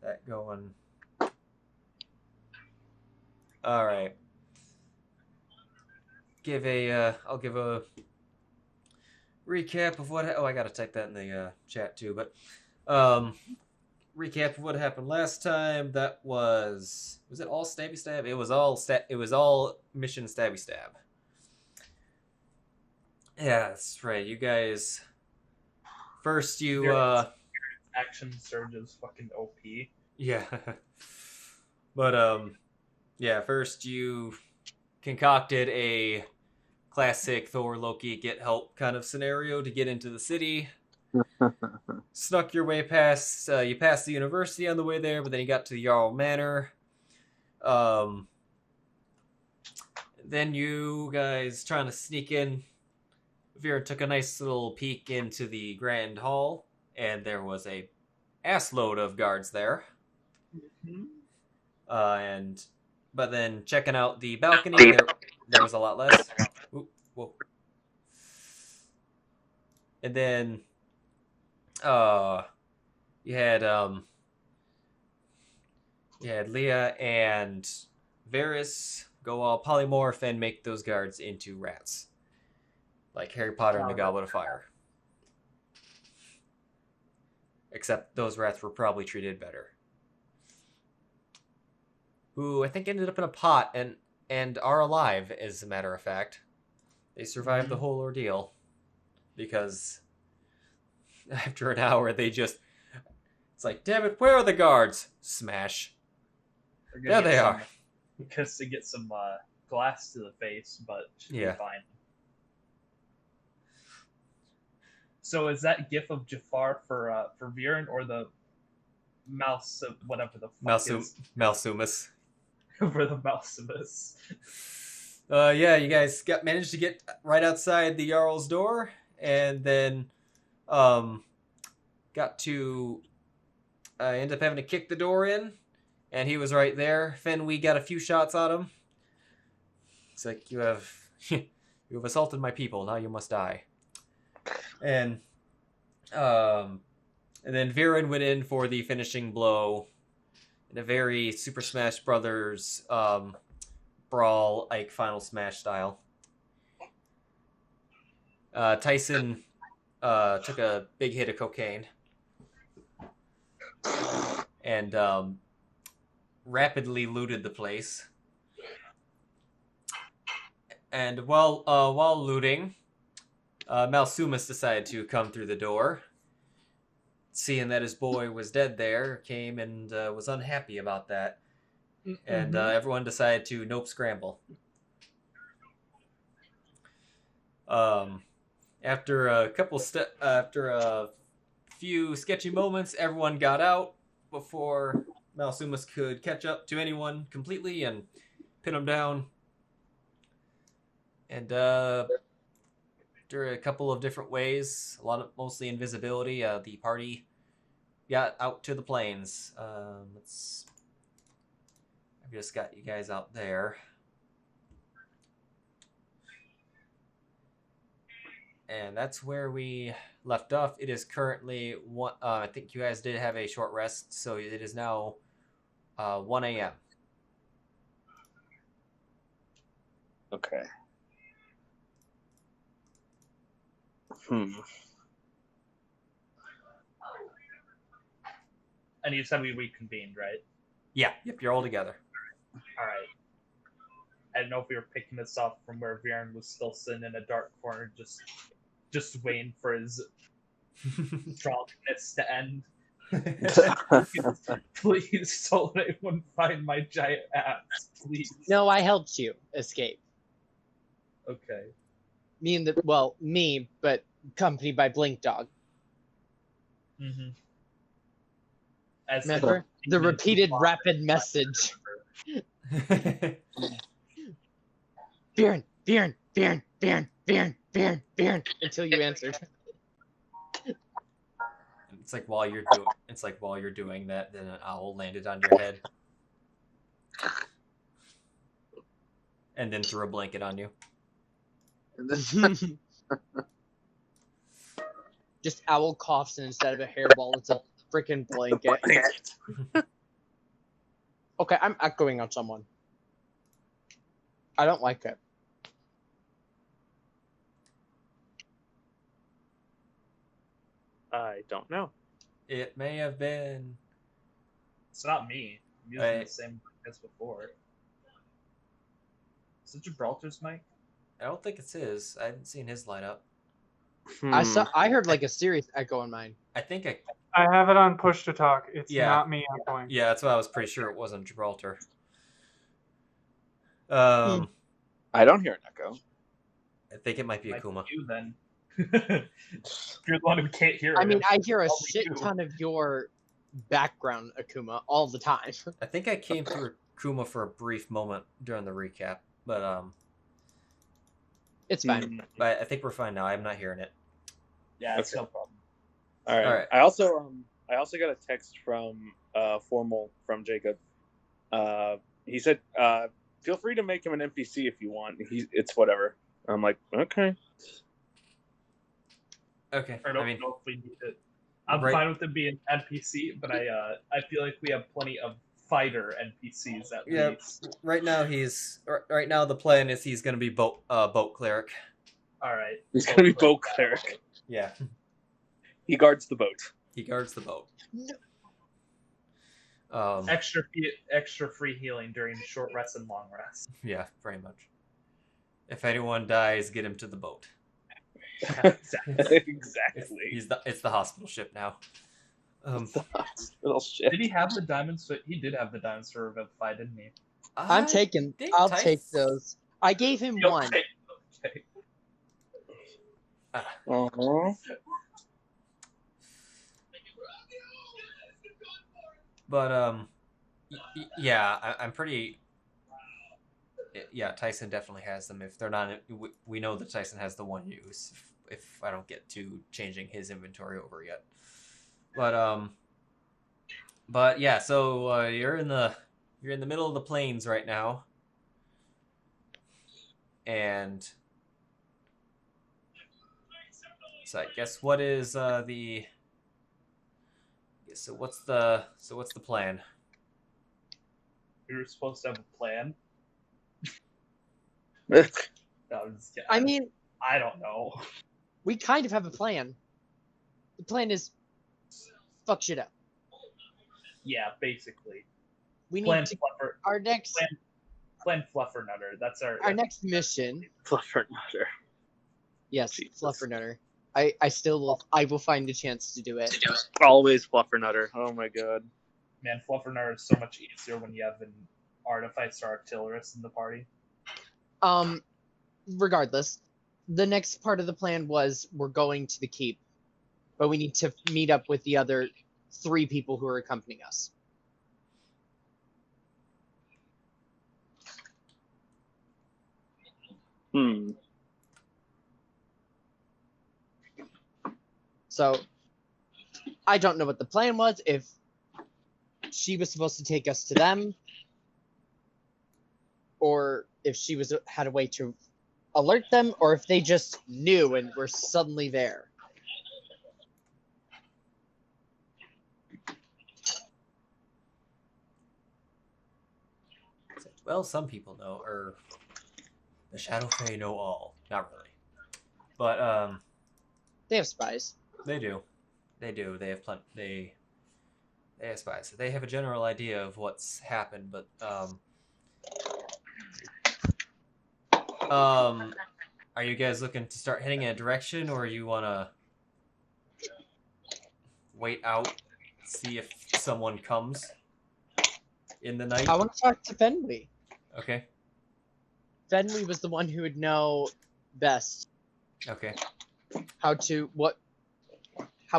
that going. All right. I'll give a recap of what. I gotta type that in the chat too. But recap of what happened last time. That was it all stabby stab? It was all mission stabby stab. Yeah, that's right. You guys. First, action surge is fucking OP. Yeah. But yeah. First, you concocted a classic Thor Loki get help kind of scenario to get into the city. Snuck your way past. You passed the university on the way there, but then you got to the Jarl Manor. Then you guys trying to sneak in. Viran took a nice little peek into the Grand Hall, and there was a assload of guards there. Mm-hmm. But then checking out the balcony, there was a lot less. Ooh, whoa. And then you had Lia and Varys go all polymorph and make those guards into rats. Like Harry Potter and the Goblet of Fire. Except those rats were probably treated better. Who I think ended up in a pot and are alive, as a matter of fact. They survived the whole ordeal. Because after an hour, it's like, damn it, where are the guards? Smash. There they are. Because to get some glass to the face, but should be fine. So is that GIF of Jafar for Viran or the mouse of whatever the fuck is? Malsumus. For the Malsumus. Yeah, you guys managed to get right outside the Jarl's door, and then got to end up having to kick the door in, and he was right there. We got a few shots on him. It's like, you have assaulted my people, now you must die. And then Viran went in for the finishing blow in a very Super Smash Brothers brawl, like Final Smash style. Tycen took a big hit of cocaine and rapidly looted the place. And while looting, Malsumus decided to come through the door. Seeing that his boy was dead there, came and was unhappy about that. And everyone decided to nope scramble. After a few sketchy moments, everyone got out before Malsumus could catch up to anyone completely and pin him down. And after a couple of different ways, mostly invisibility, the party got out to the plains. I've just got you guys out there. And that's where we left off. It is currently I think you guys did have a short rest, so it is now 1 a.m. Okay. And you said we reconvened, right? Yeah. Yep. You're all together. All right. I don't know if we were picking this up from where Viran was still sitting in a dark corner, just waiting for his strongness to end. Please don't let anyone find my giant ass, please. No, I helped you escape. Okay. Me, but accompanied by Blink Dog. Mm-hmm. Remember? The repeated rapid message. Viran, until you answered. It's like while you're doing that, then an owl landed on your head. And then threw a blanket on you. Just owl coughs, and instead of a hairball, it's a freaking blanket. Okay, I'm echoing on someone. I don't like it. I don't know. It may have been. It's not me. I'm using the same mic as before. Is it Gibraltar's mic? I don't think it's his. I haven't seen his light up. I heard like a serious echo on mine. I think I have it on push to talk. It's Yeah. not me echoing. Yeah, that's why I was pretty sure it wasn't Gibraltar. I don't hear an echo. I think it might be Might Akuma. be you then. If you're the one who can't hear it. I mean, I hear a Probably shit you. ton of your background, Akuma, all the time. I think I came through Akuma for a brief moment during the recap, but It's fine. but I think we're fine now. I'm not hearing it. Yeah, it's Okay. no problem. All right. All right. I also got a text from Formal from Jacob. He said, "Feel free to make him an NPC if you want. It's whatever." I'm like, okay. Okay. I don't mean, know if we need it. I'm Right. fine with it being NPC, but I feel like we have plenty of fighter NPCs at yeah. least. Right now the plan is he's gonna be boat cleric. All right. He's gonna be boat cleric. Yeah. He guards the boat. He guards the boat. Extra free healing during short rests and long rests. Yeah, pretty much. If anyone dies, get him to the boat. Exactly. It's the hospital ship now. Hospital ship. Did he have the diamonds? He did have the diamond revivify, didn't he? I'll take those. I gave him one. Okay. Uh-huh. But yeah, I'm pretty. Yeah, Tycen definitely has them. If they're not, we know that Tycen has the one use. If I don't get to changing his inventory over yet, but yeah. So you're in the middle of the plains right now, and so I guess what is the. So what's the plan? We were supposed to have a plan. Oh, I mean, I don't know. we kind of have a plan. The plan is fuck shit up. Yeah, basically. We Plan need to Fluffer. our next Plan Fluffernutter. That's our next mission. Fluffernutter. Yes, Jesus. Fluffernutter. I will find a chance to do it. Always Fluffernutter. Oh my god. Man, Fluffernutter is so much easier when you have an artificer artillerist in the party. Regardless, the next part of the plan was we're going to the keep, but we need to meet up with the other 3 people who are accompanying us. So, I don't know what the plan was, if she was supposed to take us to them, or if she had a way to alert them, or if they just knew and were suddenly there. Well, some people know, or the Shadow Fae know all. Not really, but They have spies. they do. They have plenty. They have spies. So they have a general idea of what's happened, but are you guys looking to start heading in a direction, or you want to wait out, see if someone comes in the night? I want to talk to Fenway. Okay. Fenway was the one who would know best Okay. how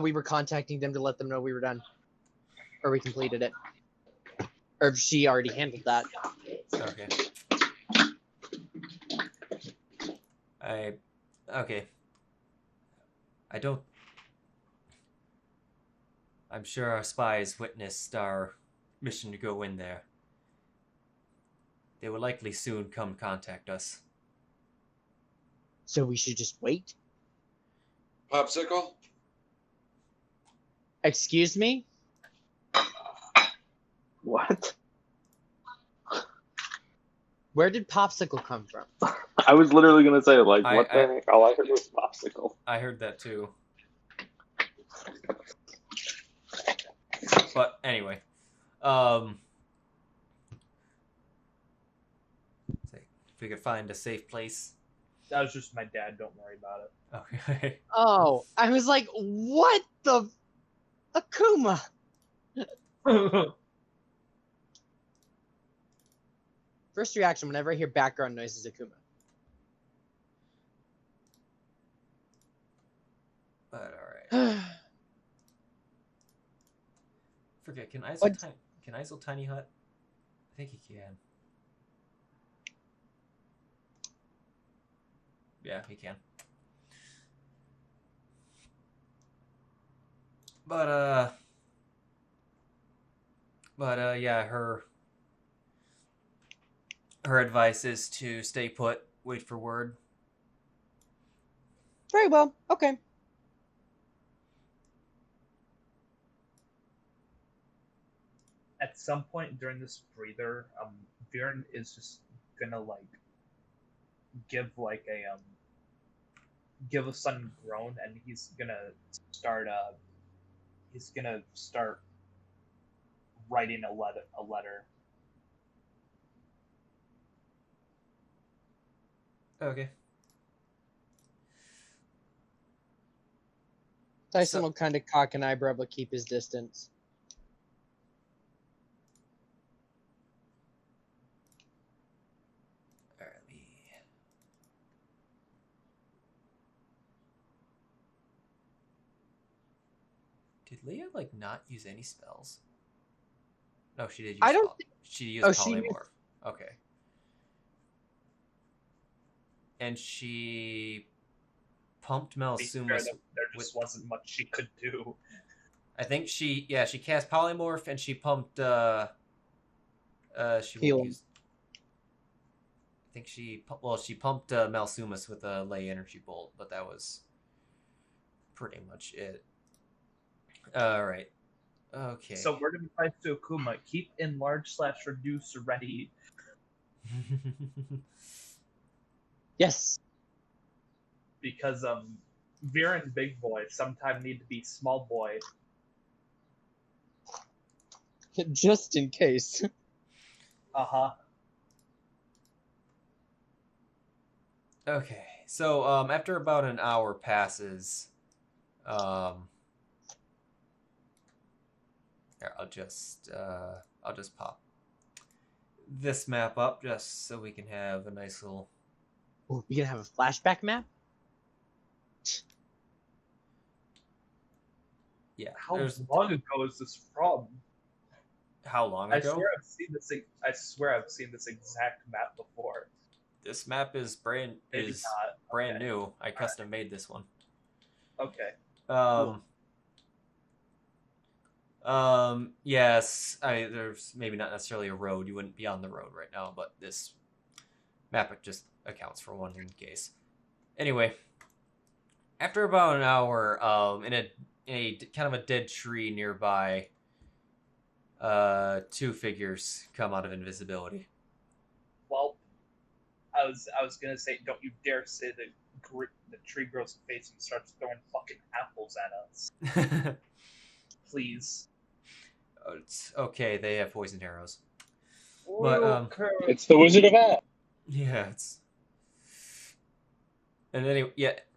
we were contacting them to let them know we were done. Or we completed it. Or if she already handled that. Okay. I'm sure our spies witnessed our mission to go in there. They will likely soon come contact us. So we should just wait? Popsicle? Excuse me? What? Where did Popsicle come from? I was literally gonna say, like, I- what the heck? All I heard was popsicle. I heard that too. But anyway, if we could find a safe place. That was just my dad. Don't worry about it. Okay. Oh, I was like, what the? Akuma! First reaction whenever I hear background noise is Akuma. But alright. Forget, can Eizell tiny hut? I think he can. Yeah, he can. But yeah, her advice is to stay put, wait for word. Very well. Okay. At some point during this breather, Viran is just gonna like give a sudden groan, and he's gonna start writing a letter. Okay. Tycen will kind of cock an eyebrow but keep his distance. Did Lia not use any spells? No, she did use I don't she used polymorph. Okay. And she pumped Malsumus. There just wasn't much she could do. I think she cast polymorph and she pumped Healing. I think she pumped Malsumus with a ley energy bolt, but that was pretty much it. All right. Okay. So we're gonna advice to Akuma: keep enlarge/reduce ready. Yes. Because Viran big boy sometimes need to be small boy. Just in case. Uh-huh. Okay. So after about an hour passes, here, I'll just pop this map up just so we can have a nice little. Ooh, we gonna have a flashback map? Yeah. How long ago is this from? How long I ago? swear I've seen this exact map before. This map is brand Maybe not. brand Okay. new. I custom made this one. Okay. Yes, there's maybe not necessarily a road. You wouldn't be on the road right now, but this map just accounts for one in case. Anyway, after about an hour, in a kind of a dead tree nearby, two figures come out of invisibility. Well, I was gonna say, don't you dare say the tree grows a face and starts throwing fucking apples at us, please. Oh, it's okay. They have poisoned arrows. But It's the Wizard of Oz. yeah, it's. And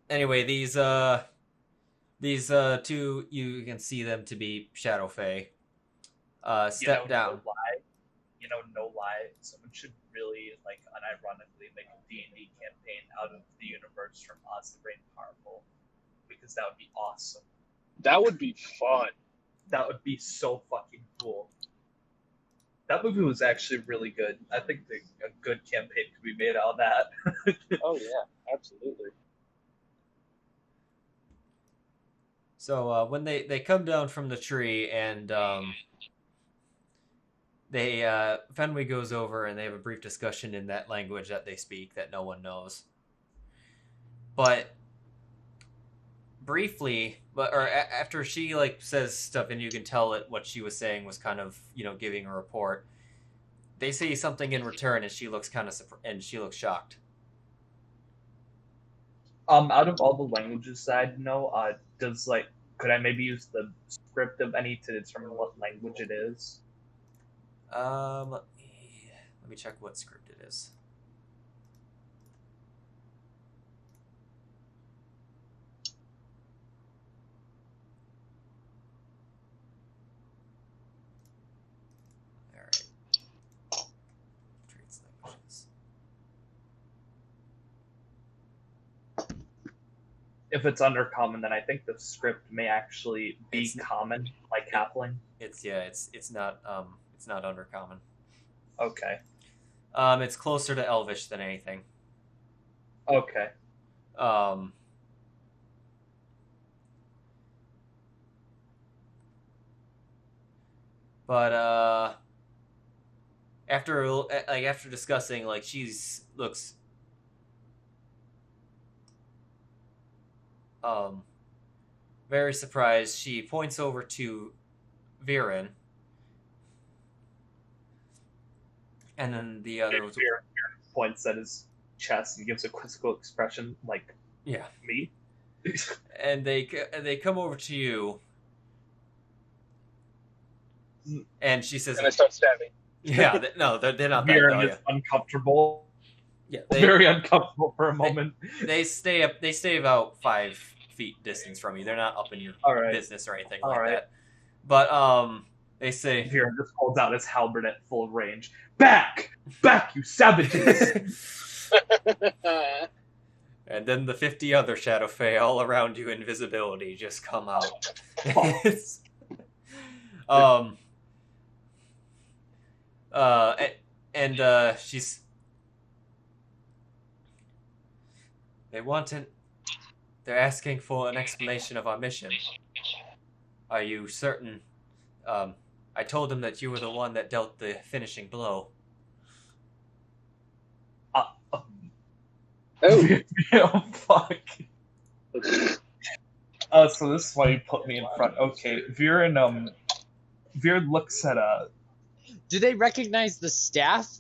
anyway, these two, you can see them to be Shadow Fae. Step down. No lie. Someone should really, unironically make a D&D campaign out of the universe from Oz the Great and Powerful, because that would be awesome. That would be fun. That would be so fucking cool. That movie was actually really good. I think a good campaign could be made out of that. Oh yeah, absolutely. So when they come down from the tree and Fenway goes over and they have a brief discussion in that language that they speak that no one knows. But briefly, after she says stuff and you can tell that what she was saying was kind of giving a report. they say something in return, and she looks she looks shocked. Out of all the languages that I know, could I maybe use the script of any to determine what language it is? Let me check what script it is. All right. Traits languages. If it's undercommon, then I think the script may actually be common, like halfling. It's not undercommon. Okay. It's closer to Elvish than anything. Okay. But after discussing, like, looks very surprised. She points over to Viran, and then the other Viran points at his chest and gives a quizzical expression, like, yeah, me. and they come over to you, and she says, And I start stabbing. "Yeah, they're not that." Viran is uncomfortable. Yeah, Very uncomfortable for a moment. They stay about 5 feet distance from you. They're not up in your business or anything like that. But they say, Viran just holds out his halberd at full range. Back, you savages! And then the 50 other shadow fae all around you, invisibility, just come out. She's. They're asking for an explanation of our mission. Are you certain? I told them that you were the one that dealt the finishing blow. Oh fuck. So this is why you put me in front. Okay, Viran looks at Do they recognize the staff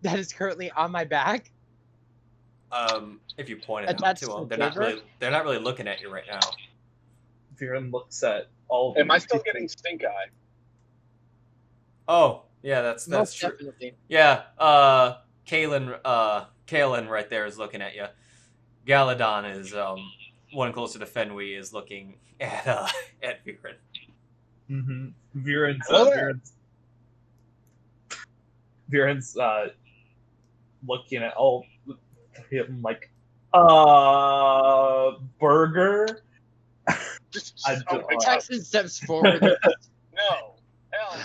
that is currently on my back? If you point it out to them, they're not really looking at you right now. Viran looks at all. Am I still getting stink eye? Oh, yeah, that's Most true. definitely. Yeah, Kalen right there is looking at you. Galadon is one closer to Fenway is looking at Viran. Mm-hmm. Viran's looking at all him like burger. Tycen steps forward. No. Hell.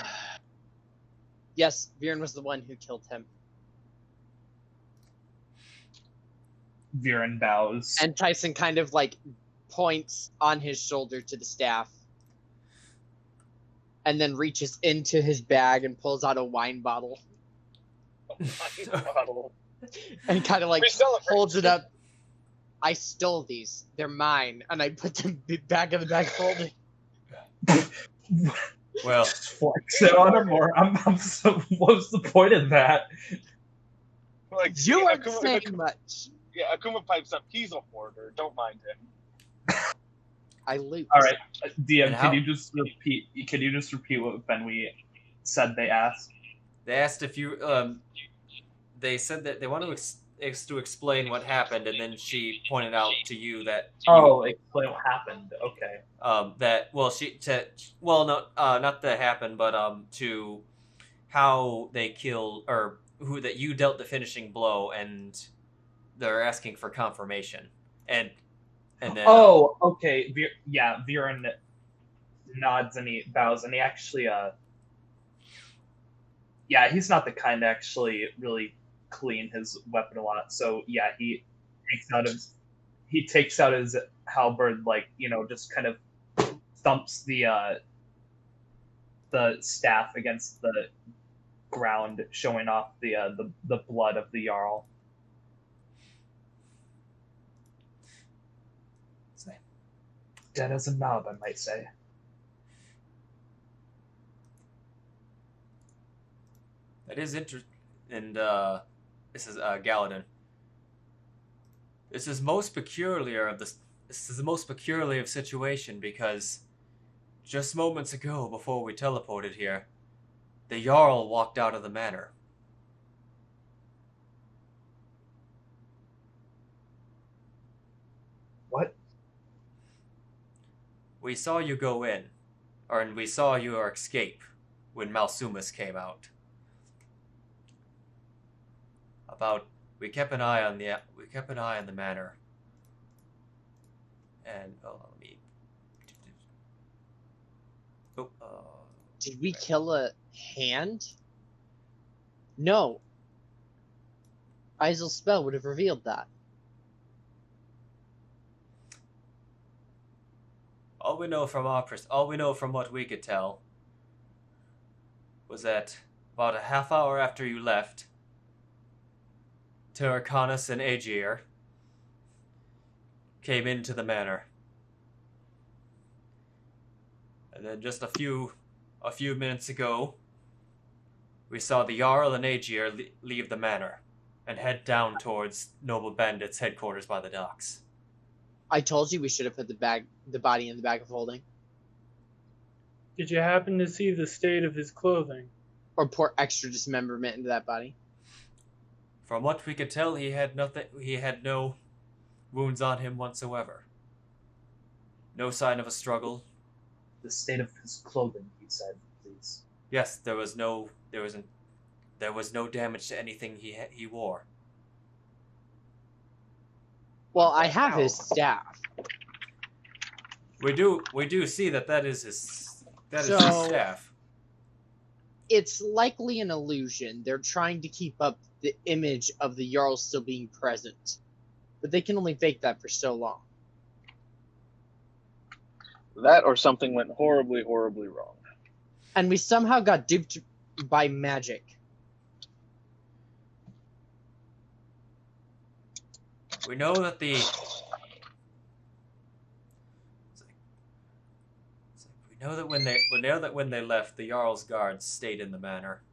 Yes, Viran was the one who killed him. Viran bows. And Tycen kind of like points on his shoulder to the staff. And then reaches into his bag and pulls out a wine bottle. And kind of like holds it up. I stole these. They're mine. And I put them back in the bag folded. Well, flex it on him, or what's the point of that? Like, You aren't saying much. Yeah, Akuma pipes up. He's a hoarder. Don't mind him. I loot. All right, DM, can you just repeat what Fenway said they asked? They asked if you. They said that they want to explain what happened, and then she pointed out to you that. Explain what happened. Okay. Not that happened, but to how they killed or who that you dealt the finishing blow, and they're asking for confirmation, and then. Oh, okay. Viran nods and he bows, and he actually he's not the kind to actually really clean his weapon a lot. So yeah, he takes out his halberd, like, just kind of thumps the staff against the ground, showing off the blood of the Jarl. Dead as a knob, I might say. It is interesting, and this is Galadin. This is most peculiar of this. This is the most peculiar of situation because just moments ago, before we teleported here, the Jarl walked out of the manor. What? We saw you go in, and we saw your escape when Malsumus came out. We kept an eye on the manor, and let me. Did we kill a hand? No. Eizell's spell would have revealed that. All we know from what we could tell was that about a half hour after you left, Tarakanus and Aegir came into the manor. And then just a few minutes ago, we saw the Jarl and Aegir leave the manor and head down towards Noble Bandit's headquarters by the docks. I told you we should have put the body in the bag of holding. Did you happen to see the state of his clothing? Or pour extra dismemberment into that body. From what we could tell, he had no wounds on him whatsoever. No sign of a struggle. The state of his clothing, he said, please. Yes, there was no damage to anything he wore. Well, I have his staff. We do see that is his his staff. It's likely an illusion. They're trying to keep up the image of the Jarl still being present. But they can only fake that for so long. That or something went horribly, horribly wrong. And we somehow got duped by magic. We know that when they left, the Jarl's guards stayed in the manor,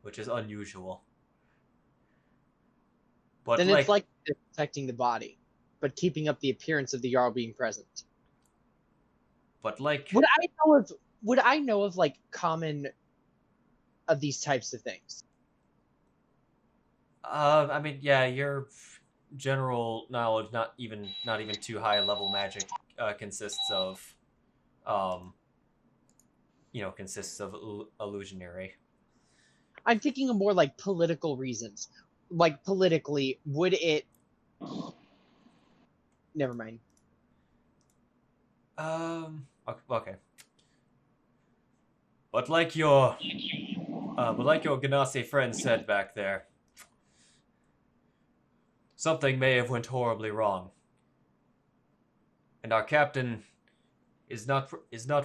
which is unusual. But then it's like they're protecting the body, but keeping up the appearance of the Jarl being present. But like, would I know of like common of these types of things? I mean, yeah, your general knowledge, not even too high level magic, consists of illusionary. I'm thinking of more like political reasons. Like politically, would it? Never mind. Okay. But like your Genasi friend said back there, something may have went horribly wrong, and our captain is not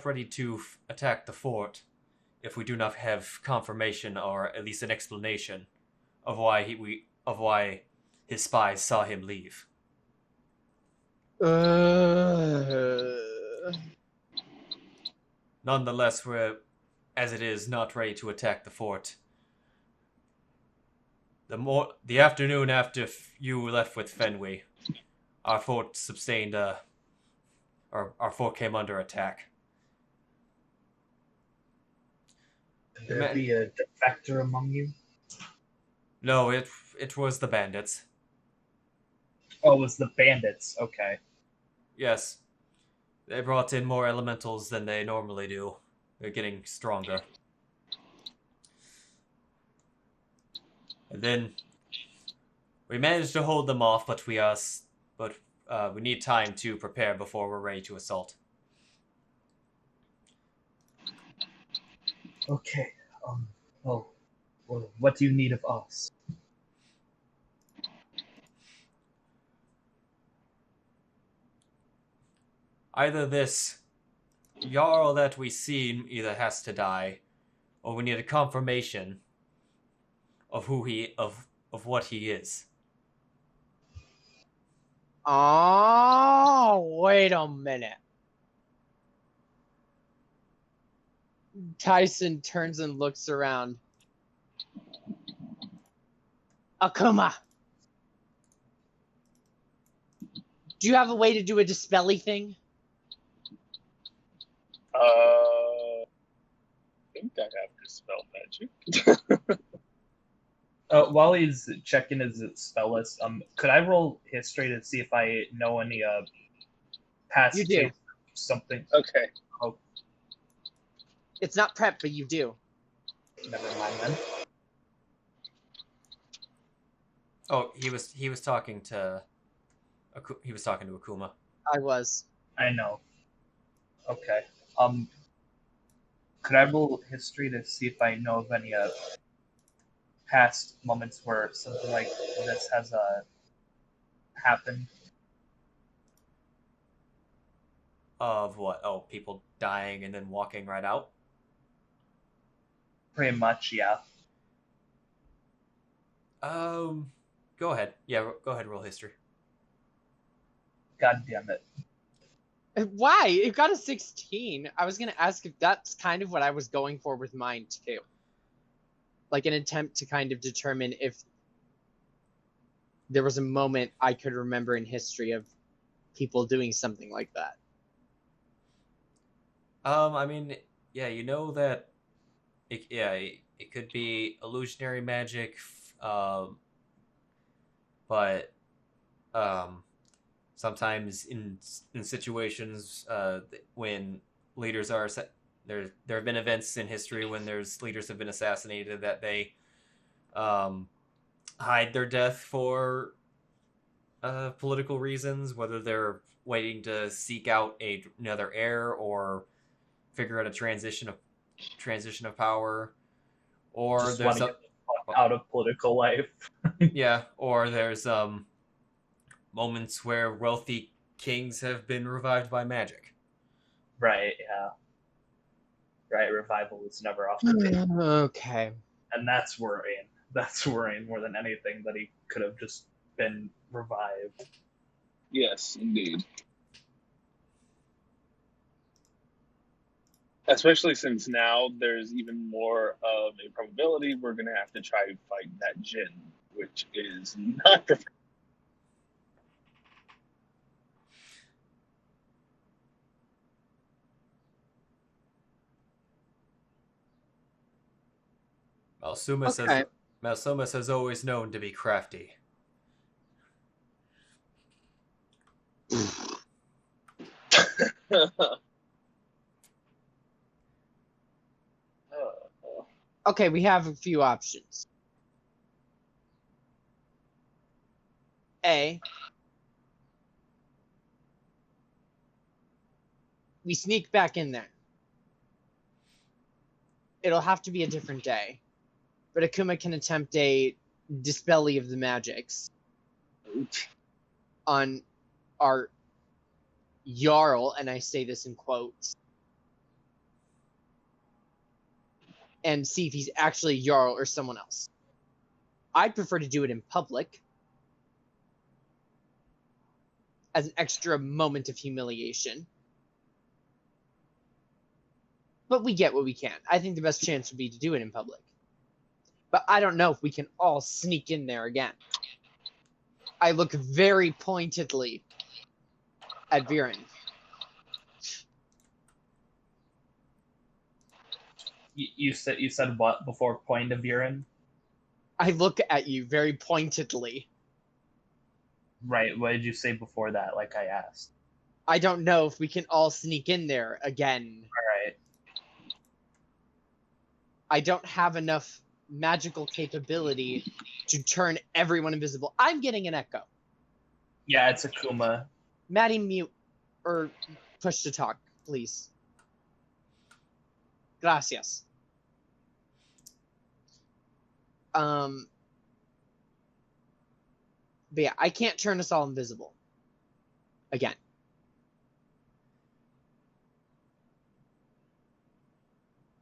ready to attack the fort if we do not have confirmation or at least an explanation of why his spies saw him leave. Nonetheless, we're, as it is, not ready to attack the fort. The afternoon after you left with Fenway, our fort our fort came under attack. Could there be a defector among you? No, it was the bandits. Oh, it was the bandits. Okay. Yes. They brought in more elementals than they normally do. They're getting stronger. And then we managed to hold them off, but we need time to prepare before we're ready to assault. Okay. Well, what do you need of us? Either this Jarl that we see either has to die, or we need a confirmation of what he is. Oh, wait a minute. Tycen turns and looks around. Akuma! Do you have a way to do a dispelly thing? I think I have dispel magic. While he's checking his spell list, could I roll history to see if I know any past You do. something? Okay. Oh, It's not prep, but you do. never mind then. Oh, he was talking to Akuma. I was. I know. Okay. Could I roll history to see if I know of any past moments where something like this has happened? Of what? Oh, people dying and then walking right out? Pretty much, yeah. Go ahead. Yeah, go ahead, roll history. God damn it. Why? It got a 16. I was going to ask if that's kind of what I was going for with mine, too. Like an attempt to kind of determine if there was a moment I could remember in history of people doing something like that. I mean, yeah, you know that it could be illusionary magic, but sometimes in situations when leaders are there have been events in history when leaders have been assassinated that they hide their death for political reasons, whether they're waiting to seek out another heir or figure out a transition of power, or Just there's want to get the fuck out of political life. yeah, or there's moments where wealthy kings have been revived by magic. Right, yeah. Right, revival is never off the table. Okay. And that's worrying. That's worrying more than anything that he could have just been revived. Yes, indeed. Especially since now there's even more of a probability we're going to have to try to fight that Jinn, which is not preferred. Malsumas has always known to be crafty. Okay, we have a few options. A. We sneak back in there. It'll have to be a different day. But Akuma can attempt a dispelly of the magics on our Jarl, and I say this in quotes, and see if he's actually Jarl or someone else. I'd prefer to do it in public as an extra moment of humiliation. But we get what we can. I think the best chance would be to do it in public. But I don't know if we can all sneak in there again. I look very pointedly at Viran. You said what before point of Viran? I look at you very pointedly. Right, what did you say before that, like I asked? I don't know if we can all sneak in there again. Alright. I don't have enough magical capability to turn everyone invisible. I'm getting an echo. Yeah, it's Akuma. Maddie, mute or push to talk, please. Gracias. But yeah, I can't turn us all invisible. Again.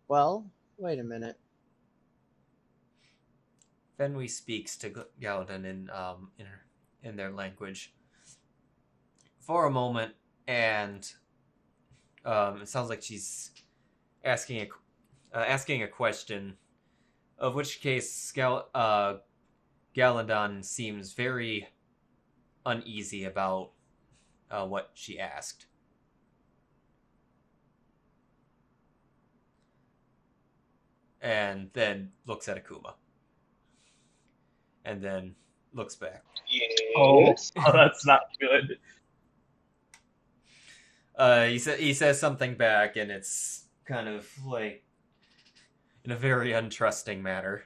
Well, wait a minute. Fenway speaks to Galadin in their language for a moment, and it sounds like she's asking a question. Of which case, Galadon seems very uneasy about what she asked. And then looks at Akuma. And then looks back. Oh, that's not good. He says something back, and it's kind of like in a very untrusting manner.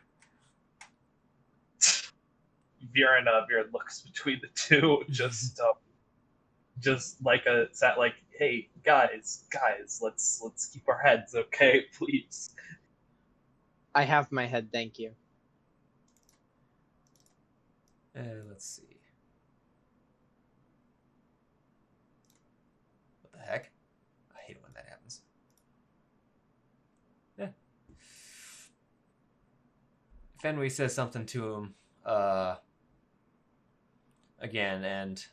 Viran looks between the two, just like hey guys, let's keep our heads, okay, please. I have my head, thank you. Let's see. What the heck? I hate it when that happens. Yeah. Fenway says something to him again, and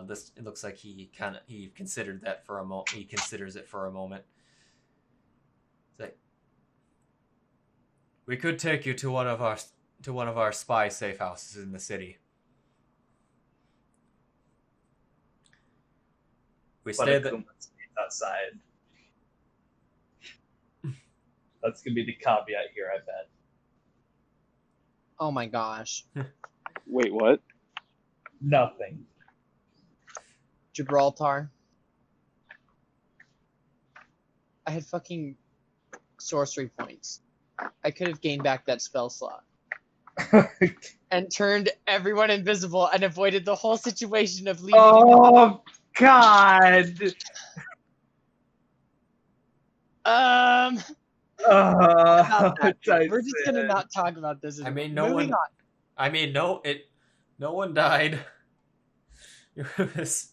this, it looks like he considered that for a moment. He considers it for a moment. It's like, we could take you to one of our spy safe houses in the city. We stay outside. That's gonna be the caveat here, I bet. Oh my gosh. Wait, what? Nothing. Gibraltar. I had fucking sorcery points. I could have gained back that spell slot. And turned everyone invisible and avoided the whole situation of leaving. Oh God! We're just gonna not talk about this anymore. I mean, no one died. It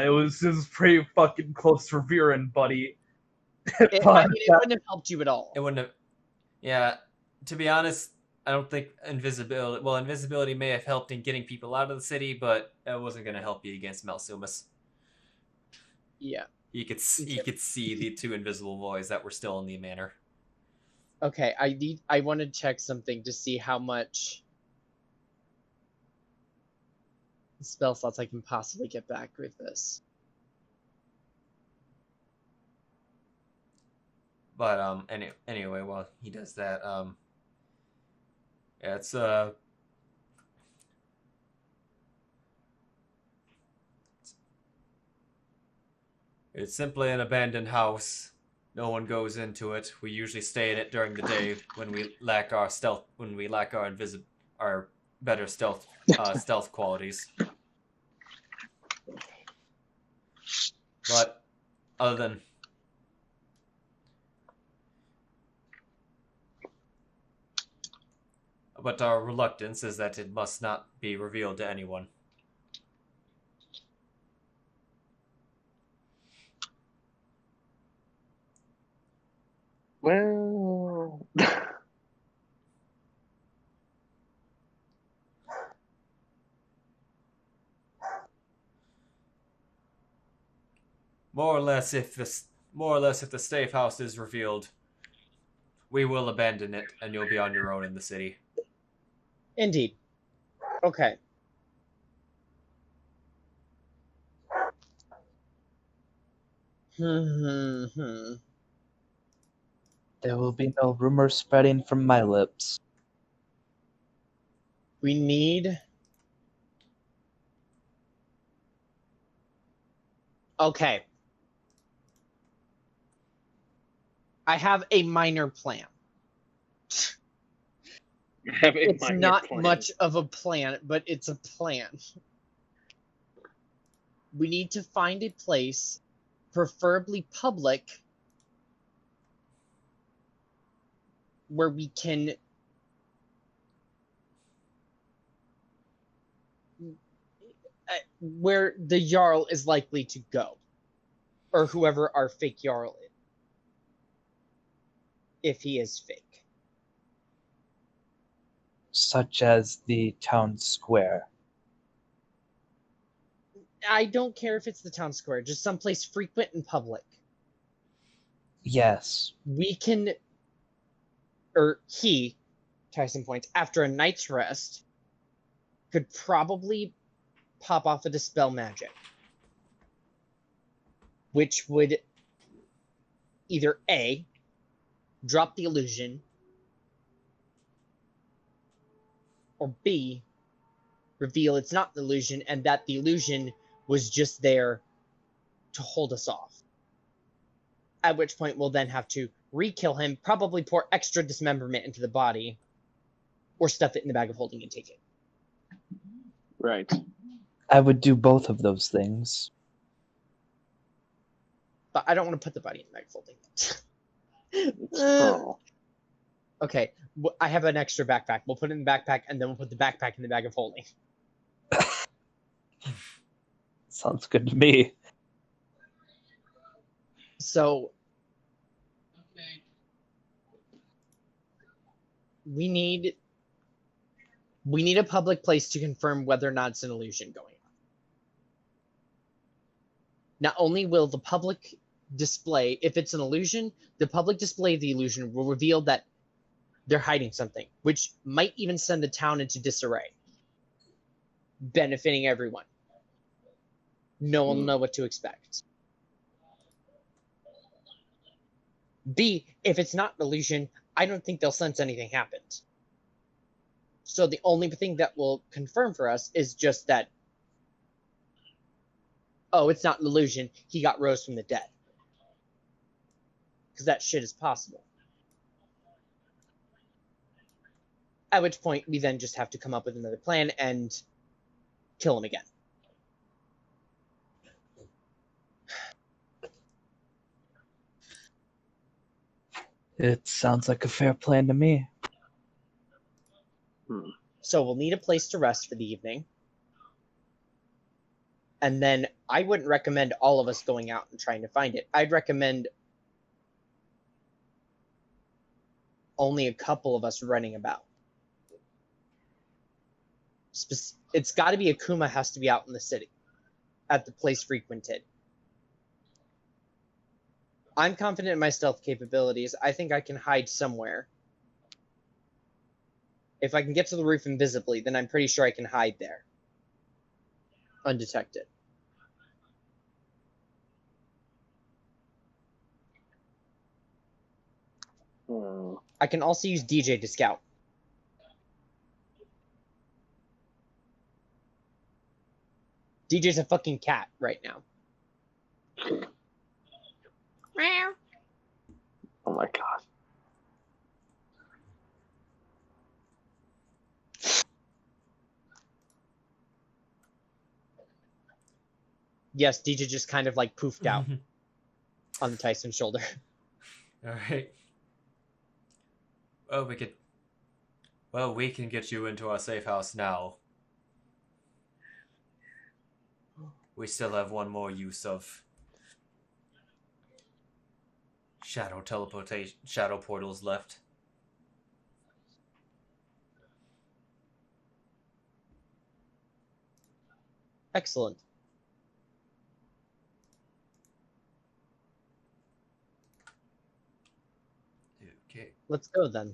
was pretty fucking close for Viran, buddy. It wouldn't have helped you at all. It wouldn't have. Yeah, to be honest, I don't think invisibility. Well, invisibility may have helped in getting people out of the city, but that wasn't going to help you against Malsumas. Yeah. You could see the two invisible boys that were still in the manor. Okay, I want to check something to see how much spell slots I can possibly get back with this. But anyway, while he does that, yeah, it's simply an abandoned house. No one goes into it. We usually stay in it during the day when we lack our our better stealth qualities. But our reluctance is that it must not be revealed to anyone. Well, More or less, if the safe house is revealed, we will abandon it, and you'll be on your own in the city. Indeed. Okay. There will be no rumor spreading from my lips. We need... Okay. I have a minor plan. It's not much of a plan, but it's a plan. We need to find a place, preferably public, where we can where the Jarl is likely to go, or whoever our fake Jarl is, if he is fake. Such as the town square. I don't care if it's the town square, just someplace frequent and public. Yes. We can or he, Tycen points, after a night's rest, could probably pop off a Dispel Magic, which would either A, drop the illusion, or B, reveal it's not an illusion and that the illusion was just there to hold us off. At which point we'll then have to re-kill him, probably pour extra dismemberment into the body, or stuff it in the bag of holding and take it. Right. I would do both of those things. But I don't want to put the body in the bag of holding. Oh. Okay, I have an extra backpack. We'll put it in the backpack, and then we'll put the backpack in the bag of holding. Sounds good to me. So, we need a public place to confirm whether or not it's an illusion going on. Not only will the public display, if it's an illusion, the public display of the illusion will reveal that they're hiding something, which might even send the town into disarray, benefiting everyone. No one will know what to expect. B, if it's not an illusion, I don't think they'll sense anything happened. So the only thing that will confirm for us is just that, oh, it's not an illusion, he got rose from the dead. Because that shit is possible. At which point, we then just have to come up with another plan and kill him again. It sounds like a fair plan to me. So we'll need a place to rest for the evening. And then I wouldn't recommend all of us going out and trying to find it. I'd recommend only a couple of us running about. It's got to be Akuma has to be out in the city, at the place frequented. I'm confident in my stealth capabilities. I think I can hide somewhere. If I can get to the roof invisibly, then I'm pretty sure I can hide there. Undetected. I can also use DJ to scout. DJ's a fucking cat right now. Oh my god. Yes, DJ just kind of like poofed out on the Tycen shoulder. All right. We can get you into our safe house now. We still have one more use of shadow portals left. Excellent. Okay. Let's go then.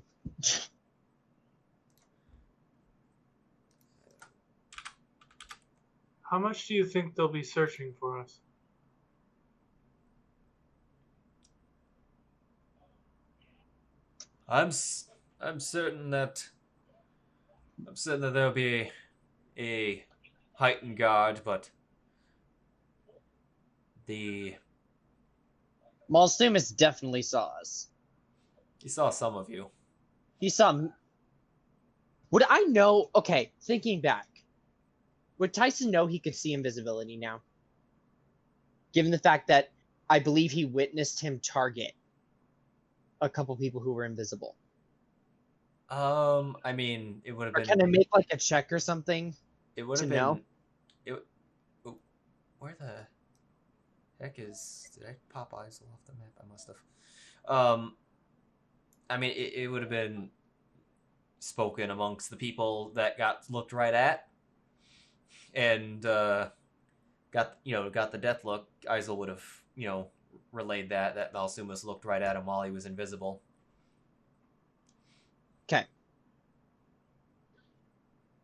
How much do you think they'll be searching for us? I'm certain that there'll be a heightened guard, but the Malsumus definitely saw us. he saw some of you. He saw. Would I know? Okay, thinking back, would Tycen know he could see invisibility now? Given the fact that I believe he witnessed him target a couple people who were invisible. I mean, it would have Or been. can I make like a check or something? It would to have been. know? Where the heck is? Did I pop Eizell off the map? I must have. I mean, it would have been spoken amongst the people that got looked right at, and got the death look. Eizell would have relayed that Malsumus looked right at him while he was invisible. Okay.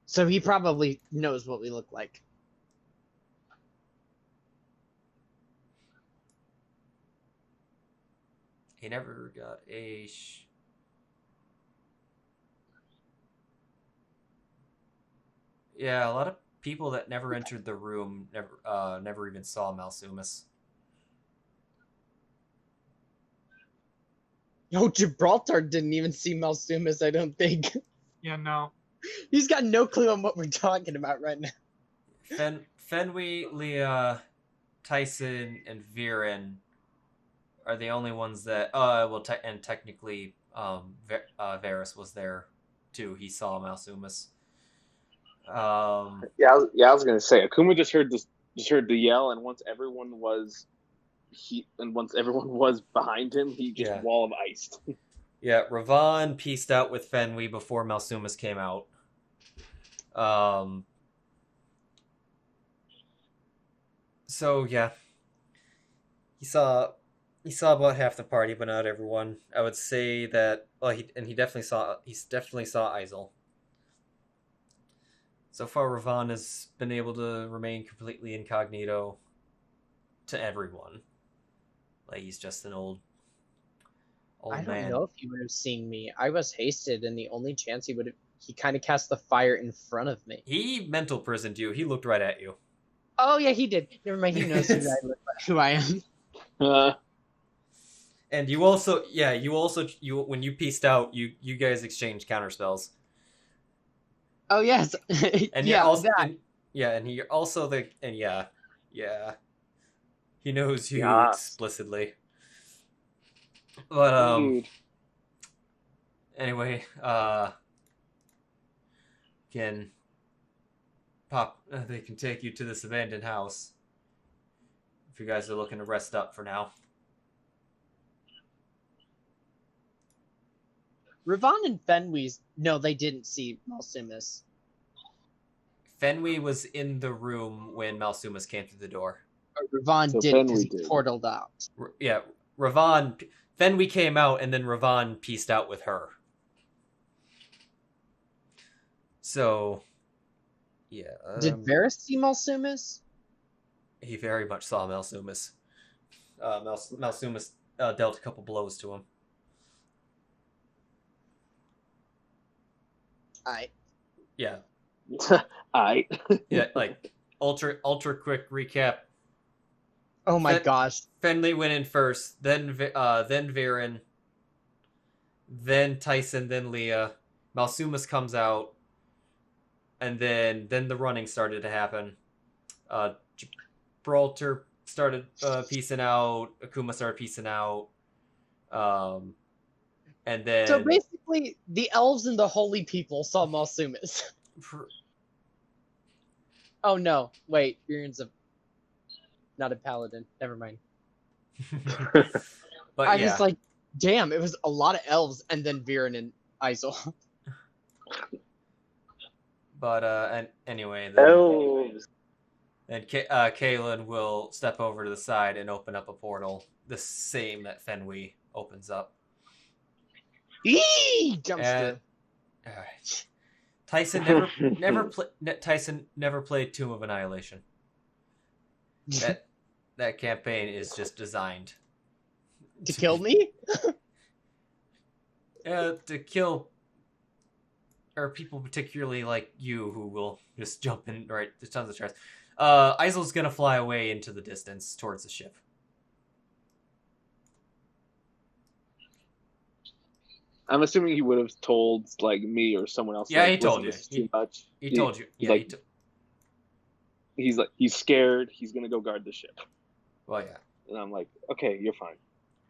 So he probably knows what we look like. He never got a... Yeah, a lot of people that never entered the room never even saw Malsumus. No, Gibraltar didn't even see Malsumus, I don't think. Yeah, no. He's got no clue on what we're talking about right now. Fenway, Lia, Tycen, and Viran are the only ones that... and technically, Varys was there, too. He saw Malsumus. I was gonna say Akuma just heard the yell, and once everyone was behind him, he just wall of iced. Yeah, Ravon pieced out with Fenway before Malsumus came out. So yeah, he saw about half the party, but not everyone. I would say that. Well, he definitely saw Eizell. So far, Ravon has been able to remain completely incognito to everyone. Like, he's just an old I don't man. know if he would have seen me. I was hasted, and the only chance he kind of cast the fire in front of me. He mental prisoned you. He looked right at you. Oh, yeah, he did. Never mind, he knows who I am. And you also, when you pieced out, you guys exchanged counterspells. Oh yes, And yeah, also, that. and he also he knows you explicitly. But anyway, can pop. They can take you to this abandoned house if you guys are looking to rest up for now. Ravon and Fenway's. No, they didn't see Malsumus. Fenway was in the room when Malsumus came through the door. Ravon did because he portaled out. Yeah, Fenway came out, and then Ravon pieced out with her. So, yeah. Did Varys see Malsumus? He very much saw Malsumus. Malsumus dealt a couple blows to him. Yeah. Yeah, like ultra quick recap. Oh my gosh. Fenley went in first, then Viran, then Tycen, then Lia. Malsumus comes out, and then the running started to happen. Gibraltar started piecing out. Akuma started piecing out. And then... So basically, the elves and the holy people saw Malsumus. Oh no! Wait, Viran's not a paladin. Never mind. But I was like, damn! It was a lot of elves, and then Viran and Eizell. But and anyway, elves. And Kaelin will step over to the side and open up a portal, the same that Fenway opens up. Jumpster. All right. Tycen never played Tomb of Annihilation. That campaign is just designed to kill me. To kill, or people particularly like you who will just jump in. Right, there's tons of traps. Eizell's gonna fly away into the distance towards the ship. I'm assuming he would have told like me or someone else. Yeah, like, he told you. Too much. He told you. Yeah, like, he's scared. He's gonna go guard the ship. Well, yeah. And I'm like, okay, you're fine.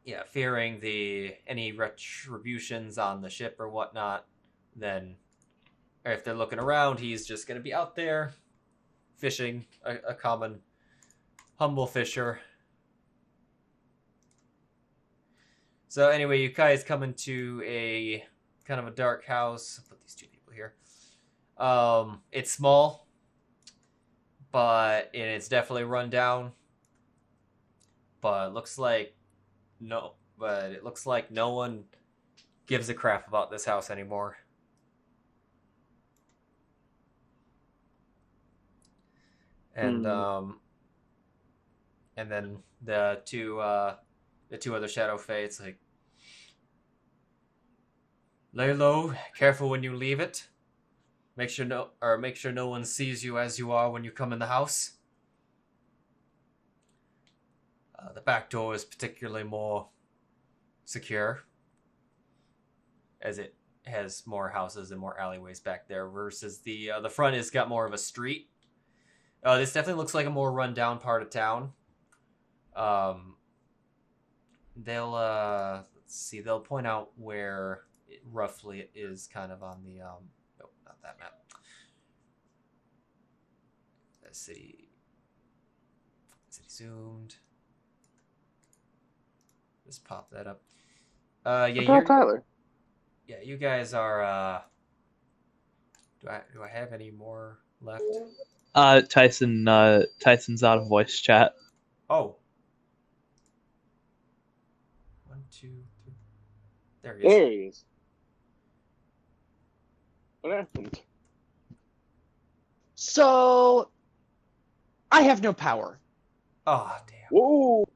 Yeah, fearing any retributions on the ship or whatnot. Then, or if they're looking around, he's just gonna be out there fishing, a common, humble fisher. So anyway, you guys come into a kind of a dark house. I'll put these two people here. It's small, but it's definitely run down. But it looks like no one gives a crap about this house anymore. And and then the two other shadow fates like, lay low, careful when you leave it. Make sure no one sees you as you are when you come in the house. The back door is particularly more secure, as it has more houses and more alleyways back there, versus the front has got more of a street. This definitely looks like a more run-down part of town. They'll let's see. They'll point out where roughly it is, kind of on the nope, not that map. That city zoomed. Just pop that up. Yeah, Tyler. Yeah, you guys are. Do I have any more left? Tycen's out of voice chat. Oh. 1, 2, 3. There he is. There he is. What happened? So, I have no power. Oh, damn. Whoa!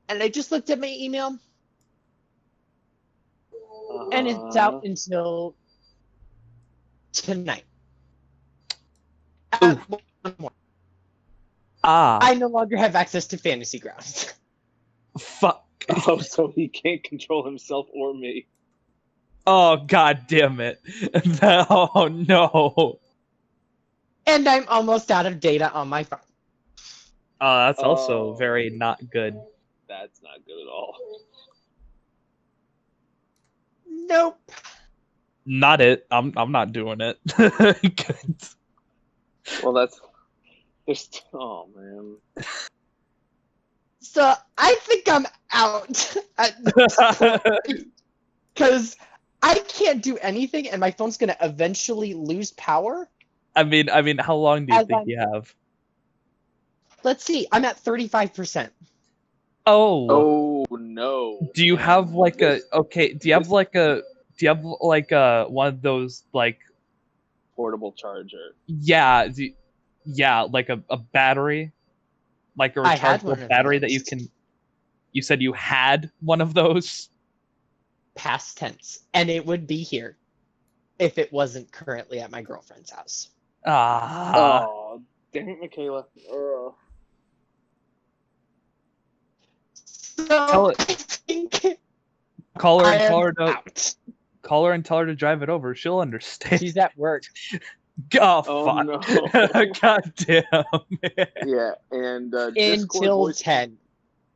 And I just looked at my email, and it's out until tonight. One more. I no longer have access to Fantasy Grounds. Fuck. Oh, so he can't control himself or me. Oh, god damn it. Oh, no. And I'm almost out of data on my phone. That's also very not good. That's not good at all. Nope. Not it. I'm not doing it. Good. Well, oh man. So I think I'm out at this point, because I can't do anything, and my phone's gonna eventually lose power. I mean, how long do you think you have? Let's see. I'm at 35%. Oh. Oh no. Do you have like a one of those like portable charger? Yeah, like a battery, like a I had one rechargeable of battery those. that you can. You said you had one of those. Past tense, and it would be here if it wasn't currently at my girlfriend's house. Oh, dang it, Michaela. So Tell it- I think Call her I and tell am her to out. call her and tell her to drive it over. She'll understand. She's at work. Oh, Oh, fuck! no. God damn! Yeah, and Discord Until voice, 10.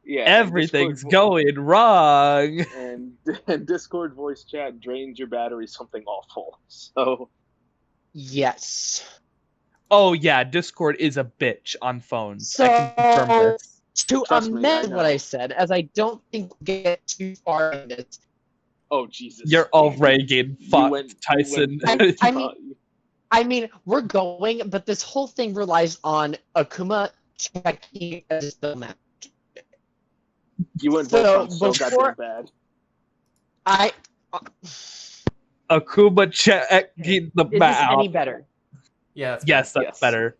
yeah, Everything's and going wrong. and Discord voice chat drains your battery something awful. So Yes. Oh yeah, Discord is a bitch on phones. So, I can confirm this. To Trust me, I amend know. what I said, as I don't think we'll get too far in this. oh Jesus, You're already getting fucked, went- Tyson. I mean, we're going, but this whole thing relies on Akuma checking as the map. you went So, so before- goddamn bad. I Akuma checking the is this map. any better? Yeah, that's Yes, better. that's better.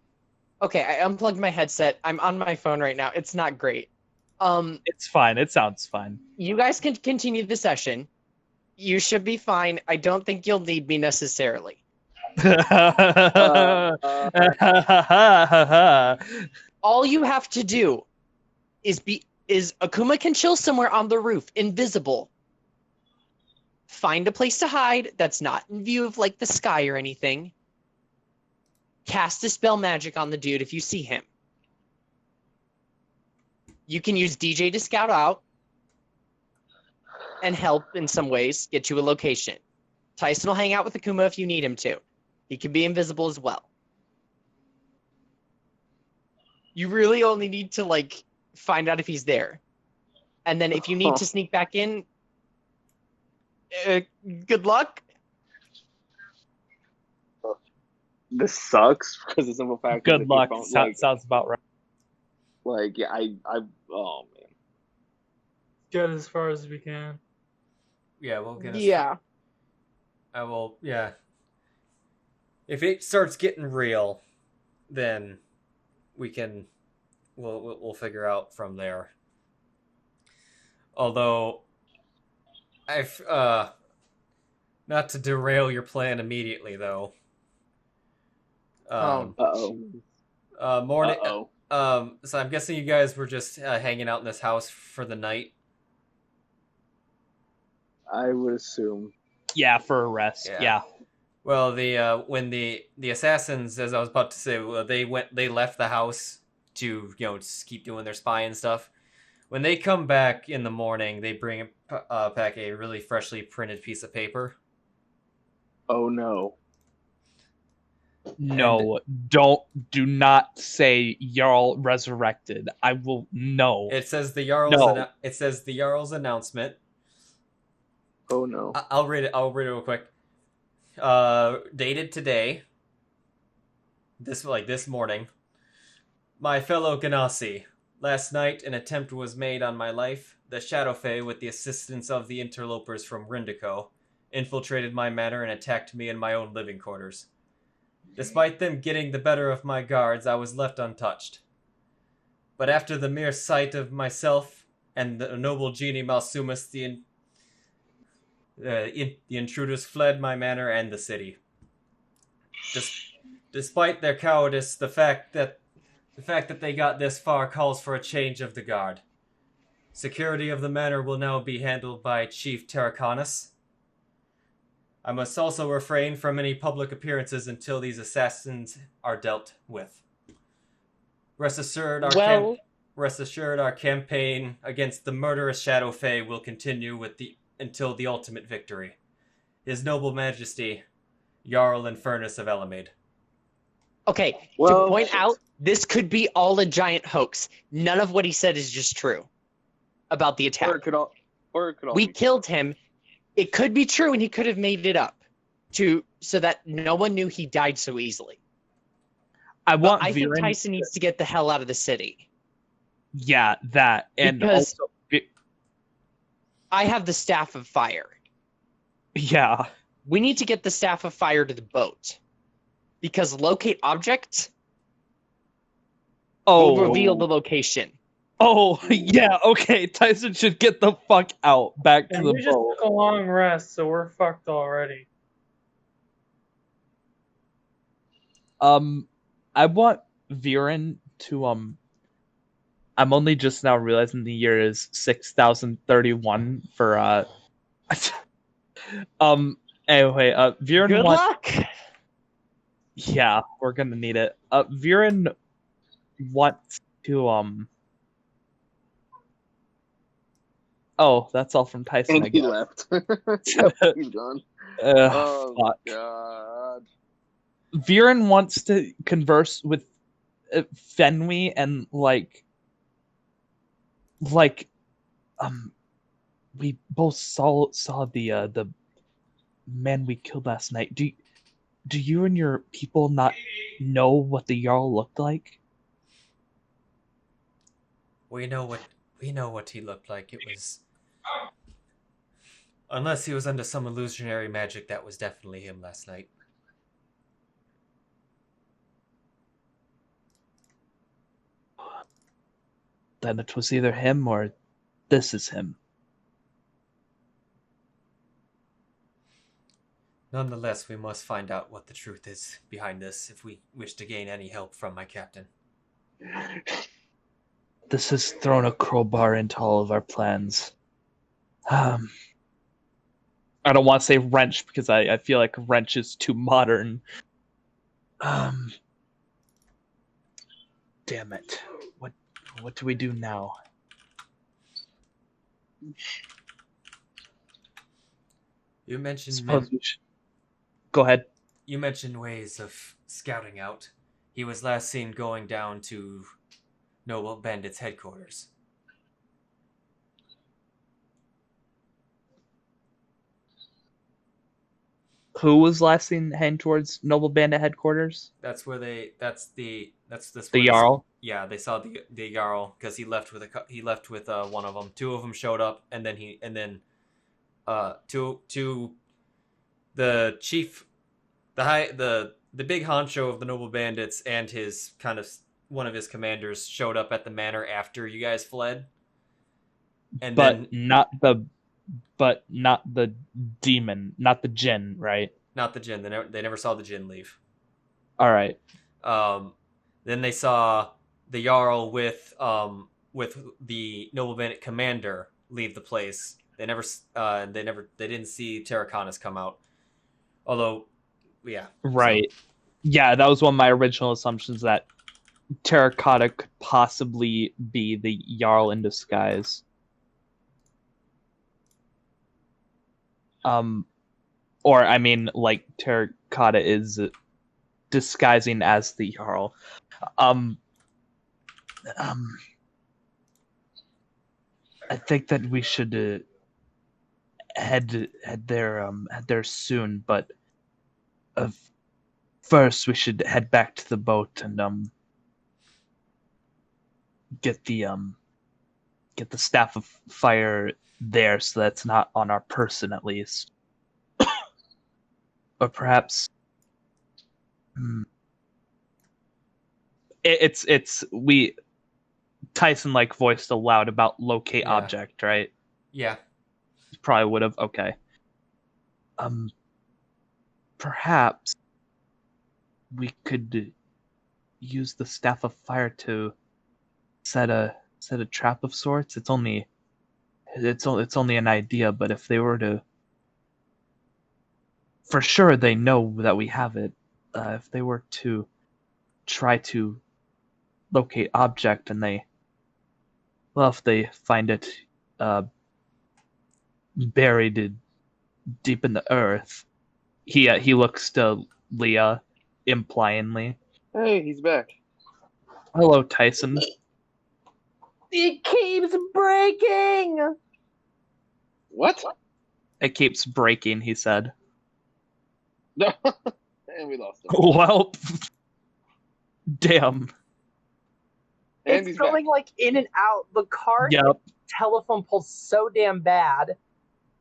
Okay, I unplugged my headset. I'm on my phone right now. It's not great. It's fine. It sounds fine. You guys can continue the session. You should be fine. I don't think you'll need me necessarily. All you have to do is Akuma can chill somewhere on the roof, invisible. Find a place to hide that's not in view of like the sky or anything. Cast Dispel Magic on the dude if you see him. You can use DJ to scout out and help in some ways get you a location. Tycen will hang out with Akuma if you need him to. He can be invisible as well. You really only need to like find out if he's there. And then if you need to sneak back in, good luck. This sucks because the simple fact. Good is luck. if you found, Sounds about right. Like yeah, oh man. Get as far as we can. Yeah, we'll get. Yeah. I will. Yeah. If it starts getting real, then we'll figure out from there. Although I've not to derail your plan immediately though. Oh. Morning. Uh-oh. So I'm guessing you guys were just hanging out in this house for the night. I would assume. Yeah, for a rest. Yeah. Well, when the assassins, as I was about to say, they left the house to just keep doing their spy and stuff. When they come back in the morning, they bring back a really freshly printed piece of paper. Oh no. No, do not say Jarl resurrected. I will no. It says the Jarl's it says the Jarl's announcement. Oh no. I'll read it real quick. Dated today. This morning. My fellow Genasi, last night an attempt was made on my life. The Shadowfae, with the assistance of the interlopers from Rindico, infiltrated my manor and attacked me in my own living quarters. Despite them getting the better of my guards, I was left untouched. But after the mere sight of myself and the noble genie Malsumus, the intruders fled my manor and the city. Despite their cowardice, the fact that they got this far calls for a change of the guard. Security of the manor will now be handled by Chief Terraconus. I must also refrain from any public appearances until these assassins are dealt with. Rest assured, our campaign against the murderous Shadowfae will continue until the ultimate victory. His Noble Majesty, Jarl Infernus of Elamade. Okay, to point out, this could be all a giant hoax. None of what he said is just true about the attack. Or it could all we killed him. It could be true, and he could have made it up so that no one knew he died so easily. I think Tycen needs to get the hell out of the city. Yeah, that. And because also, I have the Staff of Fire. Yeah. We need to get the Staff of Fire to the boat. Because locate object will reveal the location. Oh, yeah, okay. Tycen should get the fuck out back to the boat. We just took a long rest, so we're fucked already. I want Viran to, I'm only just now realizing the year is 6031 for, anyway, Viran Good luck! Yeah, we're gonna need it. Viran wants to, Oh, that's all from Tycen. And he left. He's gone. Oh, fuck. God. Viran wants to converse with Fenwy and we both saw the man we killed last night. Do you and your people not know what the Jarl looked like? We know what he looked like. It was, unless he was under some illusionary magic, that was definitely him last night. Then it was either him or this is him. Nonetheless, we must find out what the truth is behind this if we wish to gain any help from my captain. This has thrown a crowbar into all of our plans. I don't want to say wrench because I feel like wrench is too modern. Damn it. What do we do now? You mentioned Go ahead. You mentioned ways of scouting out. He was last seen going down to Noble Bandit's headquarters. Who was last seen heading towards Noble Bandit headquarters? That's the Jarl. Yeah, they saw the Jarl because he left with one of them. Two of them showed up, and then the chief, the the big honcho of the noble bandits and his kind of one of his commanders showed up at the manor after you guys fled. And but then not the demon, not the djinn, right? not the Jinn. They never saw the Jinn leave. All right. Then they saw the Jarl with the noble bandit commander leave the place. They didn't see Terraconis come out. Although, yeah. Right. So. Yeah, that was one of my original assumptions, that Terracotta could possibly be the Jarl in disguise. Or I mean, like, Terracotta is disguising as the Jarl. I think that we should head there soon, but first we should head back to the boat and get the staff of fire there, so that's not on our person at least. Or perhaps Tycen like voiced aloud about locate object, right? Yeah. Probably would have. Okay. Perhaps we could use the staff of fire to set a trap of sorts. It's only an idea, but if they were to, for sure they know that we have it. If they were to try to locate object and if they find it buried deep in the earth, he looks to Lia implyingly. Hey, he's back. Hello, Tycen. It keeps breaking! What? It keeps breaking, he said. No. And we lost him. Well, damn. And It's going like in and out. The car telephone pulls so damn bad.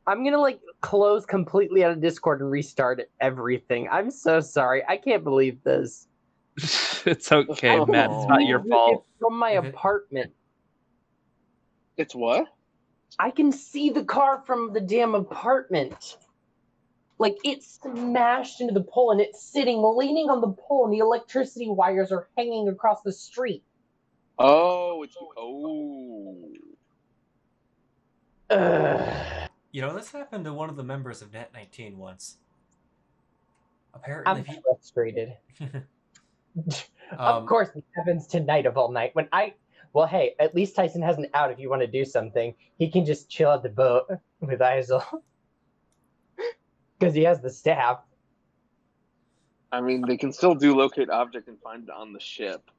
I'm gonna like close completely out of Discord and restart everything. I'm so sorry. I can't believe this. It's okay, Matt. It's not your fault. It's from my apartment. It's what? I can see the car from the damn apartment. Like, it smashed into the pole, and it's sitting, leaning on the pole, and the electricity wires are hanging across the street. Oh, it's You know, this happened to one of the members of Net 19 once. Apparently, I'm frustrated. Of course, it happens tonight of all night. Well, hey, at least Tycen has an out if you want to do something. He can just chill at the boat with Eizell. Because he has the staff. I mean, they can still do locate object and find it on the ship.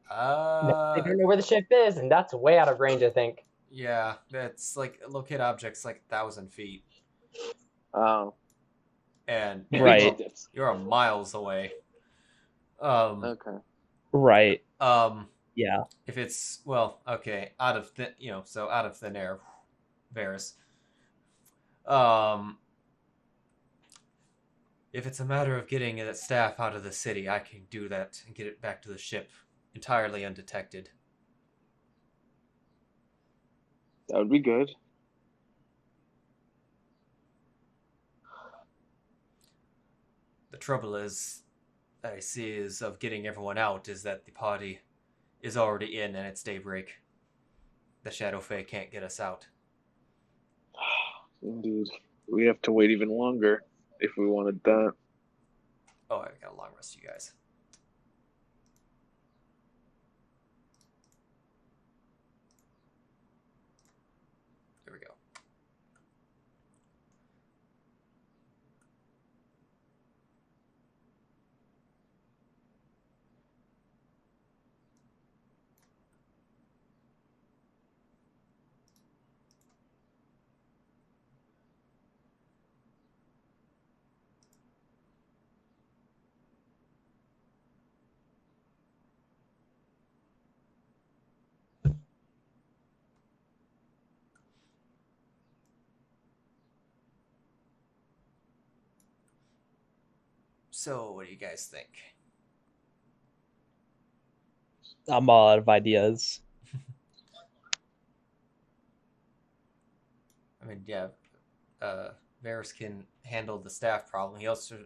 They don't know where the ship is, and that's way out of range, I think. Yeah, that's like locate objects like 1,000 feet. Oh. And right, you're miles away. Okay. Right. Yeah. If it's out of thin air, Varys. If it's a matter of getting that staff out of the city, I can do that and get it back to the ship entirely undetected. That would be good. The trouble is of getting everyone out is that the party is already in and it's daybreak. The Shadow Fae can't get us out. Indeed. We have to wait even longer if we wanted that. Oh, I got a long rest, you guys. Here we go. So, what do you guys think? I'm all out of ideas. I mean, yeah, Varys can handle the staff problem. He also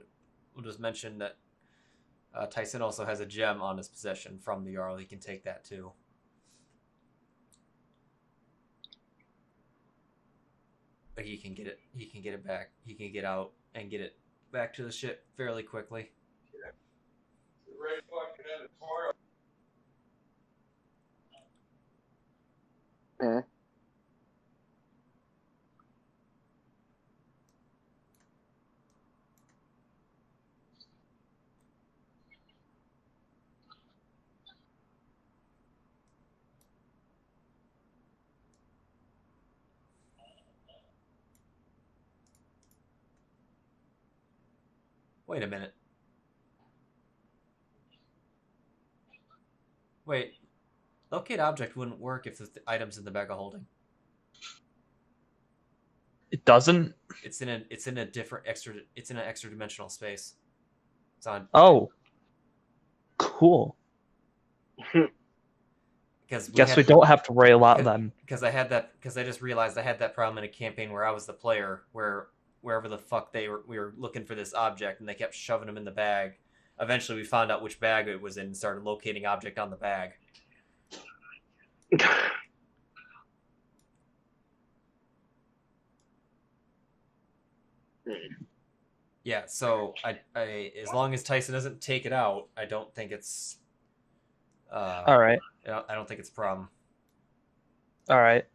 will just mention that Tycen also has a gem on his possession from the Jarl. He can take that too. But he can get it. He can get it back. He can get out and get it back to the ship fairly quickly. Wait a minute. Wait. Locate object wouldn't work if the item's in the bag of holding. It doesn't? It's in a different extra. It's in an extra dimensional space. It's on. Oh. Cool. Because we don't have to worry a lot then. Because I just realized I had that problem in a campaign where I was the player, where wherever the fuck we were looking for this object, and they kept shoving them in the bag. Eventually, we found out which bag it was in and started locating object on the bag. Yeah, so I as long as Tycen doesn't take it out, I don't think it's. All right. I don't think it's a problem. All right.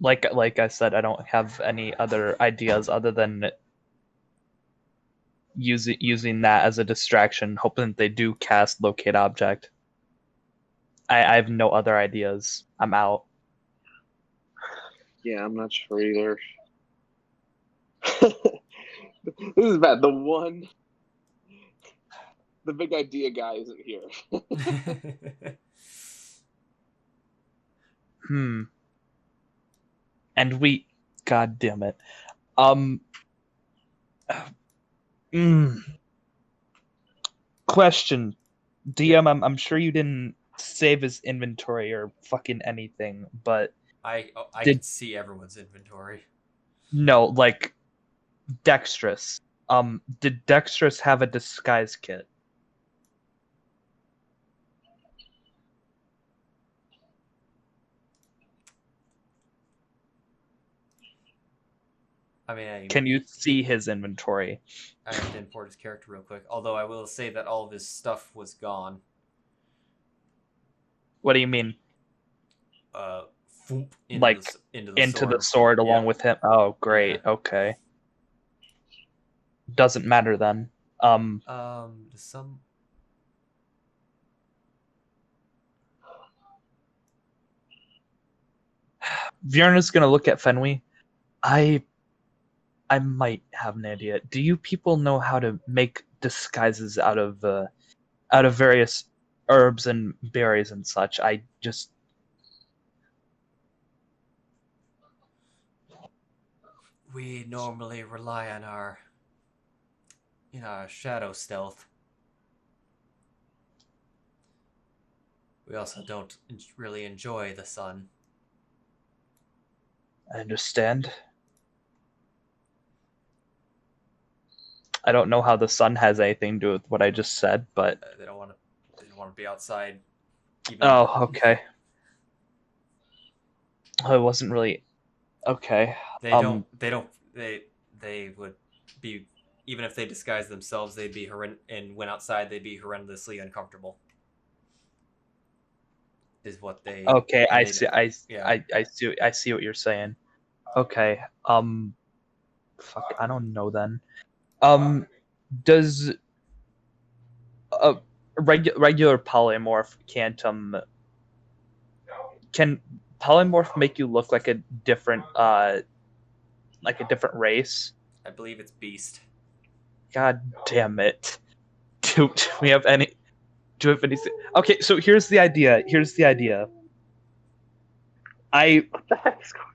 Like I said, I don't have any other ideas other than using that as a distraction, hoping that they do cast locate object. I have no other ideas. I'm out. Yeah, I'm not sure either. This is bad. The big idea guy isn't here. And God damn it. Question. DM, I'm sure you didn't save his inventory or fucking anything, but I can see everyone's inventory. No, like Dexterous. Did Dexterous have a disguise kit? I mean, can you see his inventory? I have to import his character real quick. Although I will say that all of his stuff was gone. What do you mean? Into the sword along with him. Oh, great. Yeah. Okay. Doesn't matter then. Some. Viran is gonna look at Fenway. I might have an idea. Do you people know how to make disguises out of various herbs and berries and such? We normally rely on our shadow stealth. We also don't really enjoy the sun. I understand. I don't know how the sun has anything to do with what I just said, but they don't want to be outside. Oh, okay. I wasn't really okay. They would be, even if they disguised themselves, they'd be and went outside, they'd be horrendously uncomfortable. Is what they. Okay, I see what you're saying. Okay. Fuck, I don't know then. Does a regular polymorph can polymorph make you look like a different race? I believe it's beast. God damn it. Do we have any... Do we have any... Okay, so here's the idea. What the heck is going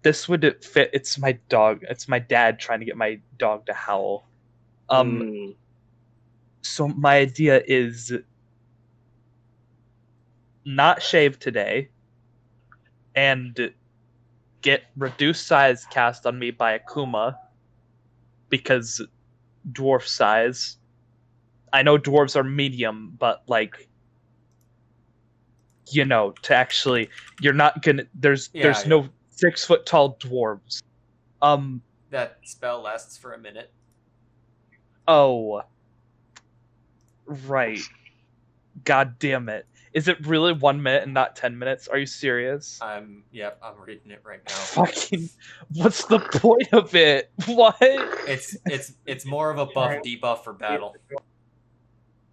This would fit... It's my dog. It's my dad trying to get my dog to howl. on? So my idea is not shave today and get reduced size cast on me by Akuma because dwarf size. I know dwarves are medium, but like, you know, to actually, you're not gonna. There's no 6 foot tall dwarves. That spell lasts for a minute. Oh. Right. God damn it. Is it really 1 minute and not 10 minutes? Are you serious? I'm reading it right now. Fucking, what's the point of it? What? It's more of a buff debuff for battle.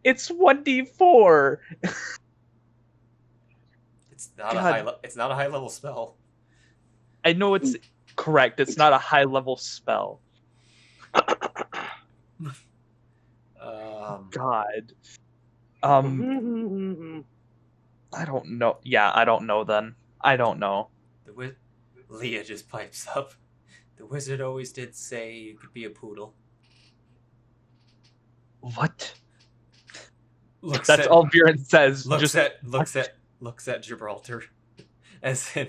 It's 1d4. It's not a high level spell. I know it's correct. It's not a high level spell. God. I don't know. Yeah, I don't know then. I don't know. Lia just pipes up. The wizard always did say you could be a poodle. What? That's all Viran says. Looks at Gibraltar, as in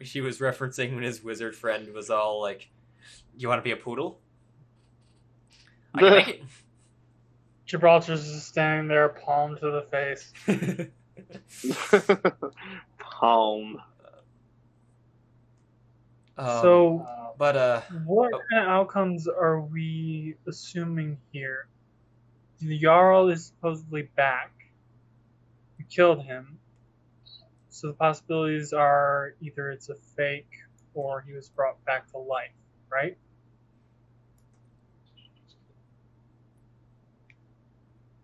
she was referencing when his wizard friend was all like, "You want to be a poodle? I can make it." Gibraltar's just standing there, palm to the face. Palm. What kind of outcomes are we assuming here? The Jarl is supposedly back. We killed him. So the possibilities are either it's a fake or he was brought back to life, right?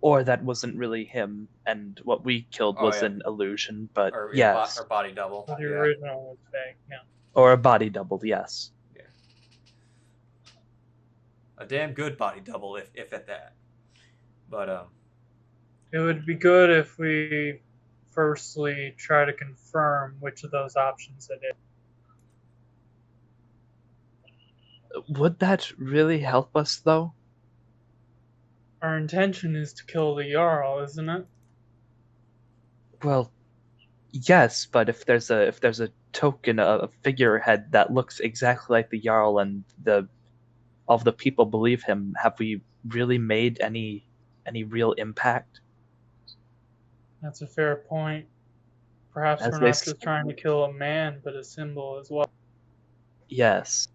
Or that wasn't really him, and what we killed was an illusion, but yes. Or body double. The original was fake, yeah. Or a body double, yes. Yeah. A damn good body double, if at that. But, It would be good if we firstly try to confirm which of those options it is. Would that really help us, though? Our intention is to kill the Jarl, isn't it? Well, yes, but if there's a token, a figurehead that looks exactly like the Jarl, and all of the people believe him, have we really made any real impact? That's a fair point. Perhaps we're not just trying to kill a man, but a symbol as well. Yes.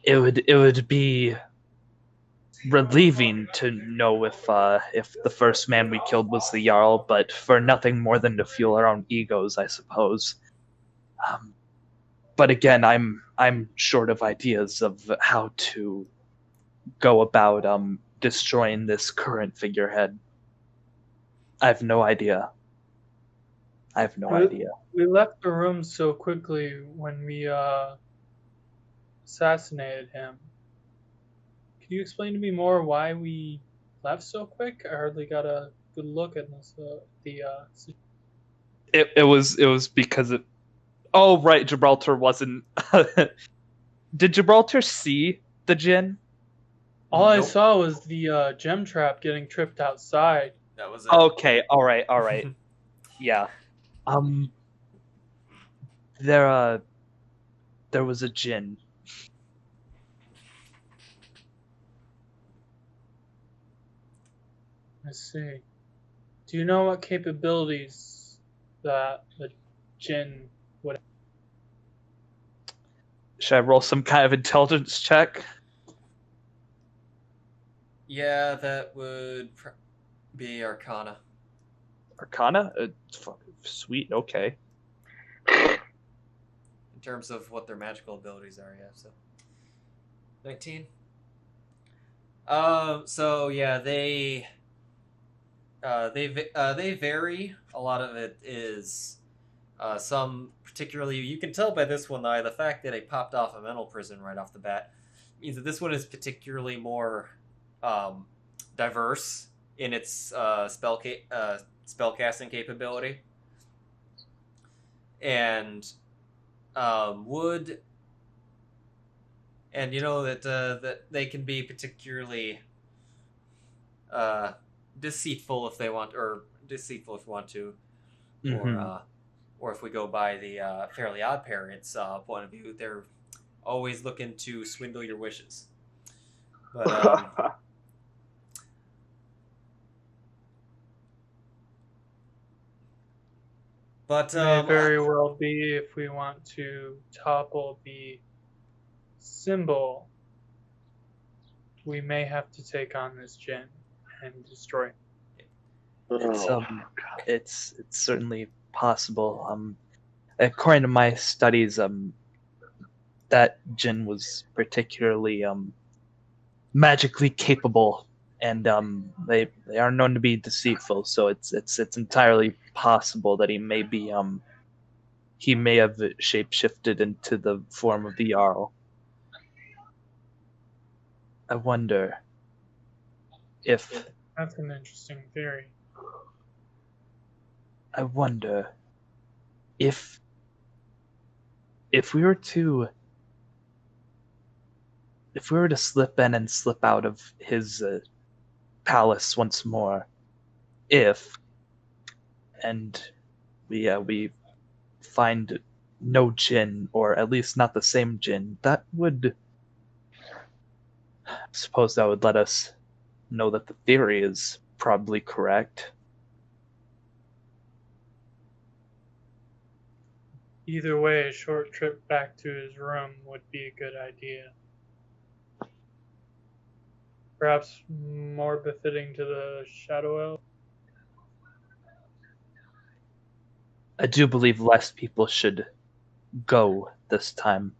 It would be relieving to know if the first man we killed was the Jarl, but for nothing more than to fuel our own egos, I suppose. But again, I'm short of ideas of how to go about destroying this current figurehead. I have no idea. We left the room so quickly when we assassinated him. Can you explain to me more why we left so quick? I hardly got a good look at this. It was because it. Oh right, Gibraltar wasn't. Did Gibraltar see the djinn? All I saw was the gem trap getting tripped outside. That was it. Okay, all right. Yeah. There was a djinn. I see. Do you know what capabilities that the djinn would have? Should I roll some kind of intelligence check? Yeah, that would be Arcana. Arcana? Sweet, okay. In terms of what their magical abilities are, yeah, so. 19? So yeah, they vary. A lot of it is Some particularly, you can tell by this one, the fact that it popped off a mental prison right off the bat means that this one is particularly more diverse in its spellcasting capability, and would, and that they can be particularly deceitful if they want, or deceitful if you want to, or if we go by the Fairly Odd Parents point of view, they're always looking to swindle your wishes. But may very well be if we want to topple the symbol, we may have to take on this Jinn and destroy it. It's certainly possible. According to my studies, that Jinn was particularly magically capable, and they are known to be deceitful. So it's entirely possible that he may have shapeshifted into the form of the Jarl. I wonder if that's an interesting theory. I wonder if we were to slip in and slip out of his palace once more, and we find no Jinn, or at least not the same Jinn, that would, I suppose, that would let us know that the theory is probably correct. Either way, a short trip back to his room would be a good idea. Perhaps more befitting to the Shadow Elf. I do believe less people should go this time.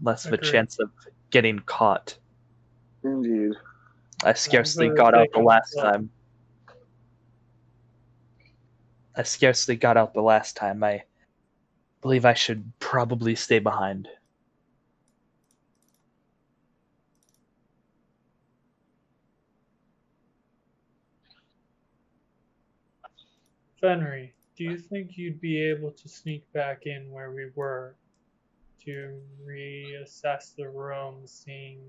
Less of a chance of getting caught. Indeed. I scarcely got out the last time. I believe I should probably stay behind. Fenry, do you think you'd be able to sneak back in where we were to reassess the room, seeing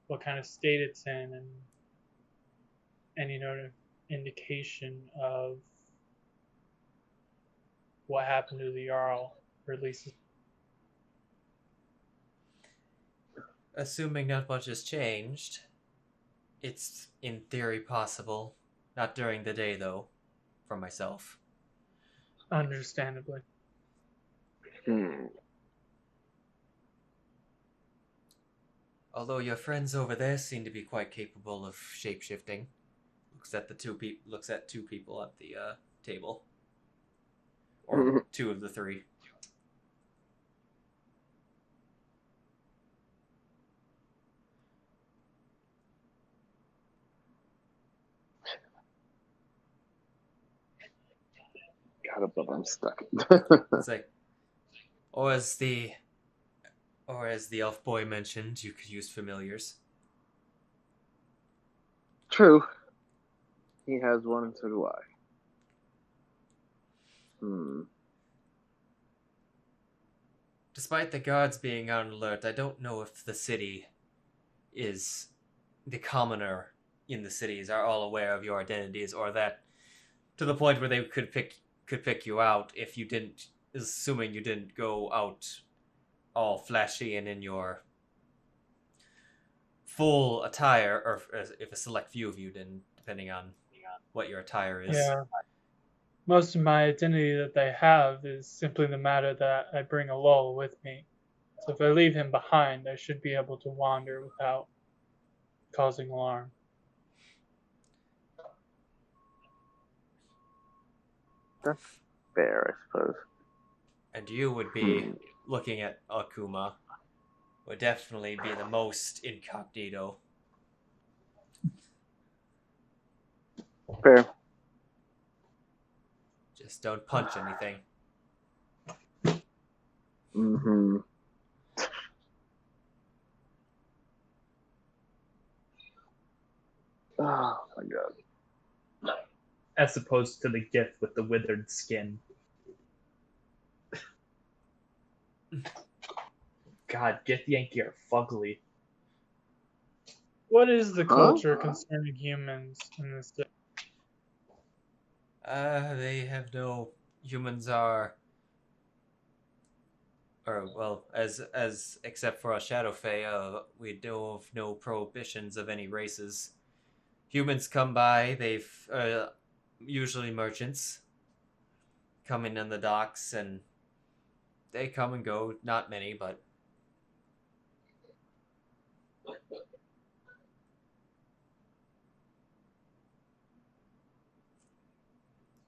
what kind of state it's in, and any indication of what happened to the Jarl, or at least assuming not much has changed, it's in theory possible. Not during the day, though, for myself. Understandably. Although your friends over there seem to be quite capable of shape-shifting. Looks at two people at the table. Or two of the three. God, I'm stuck. It's like, or as the elf boy mentioned, you could use familiars. True. He has one, and so do I. Despite the guards being on alert, I don't know if the commoner in the cities are all aware of your identities, or that to the point where they could pick you out if you didn't, assuming you didn't go out all flashy and in your full attire, or if a select few of you didn't, depending on what your attire is. Yeah. Most of my identity that they have is simply the matter that I bring a lull with me. So if I leave him behind, I should be able to wander without causing alarm. That's fair, I suppose. And you would be looking at Akuma. Would definitely be the most incognito. Fair. Just don't punch anything. Mm-hmm. Oh my god. As opposed to the gift with the withered skin. God, Githyanki are fugly. What is the culture concerning humans in this day? They have no... Humans are... Or, well, as except for a Shadowfae, we know of no prohibitions of any races. Humans come by, they've... usually merchants coming in the docks, and they come and go. Not many, but...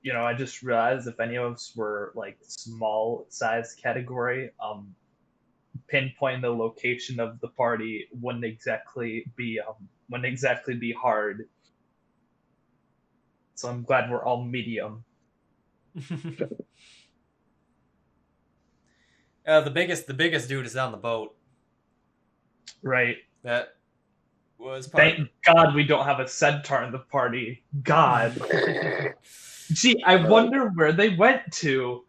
You know, I just realized if any of us were like small size category, pinpointing the location of the party wouldn't exactly be hard. So I'm glad we're all medium. The biggest dude is on the boat. Right. That was Thank God we don't have a centaur in the party. God. Gee, I wonder where they went to.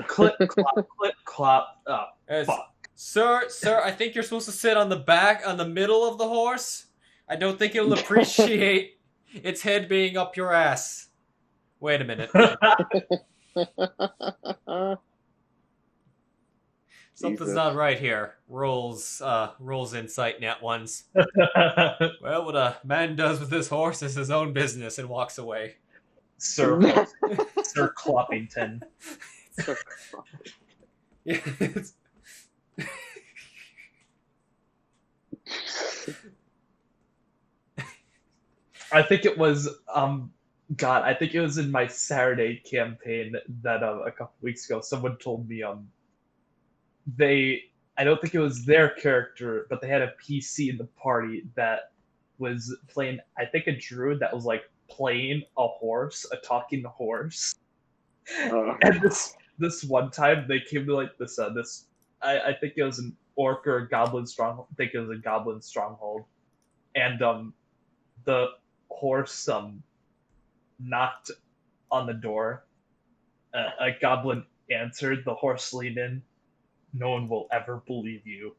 Clip, clop, clip, clop. Oh, fuck. Sir, I think you're supposed to sit on the middle of the horse. I don't think it'll appreciate its head being up your ass. Wait a minute. Something's not right here. Rolls insight nat ones. Well, what a man does with his horse is his own business, and walks away. Sir Cloppington. Yeah, I think it was I think it was in my Saturday campaign that a couple weeks ago someone told me I don't think it was their character, but they had a PC in the party that was playing, I think, a druid that was like playing a horse, a talking horse. And this one time they came to like this I think it was an orc or a goblin stronghold. I think it was a goblin stronghold. And the horse knocked on the door. A goblin answered. The horse leaned in. No one will ever believe you.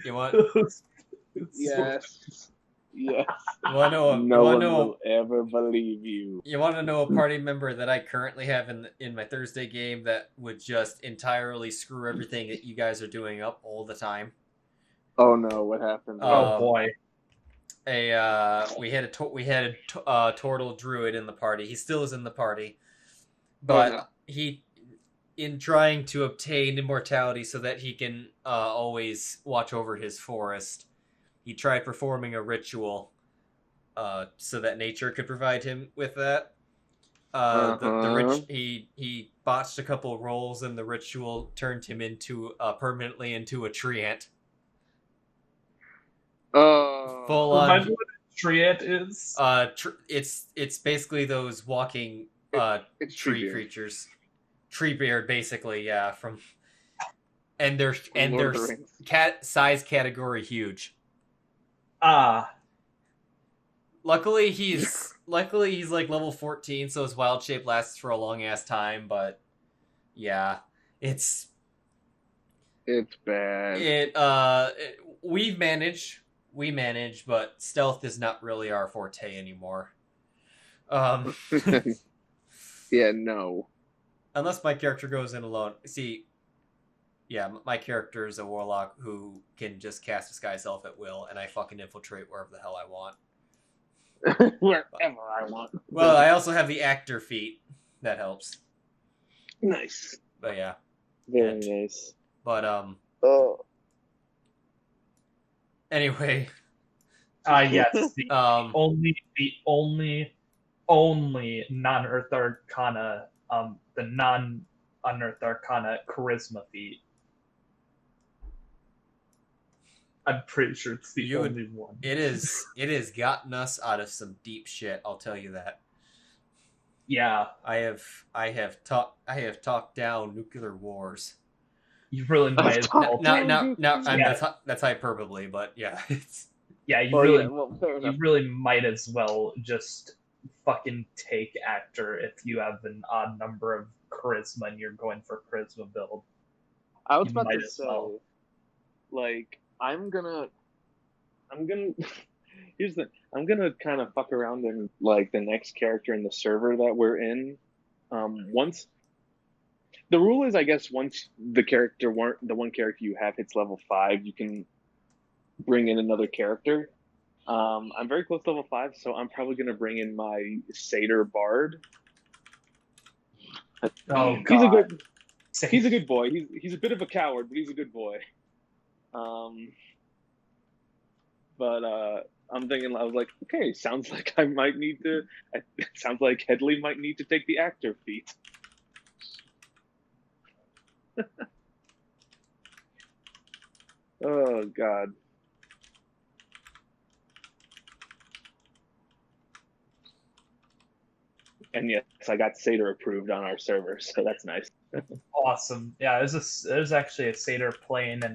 You want? Yes. Yes. You want to know? No one will ever believe you. You want to know a party member that I currently have in my Thursday game that would just entirely screw everything that you guys are doing up all the time? Oh no! What happened? Oh boy! We had a turtle druid in the party. He still is in the party, but he, in trying to obtain immortality so that he can always watch over his forest, he tried performing a ritual so that nature could provide him with that. He botched a couple rolls, and the ritual turned him into permanently into a treant. Full on. Remind me what a treant is. It's basically those walking tree creatures. Treebeard, basically, yeah. And they're cat size category huge. Luckily he's like level 14, so his wild shape lasts for a long ass time, but yeah, it's bad. We manage, but stealth is not really our forte anymore. Yeah, no. Unless my character goes in alone. See, yeah, my character is a warlock who can just cast Disguise Self at will, and I fucking infiltrate wherever the hell I want. Wherever I want. Well, I also have the actor feat. That helps. Nice. But yeah. Very nice. But, anyway. Yes. The only non-Earth Arcana, the non-Unearthed Arcana charisma feat. I'm pretty sure it's the only one. It has gotten us out of some deep shit, I'll tell you that. Yeah, I have talked down nuclear wars. you really might as well. That's hyperbole, but yeah, it's you really might as well just fucking take actor if you have an odd number of charisma and you're going for charisma build. I was about to say, like, I'm gonna here's the I'm gonna kind of fuck around in like the next character in the server that we're in. Once the rule is, I guess, once the one character you have hits level 5, you can bring in another character. I'm very close to level 5, so I'm probably gonna bring in my Satyr Bard. Oh God. He's a good boy. He's a bit of a coward, but he's a good boy. But I'm thinking, I was like, okay, sounds like sounds like Headley might need to take the actor feat. Oh God. And yes, I got Satyr approved on our server, so that's nice. Awesome. Yeah, there's actually a Satyr playing in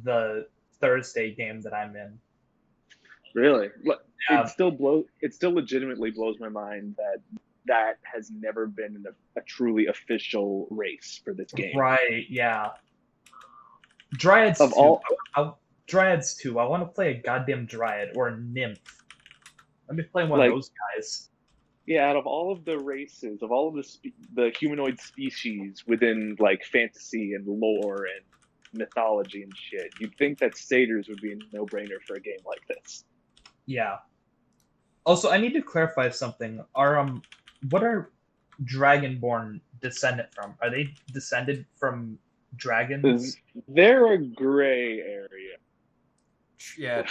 the Thursday game that I'm in. Really? Yeah. It still legitimately blows my mind that has never been a truly official race for this game. Right, yeah. Dryads too. I want to play a goddamn Dryad or a Nymph. Let me play one of those guys. Yeah, out of all of the races, of all of the humanoid species within like fantasy and lore and mythology and shit, you'd think that satyrs would be a no-brainer for a game like this. Yeah. Also, I need to clarify something. What are Dragonborn descended from? Are they descended from dragons? They're a gray area. Yeah,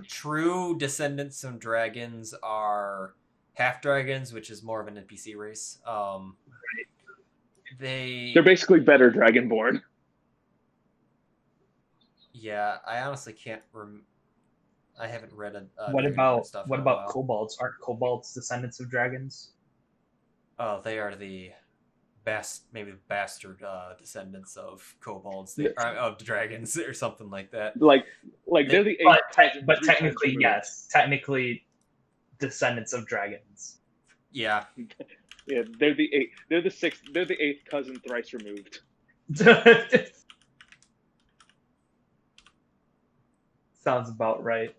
true descendants of dragons are half dragons, which is more of an NPC race. They're basically better Dragonborn. Yeah, I honestly can't. I haven't read What about kobolds? Aren't kobolds descendants of dragons? Oh, they are the bastard descendants of kobolds, of dragons, or something like that. Like they're the but technically, yes, technically descendants of dragons. Yeah. Yeah, they're the eighth cousin thrice removed. Sounds about right.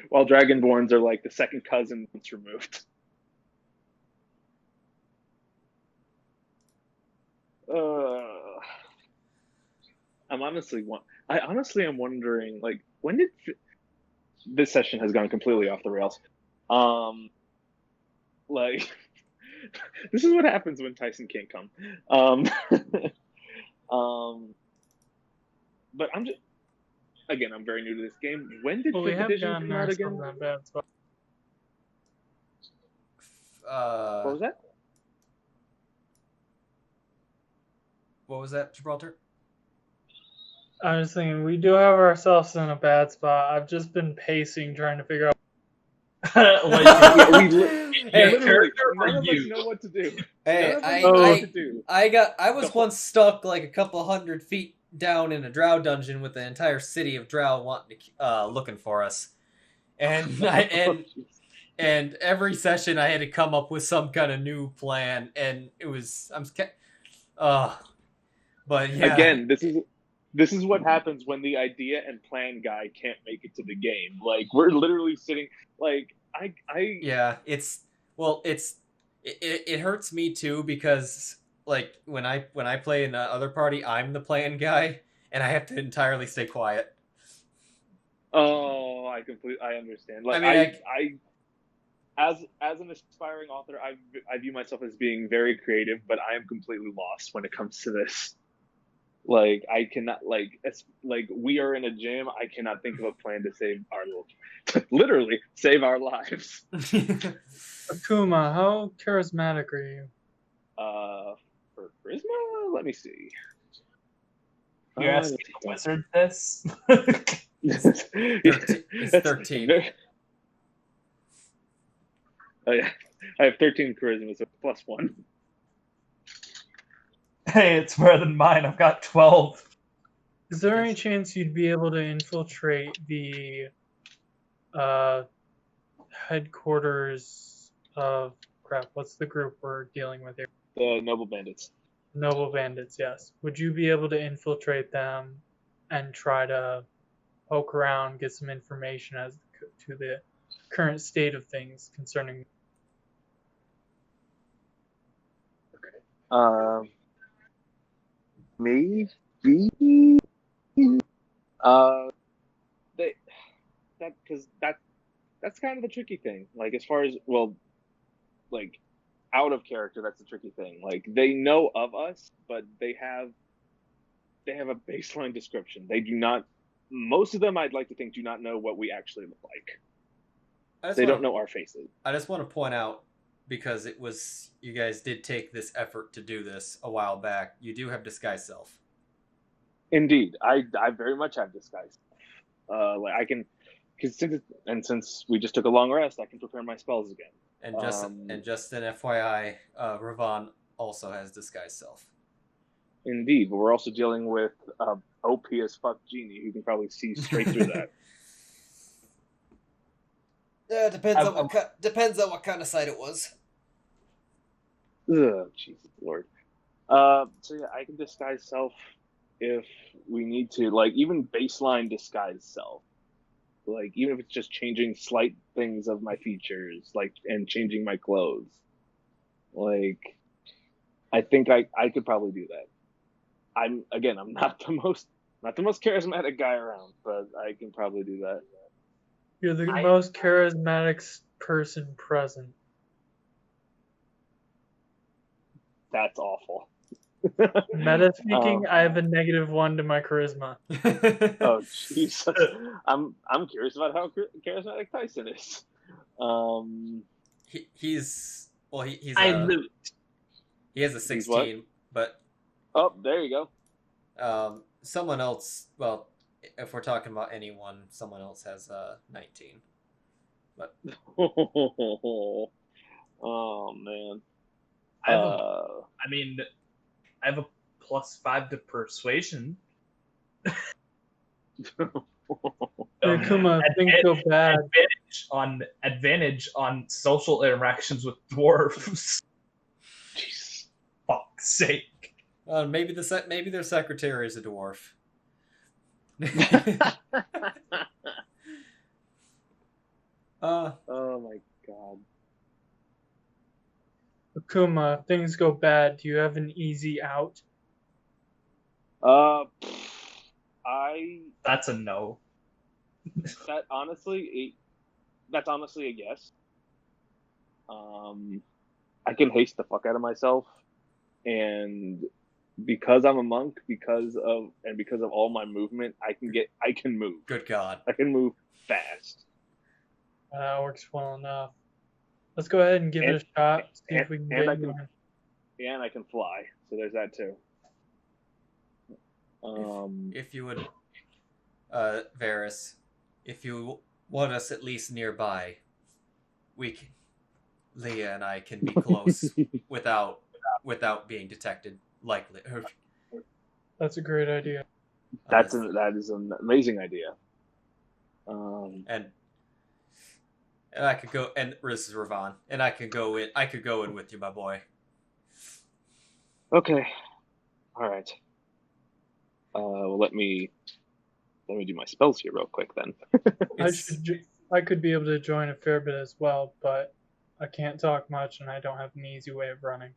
While Dragonborns are like the second cousin once removed. I honestly am wondering, like, when did this session has gone completely off the rails. Like, this is what happens when Tycen can't come. But I'm very new to this game. When did Fifth Edition come out again? What was that? What was that, Gibraltar? I was thinking, we do have ourselves in a bad spot. I've just been pacing, trying to figure out. None of us know what to do. Hey, I was once stuck like a couple 100 feet down in a drow dungeon with the entire city of drow wanting to looking for us, and and every session I had to come up with some kind of new plan, and it was but yeah. Again, this is what happens when the idea and plan guy can't make it to the game. Like, we're literally sitting like yeah, it hurts me too, because like when I play in the other party, I'm the plan guy and I have to entirely stay quiet. Oh, I understand. Like, I as an aspiring author, I view myself as being very creative, but I am completely lost when it comes to this. Like, I cannot, it's like we are in a gym. I cannot think of a plan to save our literally save our lives. Akuma, how charismatic are you? For charisma, let me see. You're asking the wizard this? It's 13. I have 13 charisma, so +1. Hey, it's better than mine. I've got 12. Is there any chance you'd be able to infiltrate the headquarters of what's the group we're dealing with here? The Noble Bandits. Noble Bandits, yes. Would you be able to infiltrate them and try to poke around, get some information as to the current state of things concerning? Maybe. That's kind of the tricky thing. Like, as far as, well, like, out of character, that's the tricky thing. Like, they know of us, but they have a baseline description. They do not. Most of them, I'd like to think, do not know what we actually look like. They don't know our faces. I just want to point out, because you guys did take this effort to do this a while back, you do have Disguise Self. Indeed, I very much have Disguise. Like, I can, since we just took a long rest, I can prepare my spells again. And just an FYI, Ravan also has Disguise Self. Indeed, but we're also dealing with OP as fuck genie who can probably see straight through that. Yeah, depends on what kind of sight it was. Ugh, Jesus Lord. So yeah, I can disguise self if we need to. Like, even baseline disguise self. Like, even if it's just changing slight things of my features, like, and changing my clothes. Like, I think I could probably do that. I'm not the most charismatic guy around, but I can probably do that. You're the most charismatic person present. That's awful. Meta speaking, I have a -1 to my charisma. Oh Jesus! I'm curious about how charismatic Tycen is. He's loot. He has a 16, but oh, there you go. Someone else. Well, if we're talking about anyone, someone else has 19. But oh man, I have a +5 to persuasion. Akuma, things go bad. Advantage on social interactions with dwarves. Jesus, fuck's sake. Maybe their secretary is a dwarf. oh my god. Akuma, things go bad. Do you have an easy out? That's a no. That's honestly a yes. I can haste the fuck out of myself, and because I'm a monk, because of all my movement, I can move. Good God, I can move fast. That works well enough. Let's go ahead and give it a shot. See if we can get you. And I can fly, so there's that too. If you would, Varys, if you want us at least nearby, Lia and I can be close without being detected. Likely. That's a great idea. That is an amazing idea. And I could go, and this is Ravan, and I could go in with you, my boy. Okay. All right. Well, let me do my spells here real quick then. I could be able to join a fair bit as well, but I can't talk much, and I don't have an easy way of running.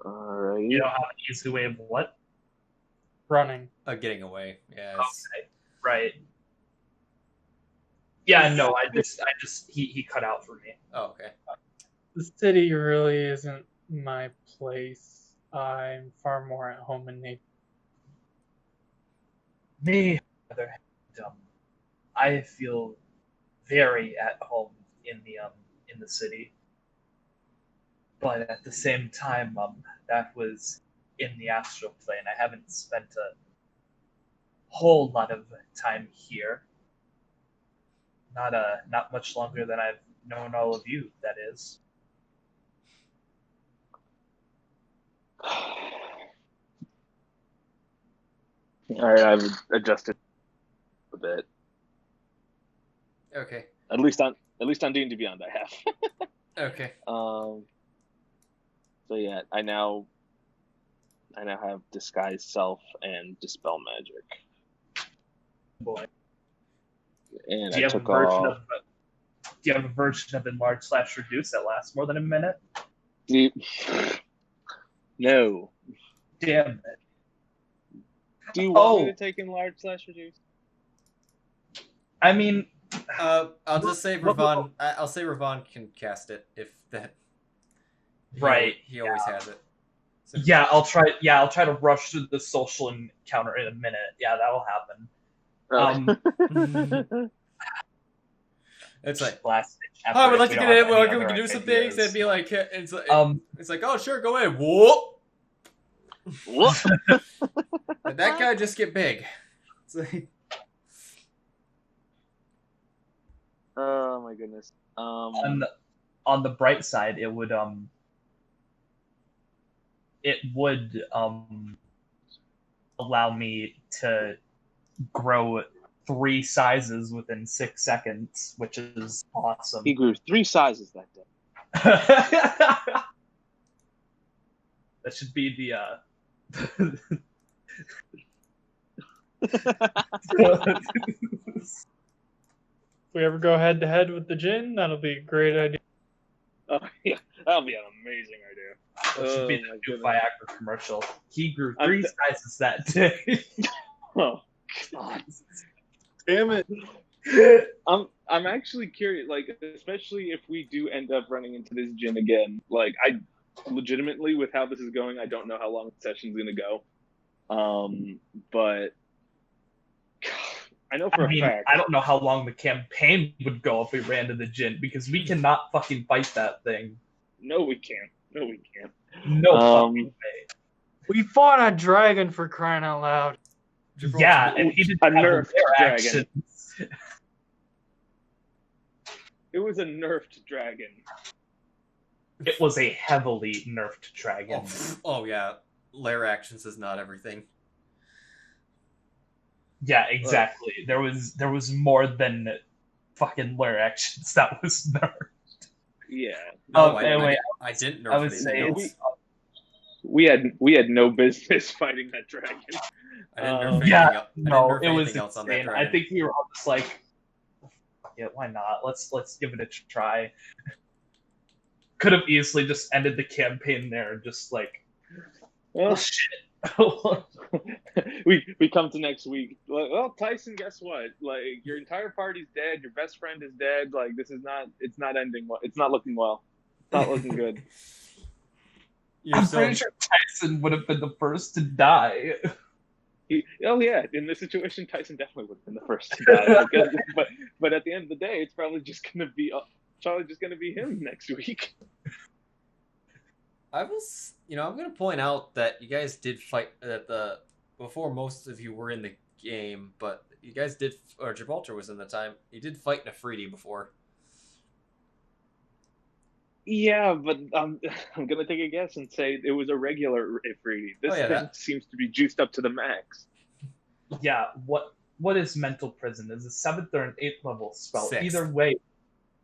All right. You don't have an easy way of what? Running. Getting away. Yes. Okay. Right. Yeah, no, he cut out for me. Oh, okay. The city really isn't my place. I'm far more at home in nature. Me, on the other hand, I feel very at home in the city. But at the same time, that was in the astral plane. I haven't spent a whole lot of time here. not much longer than I've known all of you. That is. All right, I've adjusted a bit. Okay. At least on D&D Beyond, I have. Okay. So yeah, I now have Disguise Self and Dispel Magic. Boy. And Do you have a version of Enlarge/Reduce that lasts more than a minute? No. Damn it. Do you want me to take Enlarge/Reduce? I mean, I'll just say Ravon. I'll say Ravon can cast it if that. Right. He always has it. So. Yeah, I'll try. Yeah, I'll try to rush through the social encounter in a minute. Yeah, that'll happen. It's like, I would like to get in. We can do some things. It'd be like, it's like, oh sure, go ahead. Whoop. Whoop. Did that guy just get big? It's like, oh my goodness. On the bright side, it would allow me to grow 3 sizes within 6 seconds, which is awesome. He grew 3 sizes that day. That should be the If we ever go head to head with the Jinn, that'll be a great idea. Oh yeah, that'll be an amazing idea. That should be the new Viagra commercial. He grew 3 sizes that day. Oh God. Damn it. I'm actually curious, like, especially if we do end up running into this Jinn again. Like, I legitimately, with how this is going, I don't know how long the session's gonna go. But I know for a fact. I don't know how long the campaign would go if we ran to the Jinn, because we cannot fucking fight that thing. No, we can't. No, we can't. No fucking way. We fought a dragon, for crying out loud. Yeah, and he didn't have nerfed dragon. actions. It was a nerfed dragon. It was a heavily nerfed dragon. Oh yeah, lair actions is not everything. Yeah, exactly. There was more than fucking lair actions that was nerfed. Yeah. No, anyway, I didn't nerf I would anything say else. we had no business fighting that dragon. I didn't nerf anything else. No, it was else on that insane. dragon. I think we were all just like, yeah, why not? Let's give it a try. Could have easily just ended the campaign there, just like, well, shit. we come to next week. Like, well, Tycen, guess what? Like, your entire party's dead. Your best friend is dead. Like, this is not. It's not ending well. It's not looking well. It's not looking good. I'm pretty sure Tycen would have been the first to die. Oh yeah, in this situation, Tycen definitely would have been the first to die. but at the end of the day, it's probably just gonna be him next week. I'm going to point out that you guys did fight before most of you were in the game, but you guys did, or Gibraltar was in the time. You did fight Nefriti before. Yeah, but I'm gonna take a guess and say it was a regular Ifriti. This thing seems to be juiced up to the max. Yeah, what is mental prison? Is it 7th or an 8th level spell? 6th. Either way,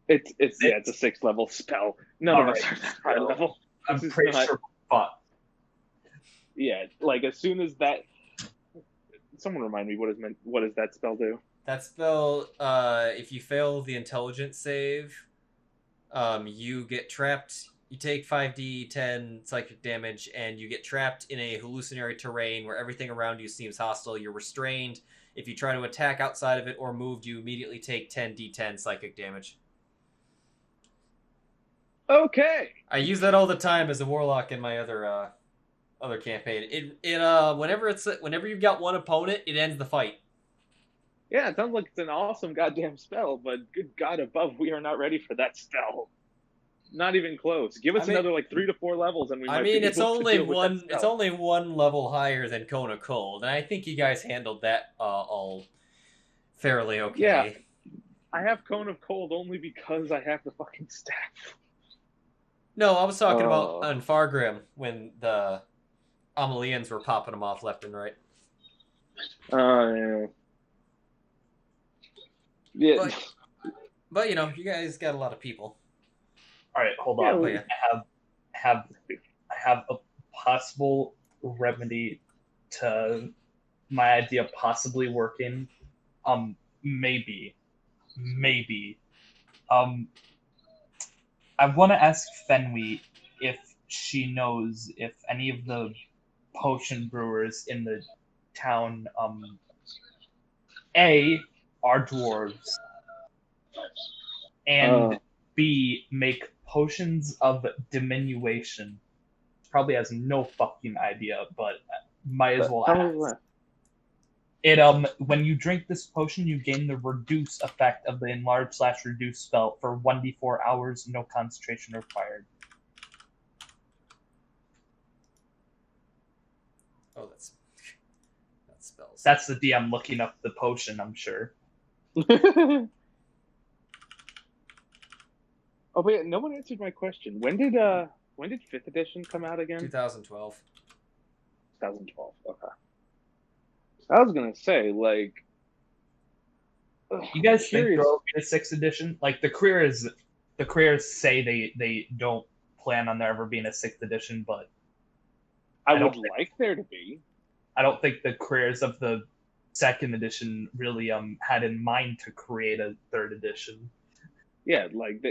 it's a 6th level spell. None of us are that high level. I'm pretty sure. But yeah, like as soon as that, someone remind me what does that spell do? That spell, if you fail the intelligence save, you get trapped. You take 5d10 psychic damage, and you get trapped in a hallucinatory terrain where everything around you seems hostile. You're restrained. If you try to attack outside of it or moved, you immediately take 10d10 psychic damage. Okay. I use that all the time as a warlock in my other campaign. Whenever you've got one opponent, it ends the fight. Yeah, it sounds like it's an awesome goddamn spell, but good God above, we are not ready for that spell. Not even close. Give us another 3 to 4 levels, and we might be able it's to only deal with one. that spell. It's only one level higher than Kona Cold, and I think you guys handled that all fairly okay. Yeah. I have Cone of Cold only because I have the fucking staff. No, I was talking about on Fargrim when the Amalians were popping them off left and right. Yeah. Yeah. But you know, you guys got a lot of people. All right, hold on. Yeah. I have a possible remedy to my idea possibly working. Maybe. I want to ask Fenway if she knows if any of the potion brewers in the town, A, are dwarves, and B, make potions of diminution. Probably has no fucking idea, but might as well ask. It when you drink this potion, you gain the reduce effect of the enlarge/reduce spell for 1d4 hours, no concentration required. Oh, that spells. That's the DM looking up the potion, I'm sure. Oh, but yeah, no one answered my question. When did 5th edition come out again? 2012. 2012. Okay. I was gonna say, like, you guys think there will be a 6th edition? Like the careers say they don't plan on there ever being a 6th edition, but I would like there to be. I don't think the careers of the 2nd edition really had in mind to create a 3rd edition. Yeah, like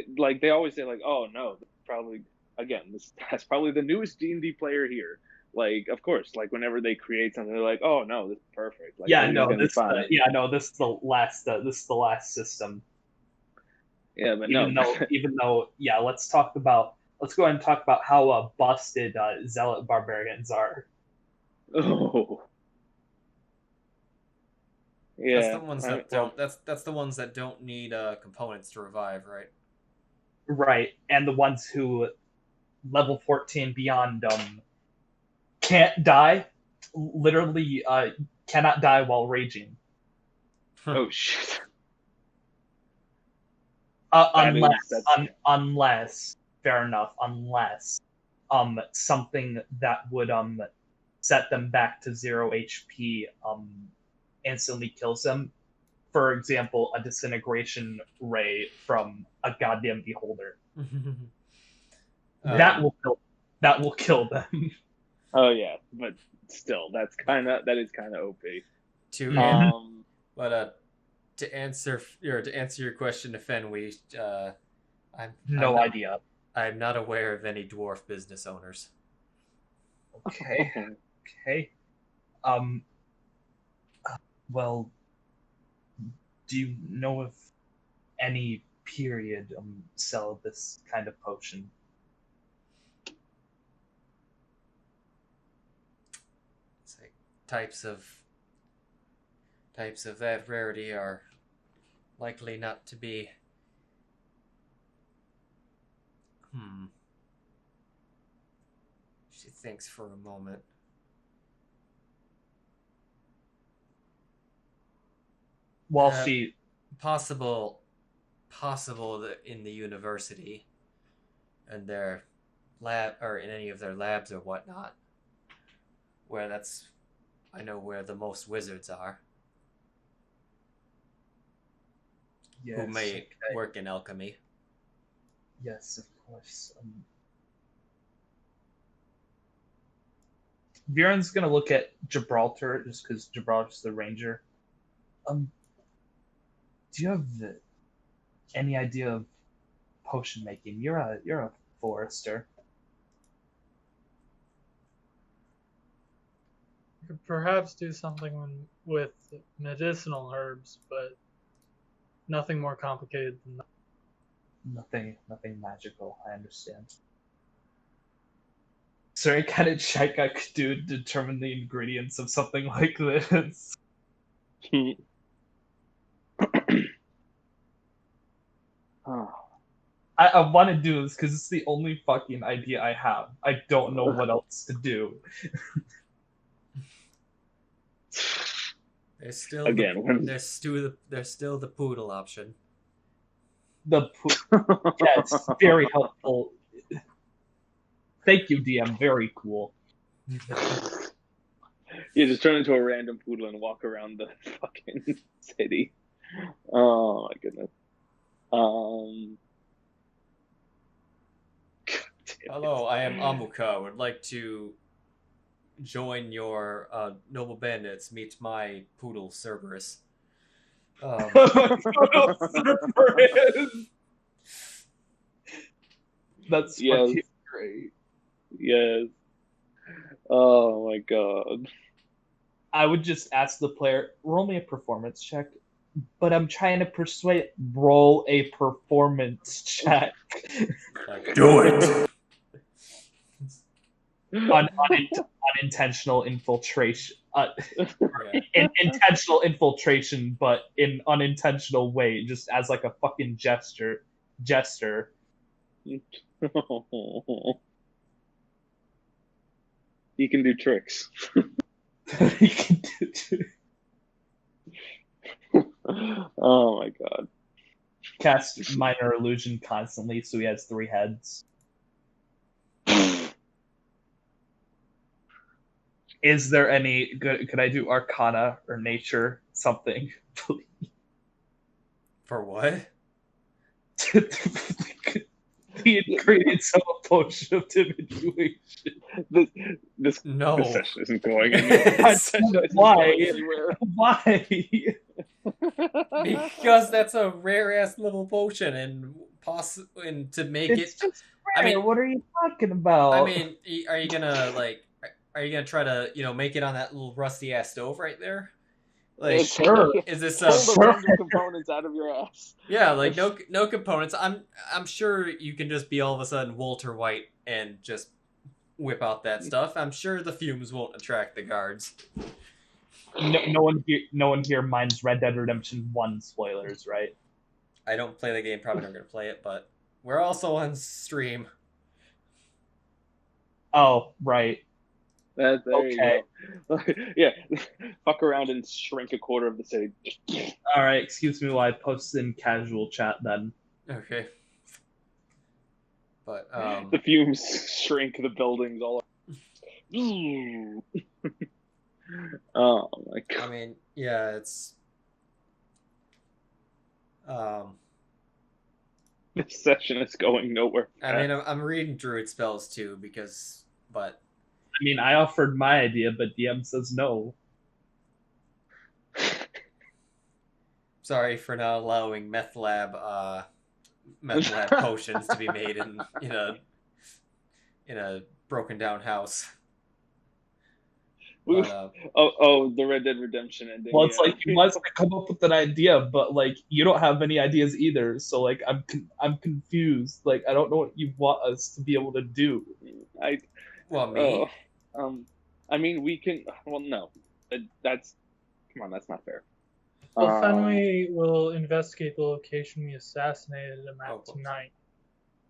they always say, like, oh no, probably that's probably the newest D&D player here. Like, of course, like whenever they create something, they're like, "Oh no, this is perfect." Like, this is the last system. Yeah, but even though, let's go ahead and talk about how busted zealot barbarians are. Oh, yeah. That's the ones that don't. That's the ones that don't need components to revive, right? Right, and the ones who level 14 beyond can't die, literally cannot die while raging. Oh shit. Unless fair enough, unless something that would set them back to 0 HP instantly kills them. For example, a disintegration ray from a goddamn beholder. That will kill them. Oh yeah, but still, that is kind of OP. To answer your question to Fenway, idea. I'm not aware of any dwarf business owners. Okay. Well, do you know of any period sell this kind of potion? It's like types of that rarity are likely not to be. She thinks for a moment. While possible that in the university and their lab or in any of their labs or whatnot, I know where the most wizards are. Yes, who may work in alchemy. Yes, of course. Viran's gonna look at Gibraltar just because Gibraltar's the ranger. Do you have any idea of potion making? You're a forester. You could perhaps do something with medicinal herbs, but nothing more complicated than that. Nothing magical, I understand. Is there any kind of check I could do to determine the ingredients of something like this? I want to do this because it's the only fucking idea I have. I don't know what else to do. There's still Again, there's still the poodle option. Yeah, it's very helpful. Thank you, DM. Very cool. You just turn into a random poodle and walk around the fucking city. Oh my goodness. Hello, I am Amuka. Would like to join your noble bandits. Meet my poodle Cerberus. That's yes. fucking great. Yes. Oh my god. I would just ask the player, roll me a performance check, but I'm trying to persuade, roll a performance check. Like, do it! Unintentional infiltration. Intentional infiltration, but in unintentional way, just as like a fucking jester. He can do tricks. He can do Oh my god. Cast minor illusion constantly, so he has 3 heads. Is there any good? Could I do Arcana or Nature something, please? For what? He had created some potion of diminution. This No. session isn't going anywhere. Why? Why? Because that's a rare ass little potion, and to make It's it. just I rare. mean, What are you talking about? I mean, are you gonna try to make it on that little rusty ass stove right there? Like, sure. Is this Pull the random components out of your ass. Yeah, like no components. I'm sure you can just be all of a sudden Walter White and just whip out that stuff. I'm sure the fumes won't attract the guards. No one here minds Red Dead Redemption 1 spoilers, right? I don't play the game, probably never gonna play it, but we're also on stream. Oh, right. There Okay. You go. Yeah, fuck around and shrink a quarter of the city. All right, excuse me while I post in casual chat then. Okay. But the fumes shrink the buildings all. Oh my god. I mean, yeah, it's this session is going nowhere. I mean, I'm reading druid spells too but I mean, I offered my idea, but DM says no. Sorry for not allowing meth lab potions to be made in a broken down house. But, the Red Dead Redemption ending. Well, it's like you want to come up with an idea, but like you don't have any ideas either. So like I'm confused. Like I don't know what you want us to be able to do. Me. I mean, we can. Well, no, that's not fair. Well, Fenway will investigate the location we assassinated him at tonight.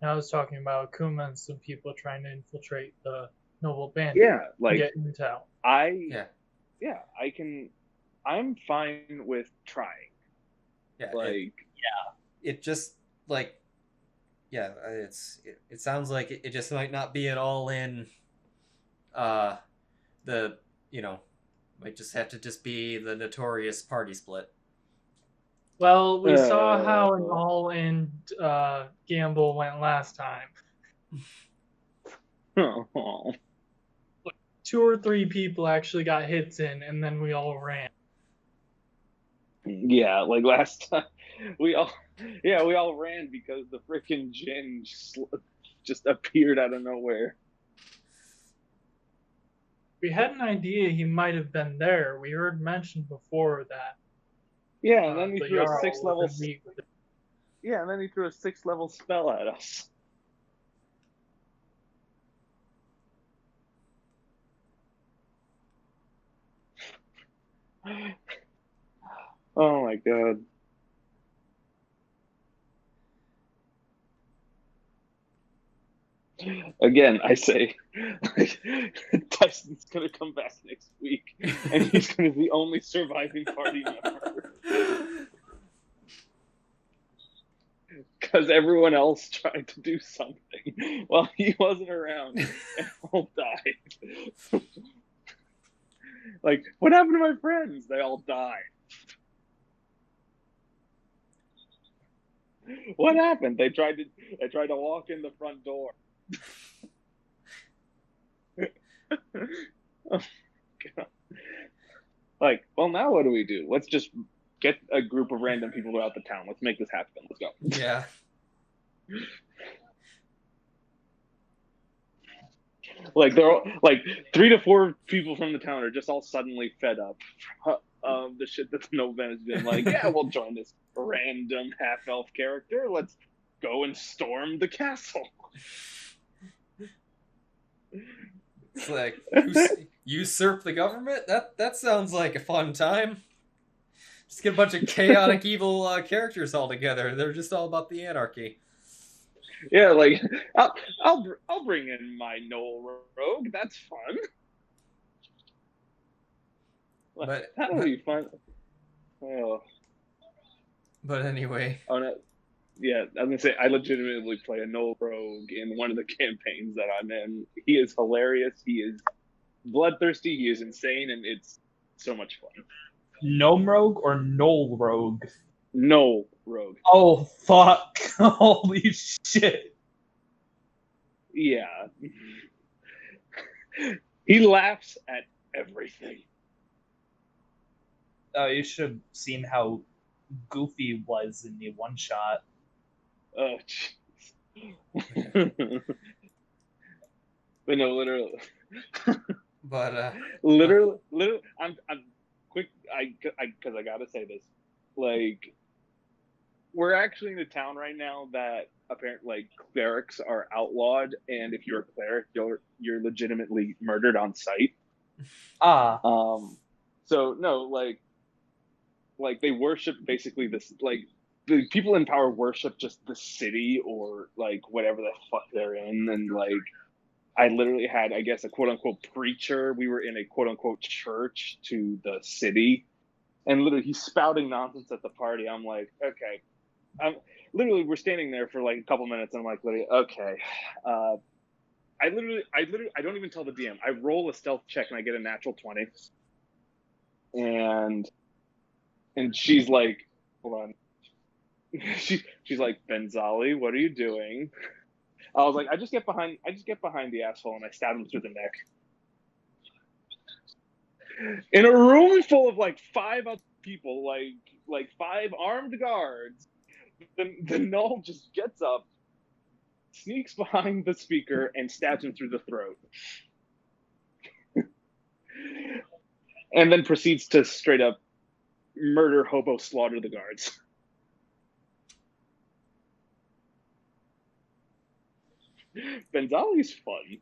And I was talking about Akuma and some people trying to infiltrate the noble band. Yeah, like get intel. I can. I'm fine with trying. Yeah, like it just like it sounds like it just might not be at all in. Might just have to just be the notorious party split. Well, we saw how an all-in gamble went last time. 2 or 3 people actually got hits in, and then we all ran. Yeah, like last time, we all ran because the freaking Jin just appeared out of nowhere. We had an idea he might have been there. We heard mentioned before that. Yeah, and then he threw a 6th level. Yeah, and then he threw a 6th level spell at us. Oh my god. Again, I say, Tycen's gonna come back next week, and he's gonna be the only surviving party member. because everyone else tried to do something while he wasn't around and all died. Like, what happened to my friends? They all died. What happened? They tried to walk in the front door. Oh, God. Like, well, now what do we do? Let's just get a group of random people throughout the town. Let's make this happen. Let's go. Yeah. Like, they're all, like 3 to 4 people from the town are just all suddenly fed up of the shit that Nova has been like, yeah, we'll join this random half-elf character. Let's go and storm the castle. It's like, usurp the government? That sounds like a fun time. Just get a bunch of chaotic evil characters all together. They're just all about the anarchy. Yeah, like, I'll bring in my Knoll Rogue. That's fun. But that'll be fun. Oh. But anyway. Oh no. Yeah, I'm gonna say I legitimately play a Knoll Rogue in one of the campaigns that I'm in. He is hilarious. He is bloodthirsty. He is insane, and it's so much fun. Gnome Rogue or Knoll Rogue? Knoll Rogue. Oh fuck! Holy shit! Yeah. He laughs at everything. You should have seen how goofy was in the one shot. Oh, jeez. But no, literally. But literally, I'm quick. Because I gotta say this. Like, we're actually in a town right now that apparently, like, clerics are outlawed, and if you're a cleric, you're legitimately murdered on sight. So no, like they worship basically this, like, the people in power worship just the city or like whatever the fuck they're in, and like I literally had, I guess, a quote unquote preacher. We were in a quote unquote church to the city, and literally he's spouting nonsense at the party. I'm like, okay, we're standing there for like a couple minutes, and I'm like, literally, okay. I don't even tell the DM. I roll a stealth check and I get a natural 20, and she's like, hold on. She's like, Benzali, what are you doing? I was like, I just get behind the asshole and I stab him through the neck. In a room full of like 5 other people, like 5 armed guards, the Null just gets up, sneaks behind the speaker, and stabs him through the throat. And then proceeds to straight up murder, hobo, slaughter the guards. Benzali's fun.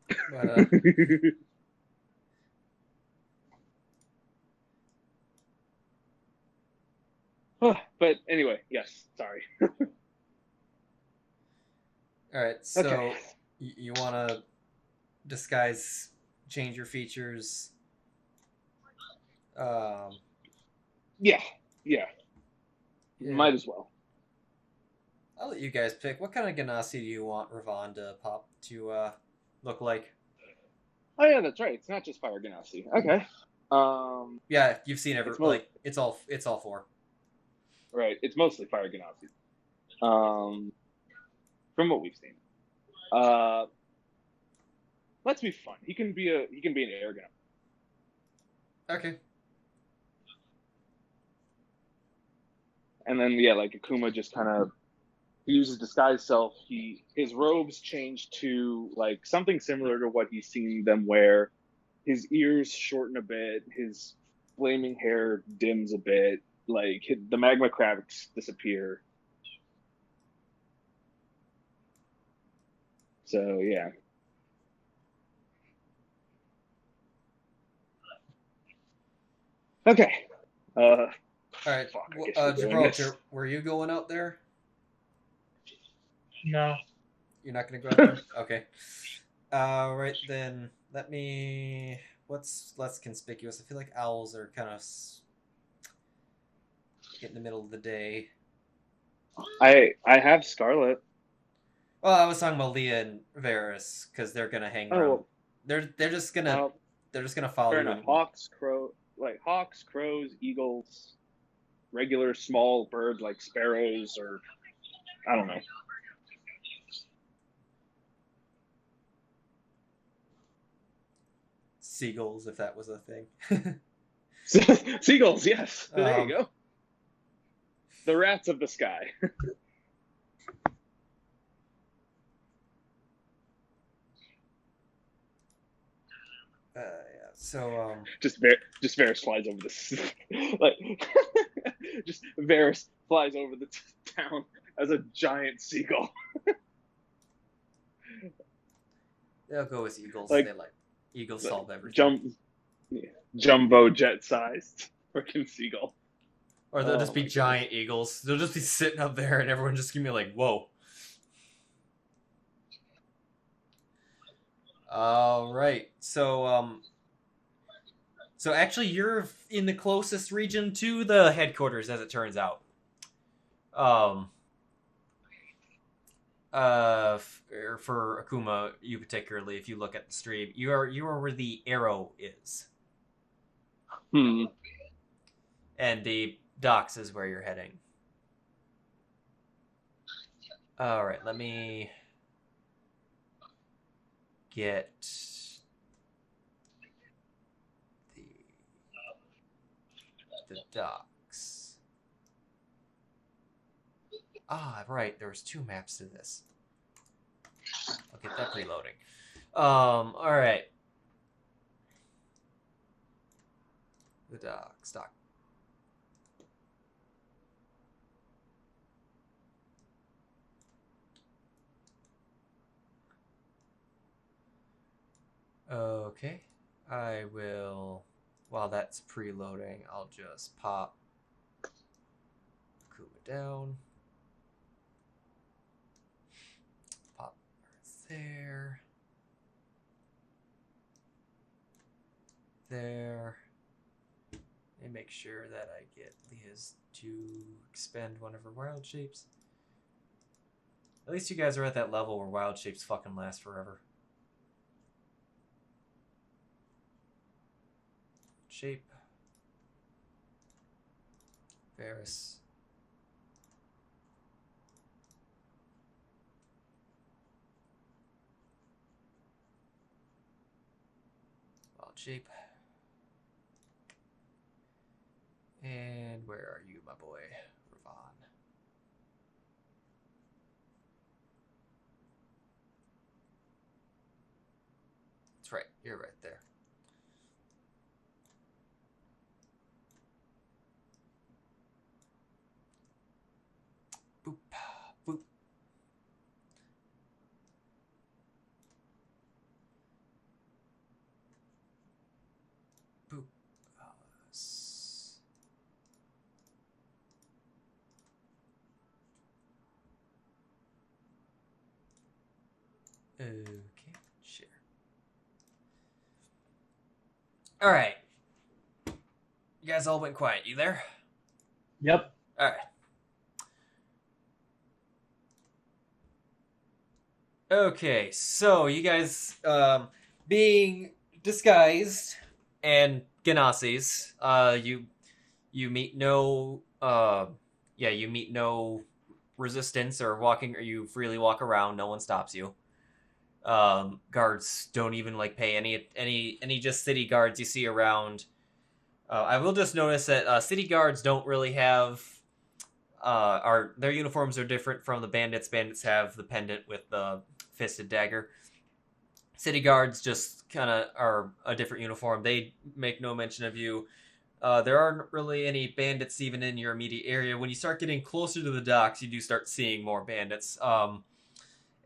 But anyway, yes, sorry. Alright, so okay. You want to disguise, change your features? Yeah. Might as well. I'll let you guys pick. What kind of Genasi do you want Ravon to look like? Oh yeah, that's right. It's not just fire Genasi. Okay. Yeah, you've seen every it's all 4. Right. It's mostly fire Genasi. From what we've seen. Let's be fun. He can be an air Genasi. Okay. And then like Akuma just kind of uses disguise self. His robes change to like something similar to what he's seen them wear. His ears shorten a bit. His flaming hair dims a bit. Like the magma crabs disappear. So yeah. Okay. All right. Gibraltar, were you going out there? No. You're not going to go out there? Okay. Right then, what's less conspicuous? I feel like owls are kind of get in the middle of the day. I have Scarlet. Well, I was talking about Lia and Varys because they're gonna hang around. They're just gonna follow fair you. Enough. Hawks, crows, eagles, regular small birds like sparrows, or I don't know. Seagulls, if that was a thing. Seagulls, yes. There you go. The rats of the sky. Yeah. So just Varys flies over this, like, just Varys flies over the town as a giant seagull. They'll go with eagles. Like, they eagles solve everything. Jumbo jet-sized freaking seagull. Or they'll just be giant eagles. They'll just be sitting up there, and everyone just give me like, whoa. All right. So actually, you're in the closest region to the headquarters, as it turns out. For Akuma, you particularly, if you look at the stream, you are where the arrow is. And the docks is where you're heading. All right, let me get the docks. Right, there was 2 maps to this. I'll get that preloading. All right. The docks. Okay, I will, while that's preloading, I'll just pop Akuma down. Pop there. There. And make sure that I get Lia's to expend one of her wild shapes. At least you guys are at that level where wild shapes fucking last forever. Shape. Varys. Wild shape. And where are you, my boy? Ravon. That's right, you're right there. Boop, boop. Boop. Okay, share. All right. You guys all went quiet. You there? Yep. All right. Okay, so you guys, being disguised and Genasis, you meet no, you meet no resistance or you freely walk around. No one stops you. Guards don't even pay any just city guards you see around. I will just notice that city guards don't really have. Their uniforms are different from the bandits. Bandits have the pendant with the fisted dagger. City guards just kind of are a different uniform. They make no mention of you. There aren't really any bandits even in your immediate area. When you start getting closer to the docks, you do start seeing more bandits.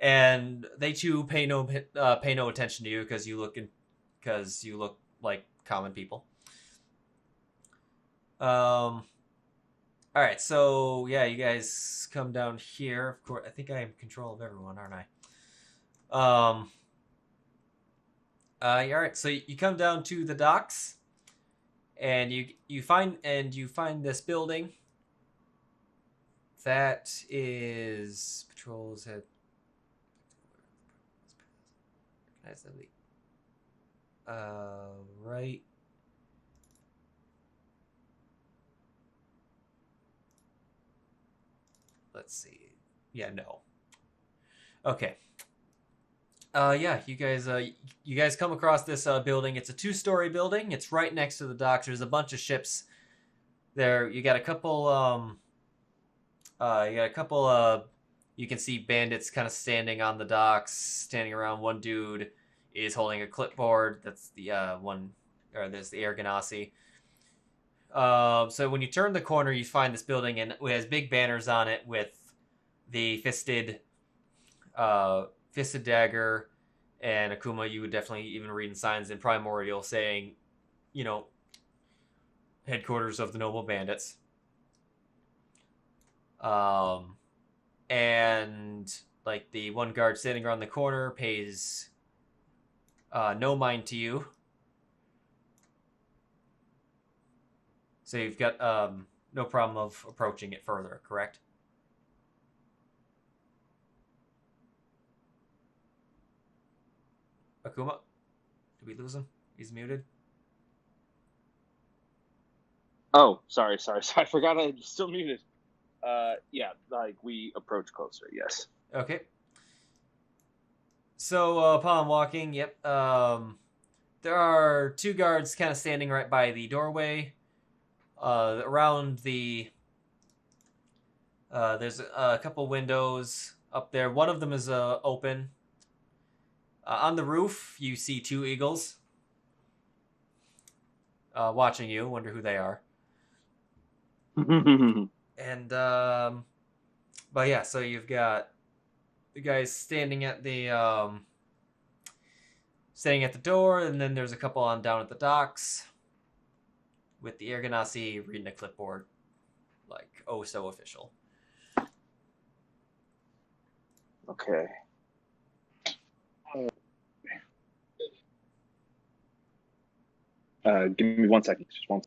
And they too pay no attention to you because you look like common people. All right, so yeah, you guys come down here. Of course, I think I am in control of everyone, aren't I? All right, so you come down to the docks, and you find this building. that is patrols had. Right. Let's see. Yeah, no. Okay. Yeah, you guys come across this building. It's a 2-story building. It's right next to the docks. There's a bunch of ships there. You got a couple. You can see bandits kind of standing on the docks, standing around. One dude is holding a clipboard. That's the one, or there's the Genasi. So when you turn the corner, you find this building, and it has big banners on it with the fisted dagger, and Akuma. You would definitely even read in signs in Primordial saying, headquarters of the Noble Bandits. And like the one guard standing around the corner pays no mind to you. So you've got no problem of approaching it further, correct? Akuma? Did we lose him? He's muted. Oh, sorry. I forgot I was still muted. Yeah, like we approach closer, yes. Okay. So upon walking, yep, there are 2 guards kind of standing right by the doorway. Around the there's a couple windows up there. One of them is open. On the roof, you see 2 eagles watching you. Wonder who they are. And but yeah, so you've got the guys standing at the door, and then there's a couple on down at the docks with the Genasi reading a clipboard, like oh so official. Okay. Give me 1 second. Just one.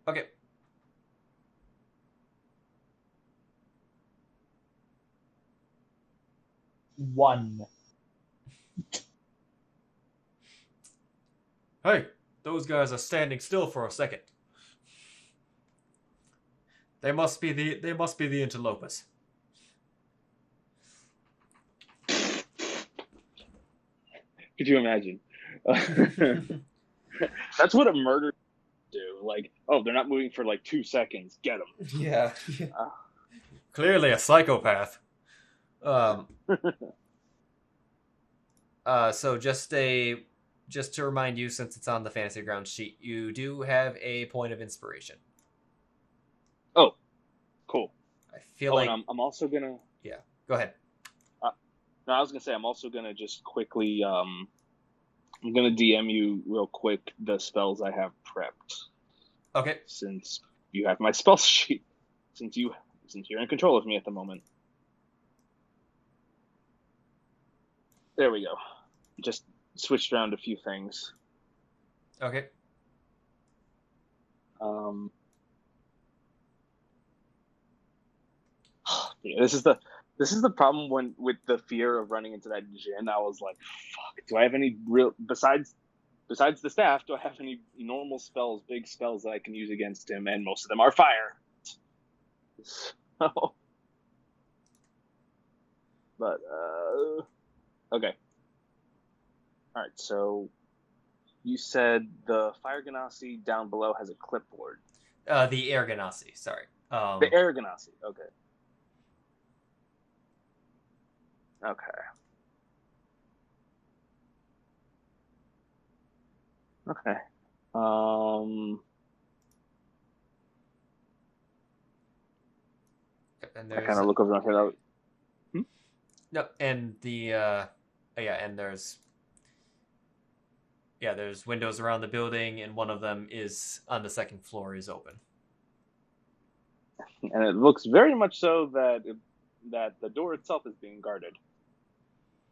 Okay. One. Hey, those guys are standing still for a second. They must be the interlopers. Could you imagine? That's what a murder do. Like, oh, they're not moving for like 2 seconds. Get them. Yeah. Clearly a psychopath. So just to remind you, since it's on the Fantasy Ground sheet, you do have a point of inspiration. Oh, cool. I feel like I'm also gonna. Yeah, go ahead. No, I was gonna say I'm also gonna just quickly. I'm gonna DM you real quick the spells I have prepped. Okay. Since you have my spell sheet, since you're in control of me at the moment. There we go. Just switched around a few things. Okay. Yeah, this is the problem with the fear of running into that djinn. I was like, fuck, do I have any real besides the staff, do I have any normal spells, big spells that I can use against him? And most of them are fire. So, but okay. Alright, so you said the Fire Genasi down below has a clipboard. The Air Genasi, sorry. The Air Genasi, okay. Okay. Okay. And I kind of look over my head. No, and there's windows around the building, and one of them is on the second floor is open. And it looks very much so that the door itself is being guarded.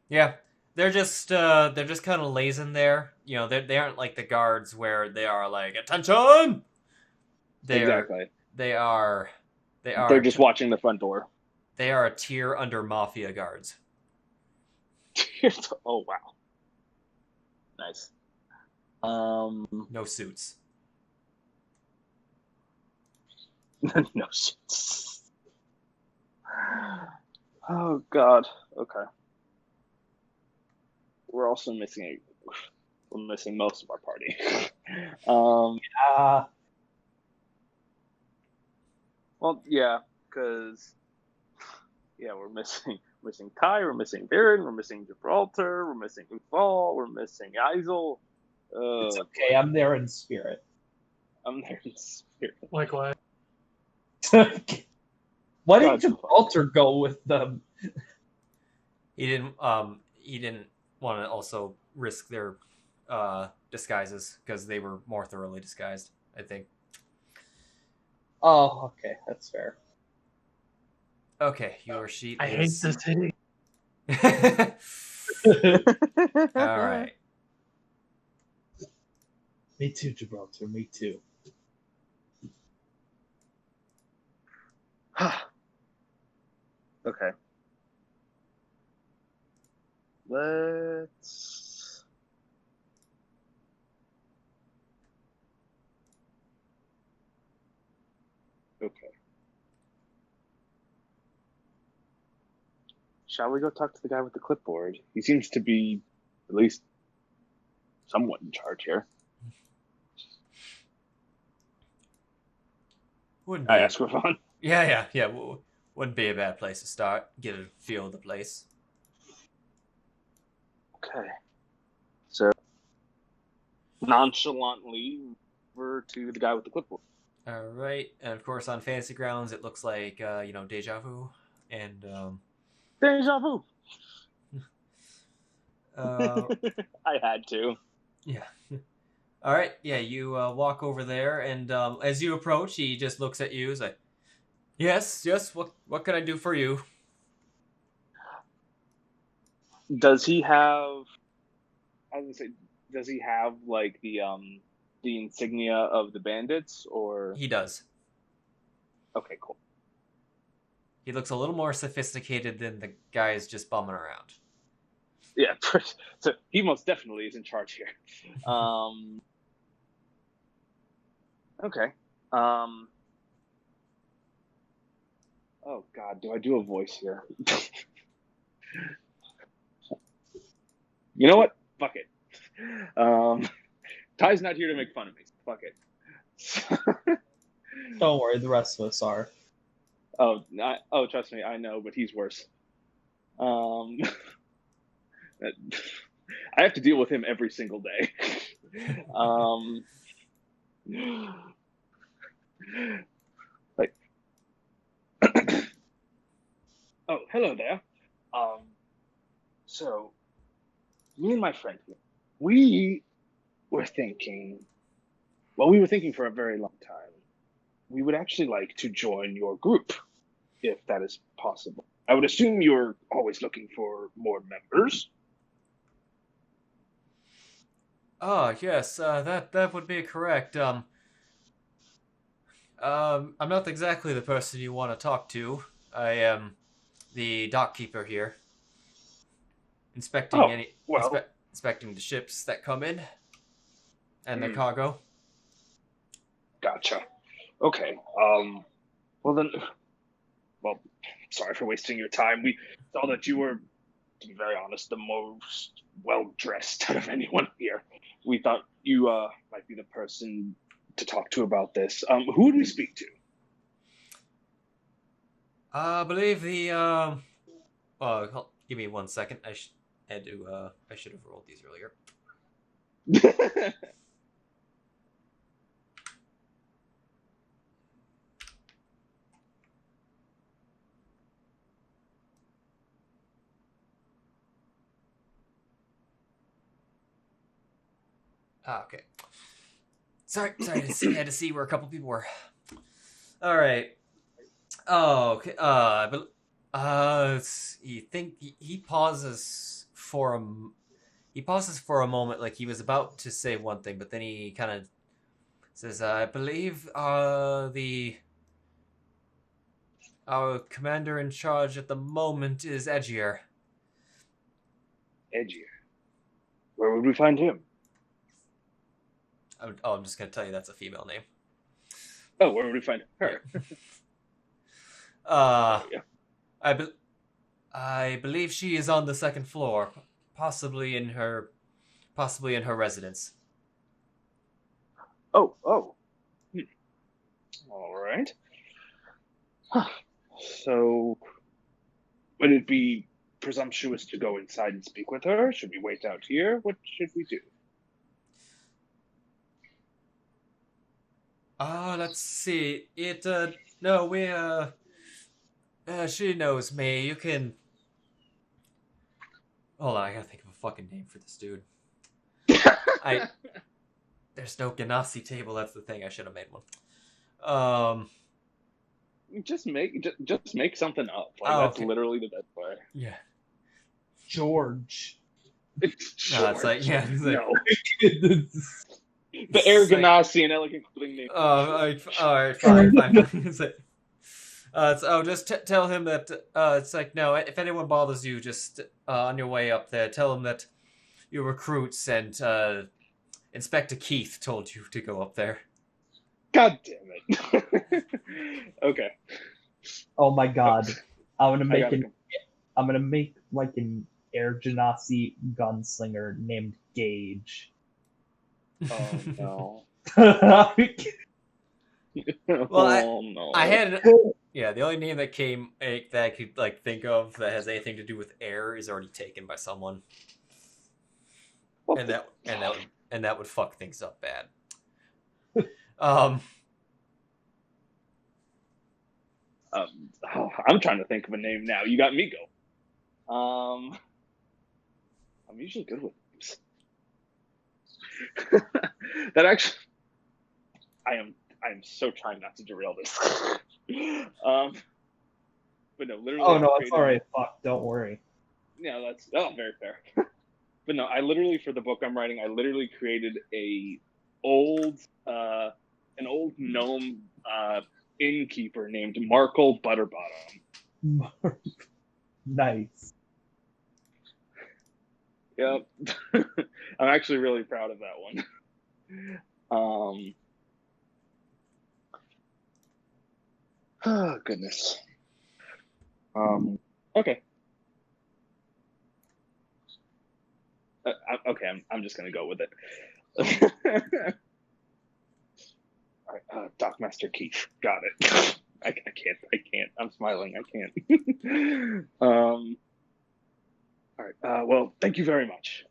Yeah, they're just kind of lazing there. You know, they aren't like the guards where they are like attention. They are They're just watching the front door. They are a tier under Mafia guards. Oh, wow. Nice. No suits. No suits. Oh, God. Okay. We're also missing most of our party. Well, yeah, because we're missing Ty, we're missing Viran, we're missing Gibraltar, we're missing Uthal, we're missing Eizell. It's okay. I'm there in spirit. Likewise. Why didn't Gibraltar go with them? He didn't want to also risk their disguises because they were more thoroughly disguised, I think. Oh, okay, that's fair. Okay, your sheet I hate this city. All right. Me too, Gibraltar. Me too. Okay. Let's... Okay. Shall we go talk to the guy with the clipboard? He seems to be at least somewhat in charge here. I ask Ravon. Yeah. Wouldn't be a bad place to start. Get a feel of the place. Okay. So, nonchalantly, over to the guy with the clipboard. All right, and of course on Fantasy Grounds, it looks like Deja Vu and Deja Vu. I had to. Yeah. All right. Yeah, you walk over there, and as you approach, he just looks at you. He's like, "Yes. What can I do for you?" Does he have? I was gonna say, does he have like the insignia of the bandits, or he does? Okay, cool. He looks a little more sophisticated than the guys just bumming around. Yeah, so he most definitely is in charge here. Okay. Oh God, do I do a voice here? You know what? Fuck it. Ty's not here to make fun of me. Fuck it. Don't worry, the rest of us are. Oh, trust me, I know, but he's worse. I have to deal with him every single day. Like, oh, hello there. So, me and my friend here, we were thinking for a very long time. We would actually like to join your group, if that is possible. I would assume you're always looking for more members. Oh, yes, that would be correct. I'm not exactly the person you want to talk to. I am the dockkeeper here, inspecting inspecting the ships that come in and their cargo. Gotcha. Okay. Sorry for wasting your time. We saw that you were, to be very honest, the most well-dressed out of anyone here. We thought you might be the person to talk to about this. Who would we speak to? I believe the give me 1 second. I should have rolled these earlier. Okay. Sorry. I had to see where a couple people were. All right. Oh, okay. He pauses for a moment, like he was about to say one thing, but then he kind of says, "I believe Our commander in charge at the moment is Edgier. Edgier. Where would we find him? I'm just gonna tell you that's a female name. Oh, where would we find her? I believe she is on the second floor, possibly in her residence. Oh. All right. Huh. So, would it be presumptuous to go inside and speak with her? Should we wait out here? What should we do? Let's see. She knows me. You can... Hold on, I gotta think of a fucking name for this dude. There's no Genasi table, that's the thing. I should have made one. Just make something up. That's okay. literally the best way. Yeah. George. It's George. No, it's like, yeah. It's like, no. The Air Genasi and elegant clothing name. Alright, fine. Just tell him that, it's like, no, if anyone bothers you, just, on your way up there, tell him that your recruits and, Inspector Keith told you to go up there. God damn it. Okay. Oh my god. I'm gonna make like an Air Genasi gunslinger named Gage. Oh no. Well, no. I had the only name that I could like think of that has anything to do with air is already taken by someone. And that would fuck things up bad. I'm trying to think of a name now. You got me go. I'm usually good with names. That actually, I am so trying not to derail this. But no, literally. Oh no, it's alright. Fuck, don't worry. Yeah, that's very fair. But no, I literally, for the book I'm writing, I literally created an old gnome innkeeper named Markle Butterbottom. Nice. Yep. I'm actually really proud of that one. Oh, goodness. Okay. Okay, I'm just gonna go with it. All right, Dockmaster Keith, got it. I can't. I'm smiling. I can't. All right. Well, thank you very much.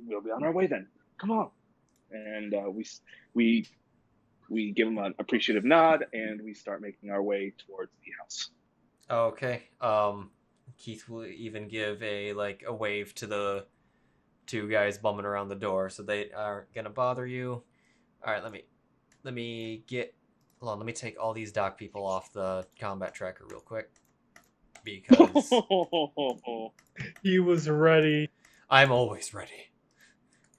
We'll be on our way then. Come on. And we give him an appreciative nod, and we start making our way towards the house. Okay. Keith will even give a wave to the two guys bumming around the door, so they aren't gonna bother you. All right, let me take all these dock people off the combat tracker real quick because he was ready. I'm always ready.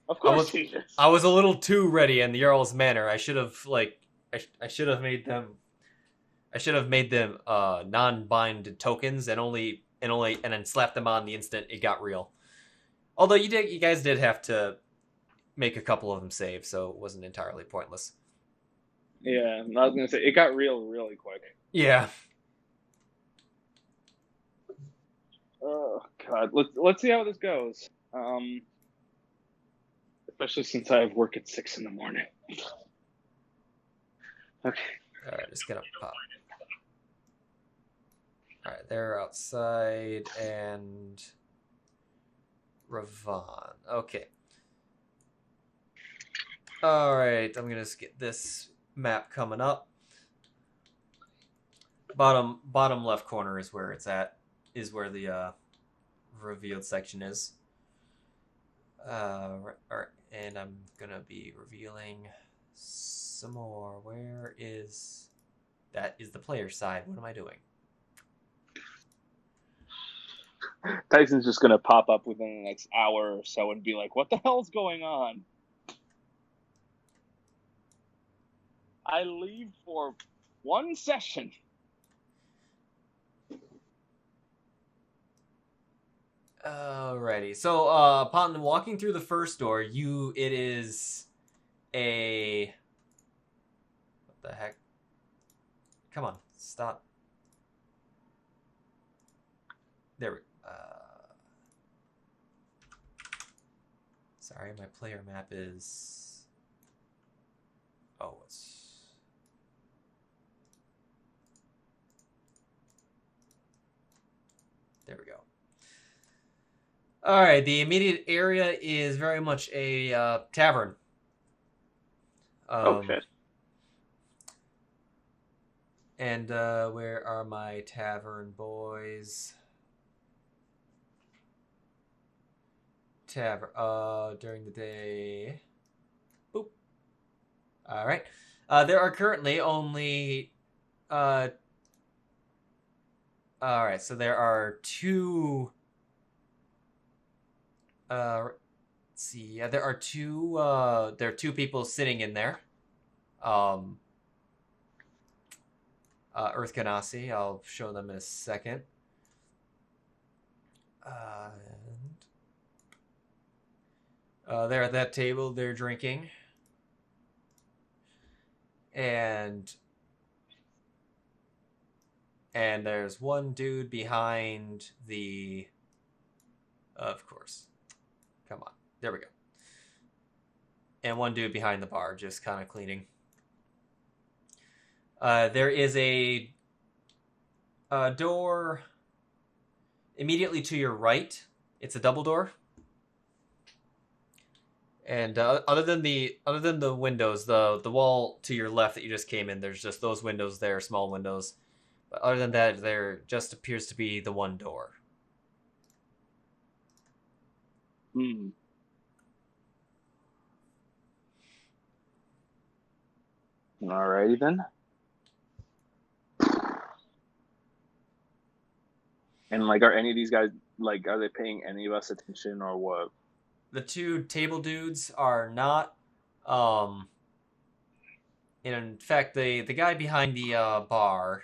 Of course he is. I was a little too ready in the Jarl's manner. I should have I should have made them non-bind tokens and then slapped them on the instant it got real. Although you guys did have to make a couple of them save, so it wasn't entirely pointless. Yeah, I was gonna say it got real really quick. Yeah. Oh God, let's see how this goes. Especially since I have work at 6 a.m. Okay. All right, just gonna pop. All right, they're outside and Ravon. Okay. All right, I'm gonna just get this map coming up. Bottom left corner is where it's at. Is where the revealed section is. All right, and I'm gonna be revealing some more. Where is that? Is the player side? What am I doing? Tyson's just gonna pop up within the next hour or so and be like, "What the hell's going on?" I leave for one session. Alrighty. So upon walking through the first door, it is a... What the heck? Come on, stop. There we Sorry, my player map is... Oh, it's... There we go. Alright, the immediate area is very much a tavern. Oh, shit. And where are my tavern boys? Tavern, during the day. Boop. Alright. There are currently only... Alright, so there are two... let's see. Yeah, there are two people sitting in there. Earth Genasi. I'll show them in a second. They're at that table. They're drinking. And there's one dude behind the... Of course. Come on. There we go. And one dude behind the bar, just kind of cleaning. There is a door immediately to your right. It's a double door. And other than the windows, the wall to your left that you just came in, there's just those windows there, small windows. But other than that, there just appears to be the one door. Hmm. Alrighty then. And like, are any of these guys like, are they paying any of us attention or what? The two table dudes are not. In fact, the guy behind the bar,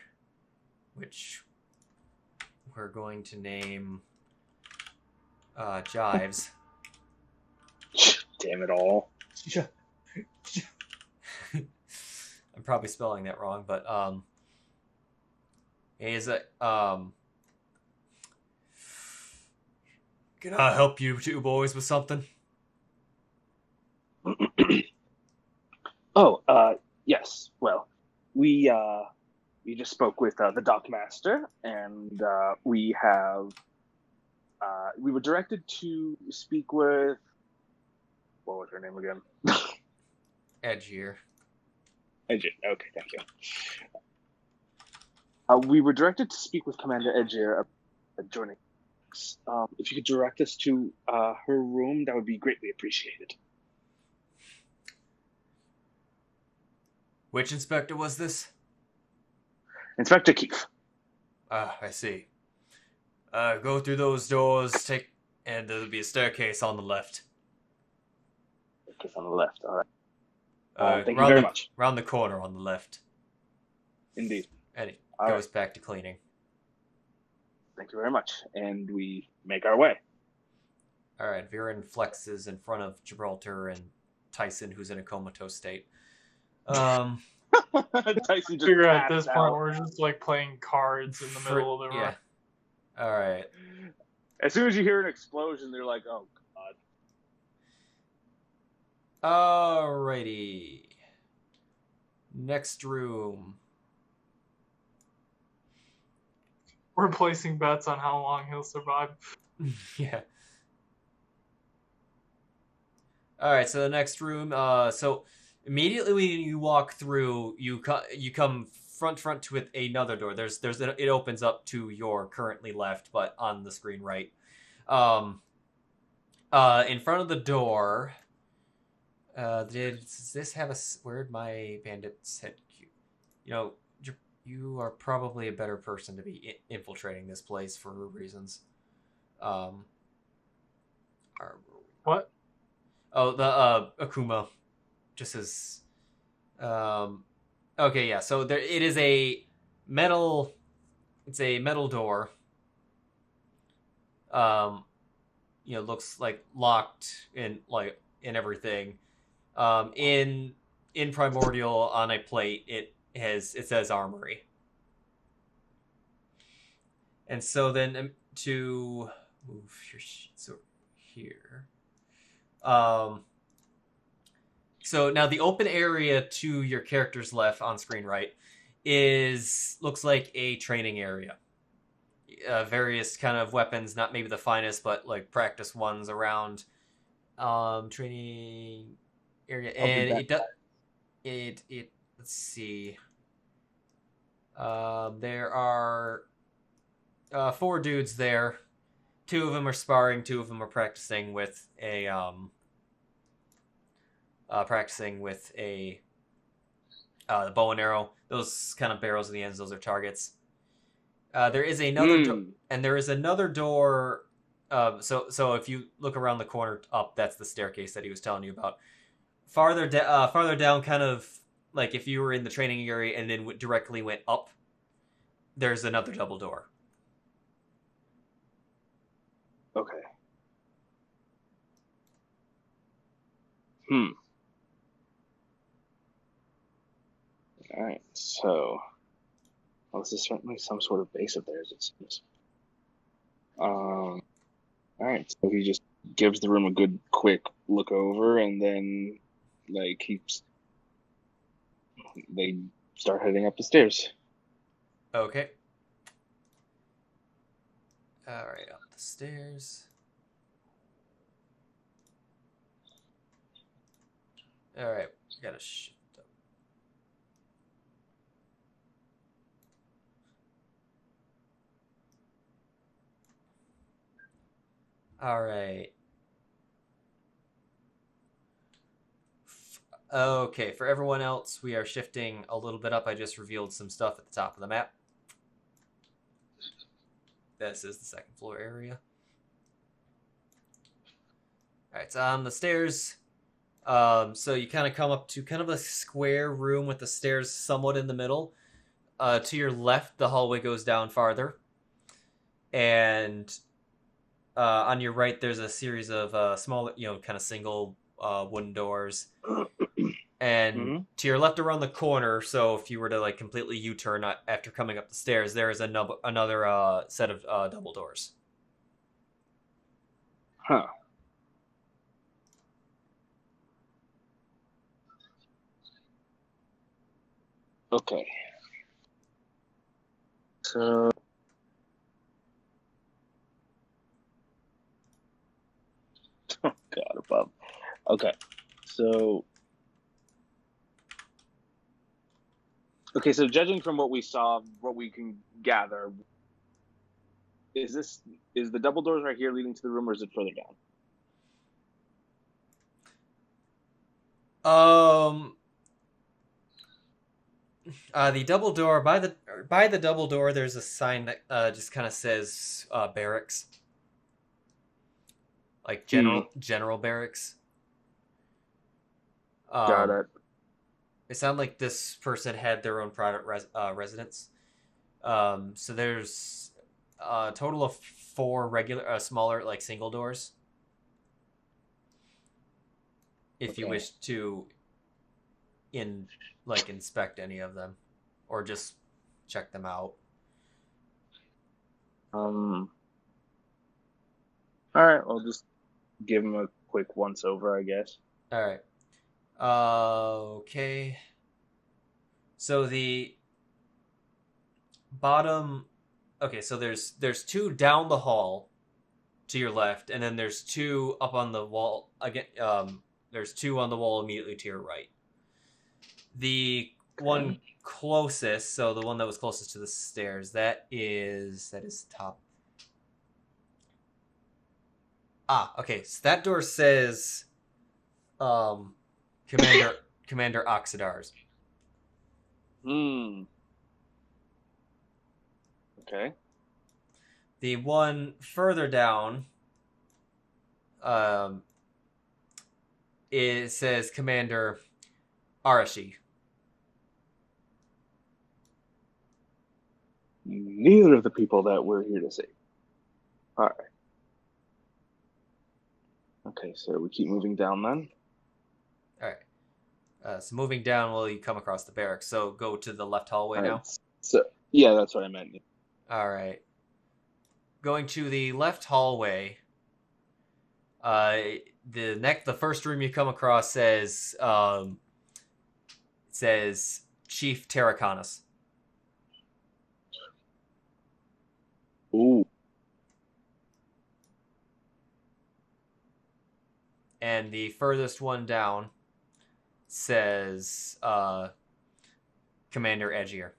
which we're going to name Jives. Damn it all. I'm probably spelling that wrong, but is it can I help you two boys with something? Yes. Well, we just spoke with the dock master, and we were directed to speak with, what was her name again? Edgier. Edgier. Okay, thank you. We were directed to speak with Commander Edgier joining us. If you could direct us to her room, that would be greatly appreciated. Which inspector was this? Inspector Keefe. I see. Go through those doors, and there'll be a staircase on the left. Staircase on the left, all right. Thank you very much. Round the corner on the left. Indeed. And it goes back to cleaning. Thank you very much. And we make our way. All right. Viran flexes in front of Gibraltar and Tycen, who's in a comatose state. Tycen just figure at this out. point we're just like playing cards in the middle of the room. Yeah. All right. As soon as you hear an explosion, they're like, "Oh God." Alrighty. Next room. We're placing bets on how long he'll survive. Yeah. All right. So the next room. So immediately when you walk through, you come front to another door. It opens up to your currently left, but on the screen right. In front of the door. Does this have where'd my bandit's head? You know, you are probably a better person to be infiltrating this place for reasons. What? Oh, the Akuma, just as. Okay, yeah. So it is a metal. It's a metal door. looks like locked in everything. In Primordial on a plate, it says Armory. And so then to move your sheets over here. So now the open area to your character's left on screen right looks like a training area. Various kind of weapons, not maybe the finest, but like practice ones around. Training area, and let's see. There are 4 dudes there. 2 of them are sparring. 2 of them are practicing with a the bow and arrow. Those kind of barrels at the ends. Those are targets. There is another and there is another door. So if you look around the corner up, that's the staircase that he was telling you about. Farther down, kind of like if you were in the training area and then directly went up, there's another double door. Okay. All right. So, this is certainly some sort of base of theirs, it seems. All right. So he just gives the room a good, quick look over, and then, they start heading up the stairs. Okay. All right, up the stairs. All right, gotta shift up. All right. Okay, for everyone else, we are shifting a little bit up. I just revealed some stuff at the top of the map. This is the second floor area. All right, so on the stairs, so you kind of come up to kind of a square room with the stairs somewhat in the middle. To your left, the hallway goes down farther. And on your right, there's a series of small, kind of single wooden doors. And to your left around the corner, so if you were to completely U-turn after coming up the stairs, there is another set of double doors. Huh. Okay. So... Oh, God above. Okay. So... Okay, so judging from what we saw, what we can gather, is the double doors right here leading to the room, or is it further down? The double door by the double door, there's a sign that just kind of says barracks, like general barracks. Got it. It sounded like this person had their own private residence. So there's a total of 4 regular, smaller, single doors. If you wish to inspect any of them, or just check them out. All right, I'll just give them a quick once over, I guess. All right. Okay. So the bottom. Okay, so there's 2 down the hall to your left, and then there's 2 up on the wall again. There's 2 on the wall immediately to your right. The one closest, so the one that was closest to the stairs, that is top. Okay. So that door says, Commander Oxidars. Okay. The one further down, it says Commander Arashi. Neither of the people that we're here to see. All right. Okay, so we keep moving down then. All right. So moving down, will you come across the barracks? So go to the left hallway now. So yeah, that's what I meant. All right. Going to the left hallway. The first room you come across says Chief Terraconis. Ooh. And the furthest one down says Commander Edgier.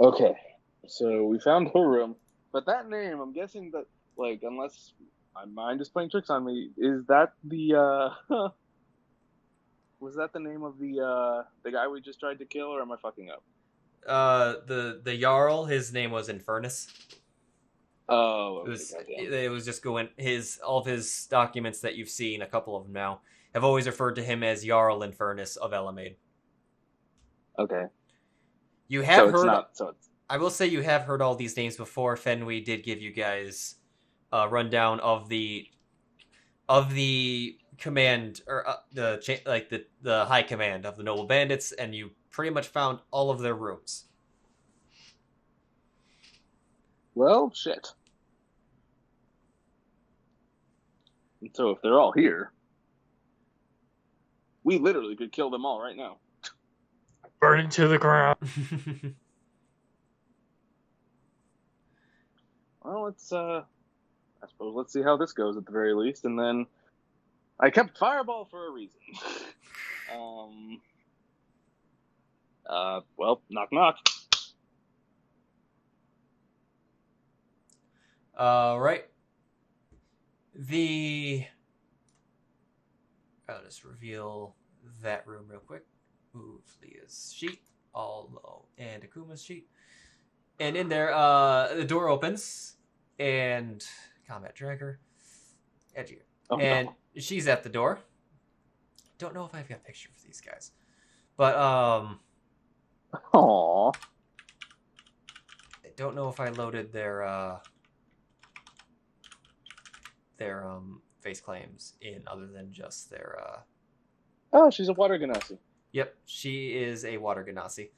Okay, so we found her room, but that name, I'm guessing that, like, unless my mind is playing tricks on me, is that the was that the name of the guy we just tried to kill, or am I fucking up? The Jarl, his name was Infernus. Oh, okay, it was just going all of his documents that you've seen, a couple of them now, have always referred to him as Jarl Infernus of Elamade. Okay. You have heard. I will say you have heard all these names before. Fenway did give you guys a rundown of the command, or the high command of the noble bandits, and you pretty much found all of their rooms. Well, shit. And so if they're all here, we literally could kill them all right now. Burn it to the ground. Well, I suppose let's see how this goes at the very least, and then I kept Fireball for a reason. Well, knock knock. Right. I'll just reveal that room real quick. Move Lia's sheet, all low, and Akuma's sheet. And in there, the door opens, and Combat Dragger, Edgy. Oh, and no. She's at the door. Don't know if I've got a picture for these guys. But, Aww. I don't know if I loaded their face claims in other than just their, Oh, she's a water Genasi. Yep, she is a water Genasi.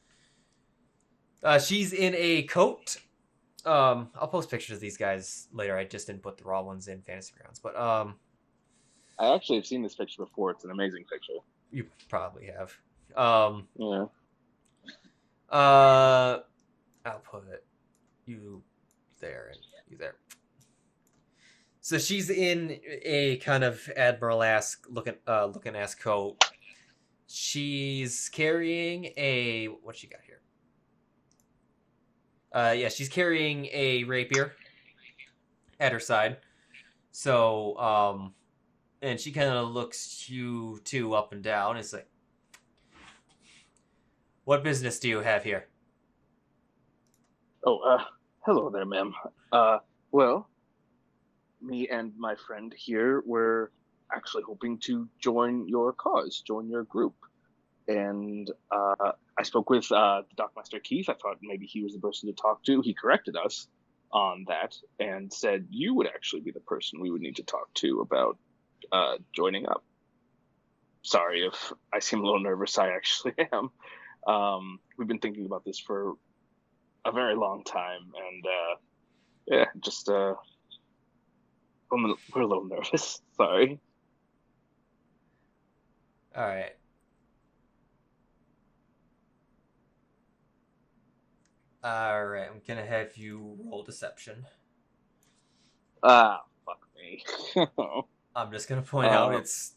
She's in a coat. I'll post pictures of these guys later. I just didn't put the raw ones in Fantasy Grounds, but I actually have seen this picture before. It's an amazing picture. You probably have. Yeah. I'll put you there and you there. So she's in a kind of admiral-esque looking ass coat. She's carrying a what she got here? Yeah, she's carrying a rapier at her side. So, and she kind of looks you two up and down. It's like, what business do you have here? Oh, hello there, ma'am. Well, me and my friend here were actually hoping to join your cause, join your group. And I spoke with the Dockmaster Keith. I thought maybe he was the person to talk to. He corrected us on that and said you would actually be the person we would need to talk to about joining up. Sorry if I seem a little nervous. I actually am. We've been thinking about this for a very long time, and yeah, just we're a little nervous. Sorry. All right. All right, I'm gonna have you roll deception. Ah, fuck me. I'm just gonna point out it's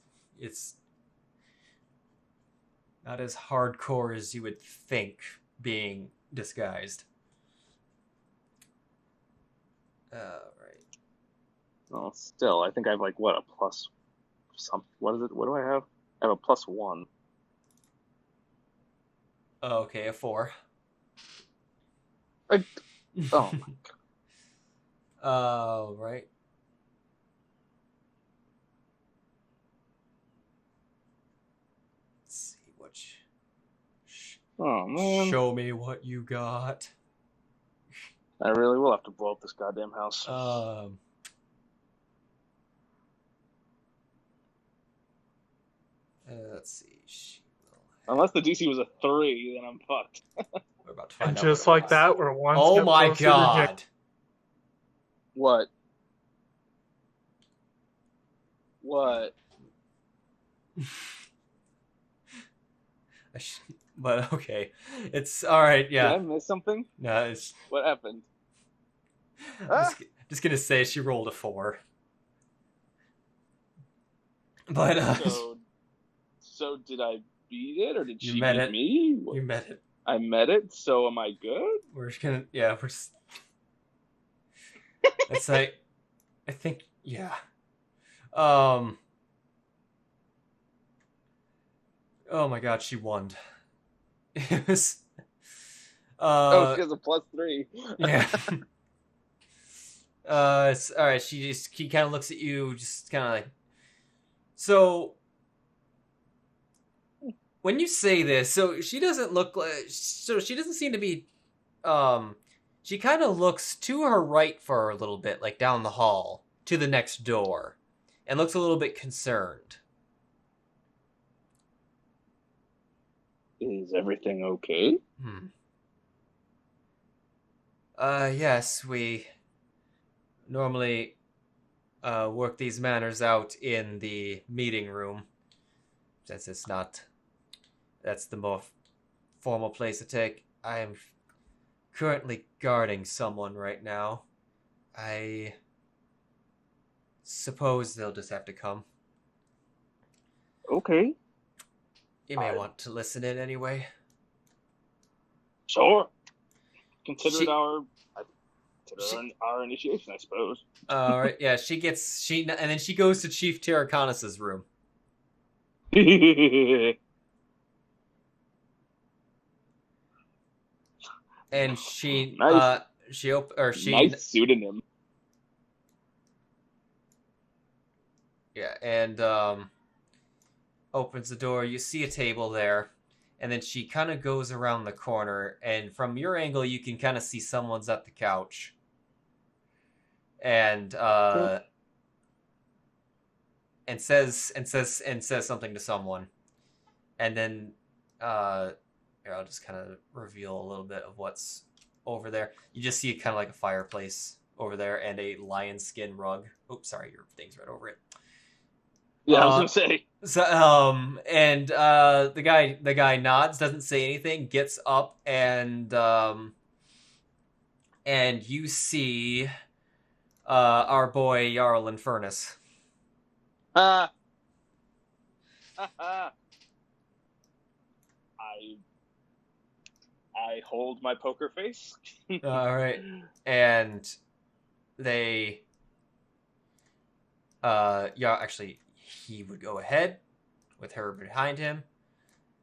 not as hardcore as you would think being disguised. Right. Well, still, I think I have like what, a plus something. What is it? What do I have? I have a +1. Okay, a 4. Oh my god. Right. Let's see what. Oh man! Show me what you got. I really will have to blow up this goddamn house. Let's see. Unless the DC was a 3, then I'm fucked. We're about to find And out. just like that, we're one Oh step my closer to god! What? What? But okay, it's all right. Yeah. Did I miss something? No, it's. What happened? Just gonna say she rolled a 4. But so did I beat it, or did she met beat it. me? You met it. I met it. So am I good? We're just gonna. Yeah, we're just. It's like, I think, yeah. Oh my god, she won. It was. Oh, she has a +3. Yeah. It's all right. He kind of looks at you, just kind of like. So, when you say this, so she doesn't look like. So she doesn't seem to be. She kind of looks to her right for a little bit, like down the hall to the next door, and looks a little bit concerned. Is everything okay? Yes, we normally work these matters out in the meeting room, since it's not. That's the more formal place to take. I am currently guarding someone right now. I suppose they'll just have to come. Okay. You may want to listen in anyway. Sure. Consider it our initiation, I suppose. All right. Yeah, and then she goes to Chief Terraconis's room. And she nice. Nice pseudonym. Yeah, and opens the door. You see a table there, and then she kind of goes around the corner, and from your angle, you can kind of see someone's at the couch, and says something to someone, and then here, I'll just kind of reveal a little bit of what's over there. You just see kind of like a fireplace over there and a lion skin rug. Oops, sorry, your thing's right over it. Yeah, I was gonna say. So, and the guy nods, doesn't say anything, gets up, and you see our boy Jarl Infernus. I hold my poker face. All right, and they, actually, he would go ahead with her behind him,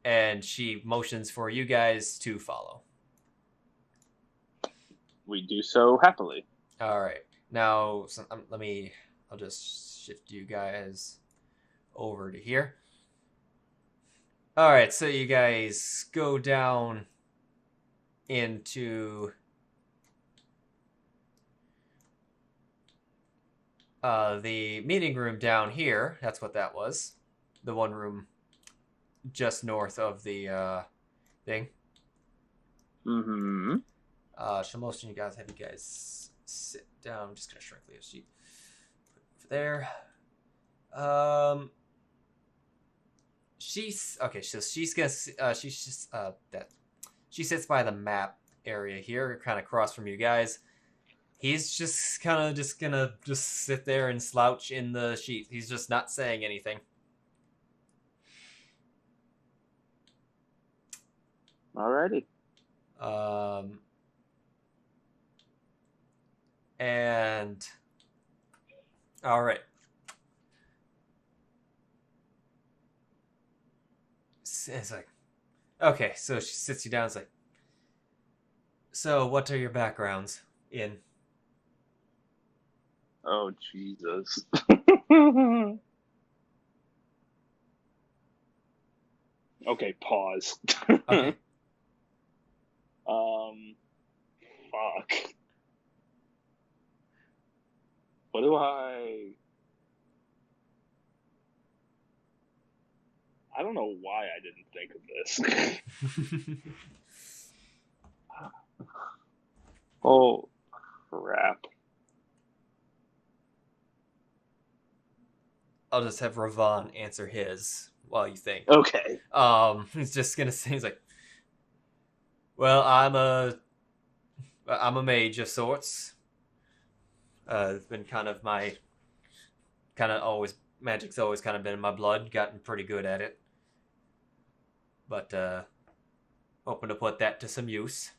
and she motions for you guys to follow. We do so happily. All right, now I'll just shift you guys over to here. All right, so you guys go down into the meeting room down here. That's what that was. The one room just north of the thing. Mm-hmm. So most of you guys have you guys sit down. I'm just gonna shrink the sheet. Put it over there. She's okay. So she's gonna. She's just that. She sits by the map area here, kind of across from you guys. He's just kind of just gonna sit there and slouch in the sheet. He's just not saying anything. Alrighty. And all right. It's like, okay, so she sits you down. It's like, so what are your backgrounds in? Oh, Jesus. Okay, pause. Okay. Fuck. What do I... I don't know why I didn't think of this. Oh, crap. I'll just have Ravon answer his while you think. Okay. He's just gonna say, he's like, well, I'm a mage of sorts. It's been kind of magic's always kind of been in my blood. Gotten pretty good at it, but hoping to put that to some use.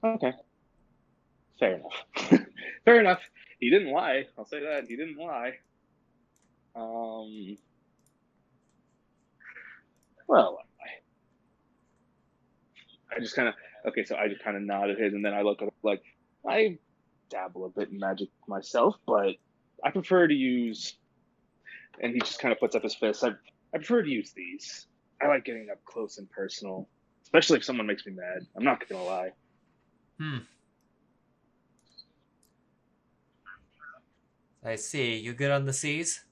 Okay. Fair enough. Fair enough. He didn't lie. I'll say that. He didn't lie. Well, I just kind of... Okay, so I just kind of nodded his, and then I look at it like, I dabble a bit in magic myself, but I prefer to use... And he just kind of puts up his fist. I prefer to use these. I like getting up close and personal, especially if someone makes me mad. I'm not going to lie. I see. You good on the seas?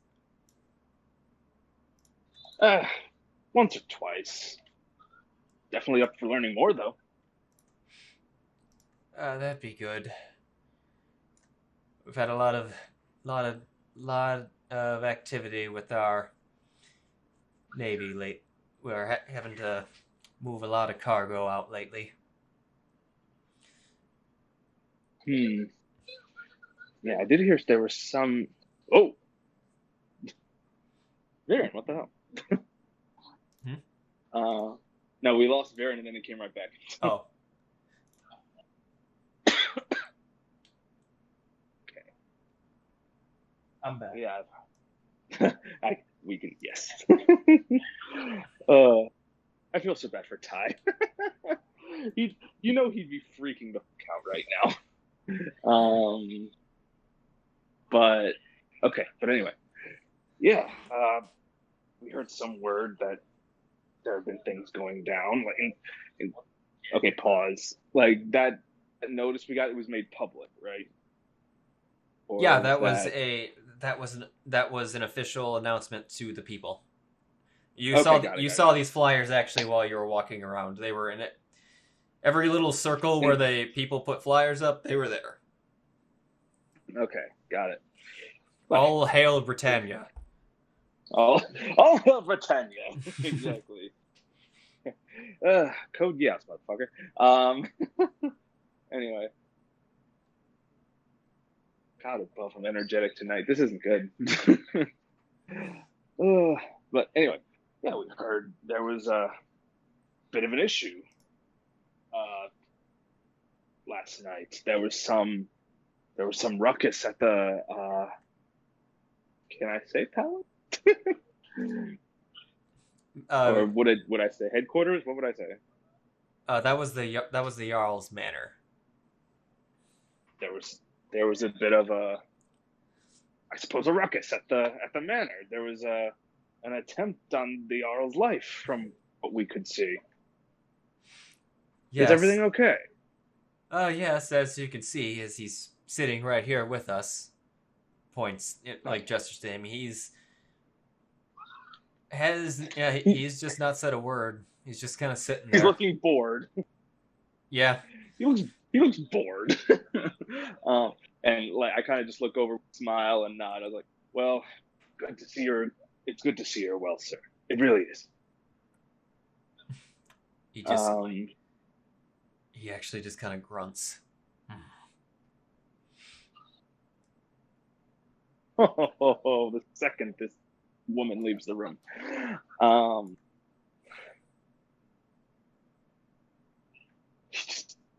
Once or twice. Definitely up for learning more, though. That'd be good. We've had a lot of activity with our Navy late. We're having to move a lot of cargo out lately. Yeah, I did hear there was some... Oh! Viran, what the hell? No, we lost Viran and then it came right back. Oh. Okay. I'm back. Yeah. We can, yes. I feel so bad for Ty. He'd be freaking the fuck out right now. But anyway, yeah. We heard some word that there have been things going down. Like, okay, pause. Like that notice we got, it was made public, right? Or yeah, that was an official announcement to the people. You saw these flyers actually while you were walking around. They were in it. Every little circle where people put flyers up, they were there. Okay, got it. All hail Britannia. All hail Britannia. Exactly. Code yes, motherfucker. Anyway. God above, I'm energetic tonight. This isn't good. But anyway, yeah, we heard there was a bit of an issue last night. There was some ruckus at the can I say palace? Or would I say headquarters? What would I say? That was the Jarl's manor. There was a bit of a, I suppose, a ruckus at the manor. There was an attempt on the Jarl's life, from what we could see. Yes. Is everything okay? Yes, as you can see, as he's sitting right here with us. Points, like gestures to him. He's just not said a word. He's just kind of sitting there. He's looking bored. Yeah. He looks bored. And like I kind of just look over, smile, and nod. I was like, "Well, good to see her. It's good to see her well, sir. It really is." He actually just kind of grunts. The second this woman leaves the room. Oh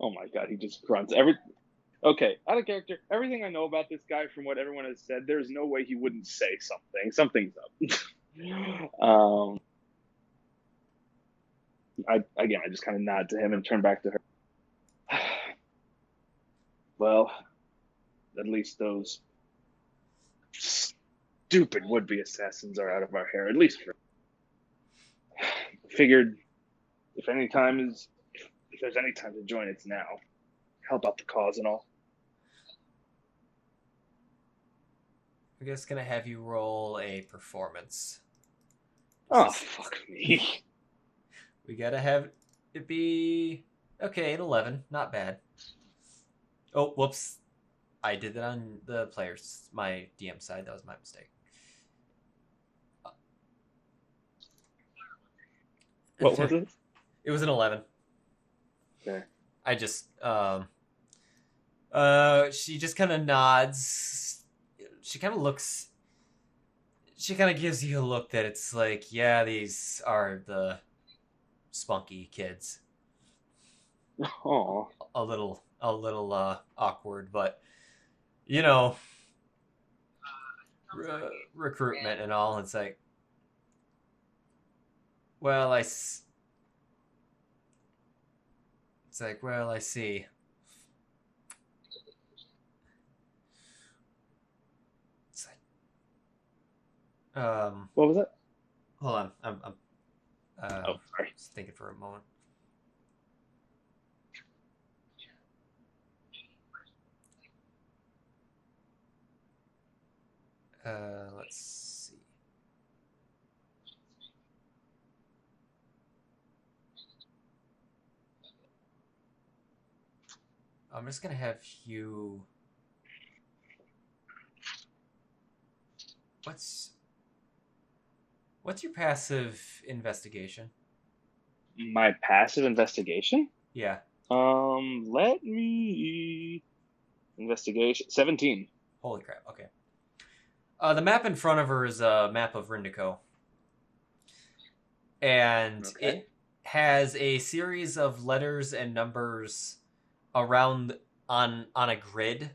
my god, he just grunts. Okay, out of character. Everything I know about this guy from what everyone has said, there's no way he wouldn't say something. Something's up. I just kind of nod to him and turn back to her. Well, at least those stupid would-be assassins are out of our hair, at least for... Figured if there's any time to join, it's now. Help out the cause and all. I'm just gonna have you roll a performance. Oh, fuck me. We gotta have it be okay. An 11, not bad. Oh, whoops! I did that on the players, my DM side. That was my mistake. What was it? It was an 11. Okay. I just she just kind of nods. She kind of looks. She kind of gives you a look that it's like, yeah, these are the spunky kids. Oh. A little awkward, but you know, recruitment and all. It's like, well, it's like, well, I see. It's like, what was it? Hold on, I'm sorry. just thinking for a moment. Let's see. I'm just gonna have you. What's your passive investigation? My passive investigation? Yeah. Let me investigation 17. Holy crap! Okay. The map in front of her is a map of Rindico, and it has a series of letters and numbers around on a grid.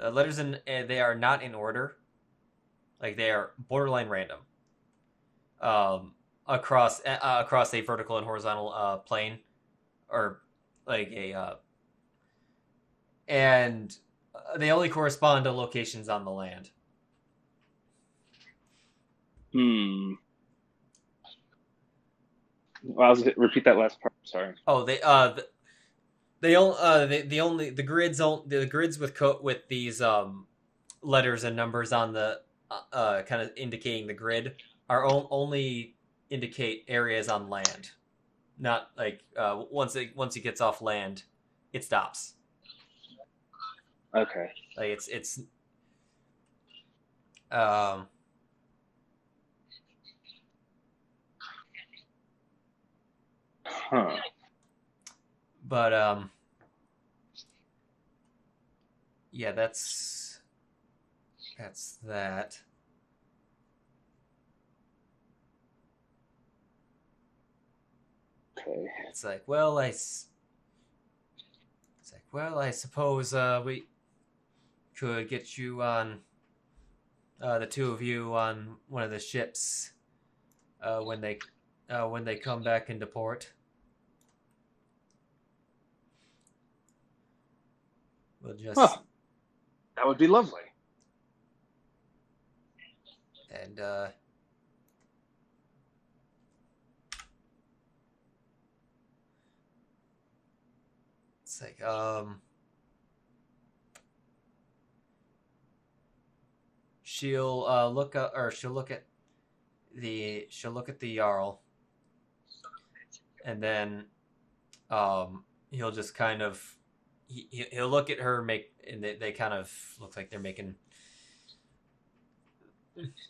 Letters they are not in order, like they are borderline random. Across a vertical and horizontal plane, or like a and they only correspond to locations on the land. Well, repeat that last part. Sorry. Oh, the grids with these letters and numbers on the kind of indicating the grid are only indicate areas on land, not like once it gets off land, it stops. Okay. Like it's But yeah, that's that. Okay. It's like, well, I suppose we could get you on the two of you on one of the ships when they come back into port. We'll just that would be lovely. And it's like she'll look up, or she'll look at the Jarl, and then he'll just kind of he'll look at her, and they kind of look like they're making,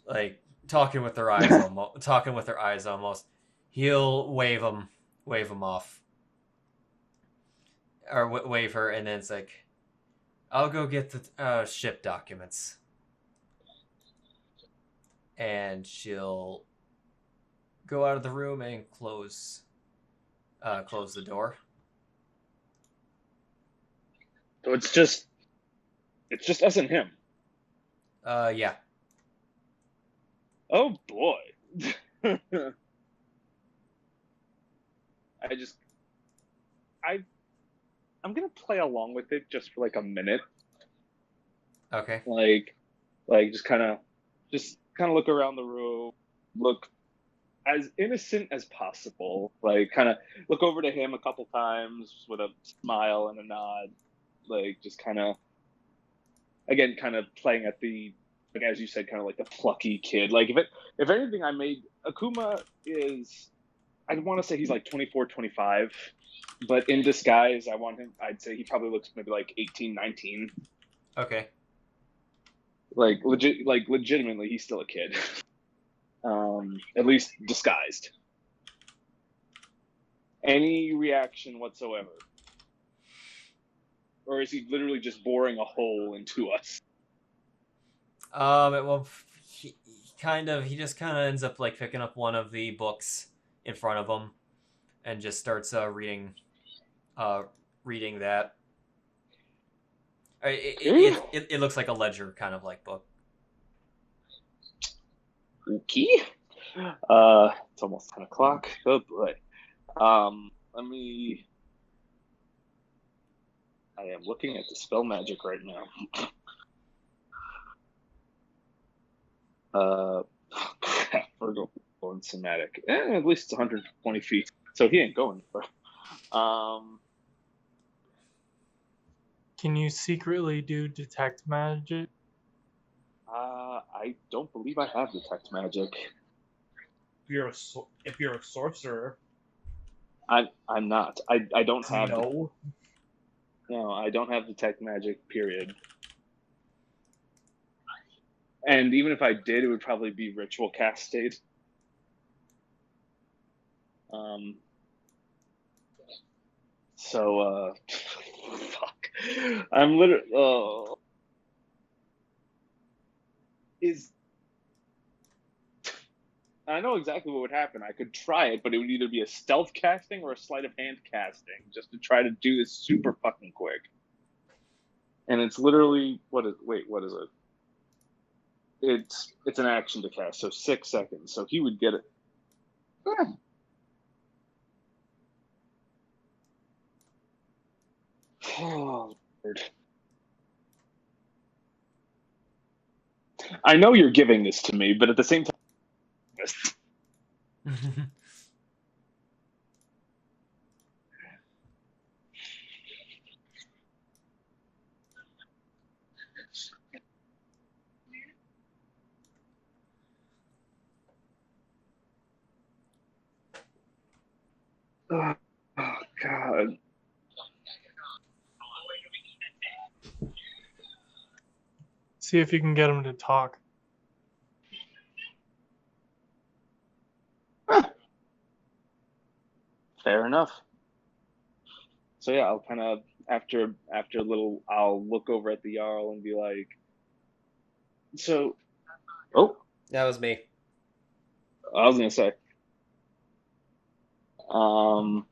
like, talking with their eyes almost. He'll wave them off, or wave her, and then it's like, I'll go get the ship documents, and she'll go out of the room and close the door. So it's just us and him. Yeah. Oh boy. I'm gonna play along with it just for like a minute. Okay. Like just kind of look around the room, look as innocent as possible. Like kind of look over to him a couple times with a smile and a nod. Like just kind of, again, kind of playing at the like as you said, kind of like the plucky kid. Like if anything, Akuma is, I want to say he's like 24, 25, but in disguise, I'd say he probably looks maybe like 18, 19. Okay. Legitimately, he's still a kid. At least disguised. Any reaction whatsoever? Or is he literally just boring a hole into us? Well, he just kind of ends up like picking up one of the books in front of him and just starts reading that. It looks like a ledger kind of like book. Okay. It's almost 10 o'clock. Oh boy. I am looking at the spell magic right now. We're going somatic. At least it's 120 feet, so he ain't going far. Can you secretly do detect magic? I don't believe I have detect magic. If you're a sorcerer, I'm not. I don't have. No. No, I don't have detect magic. Period. And even if I did, it would probably be ritual casted. So, fuck. I'm literally. I know exactly what would happen. I could try it, but it would either be a stealth casting or a sleight of hand casting, just to try to do this super fucking quick. And it's literally what is it? It's an action to cast, so 6 seconds. So he would get it. Oh, Lord. I know you're giving this to me, but at the same time. Oh, God. See if you can get him to talk. Fair enough. So yeah, I'll kind of after a little, I'll look over at the Jarl and be like, "So, oh, that was me." I was gonna say, I'll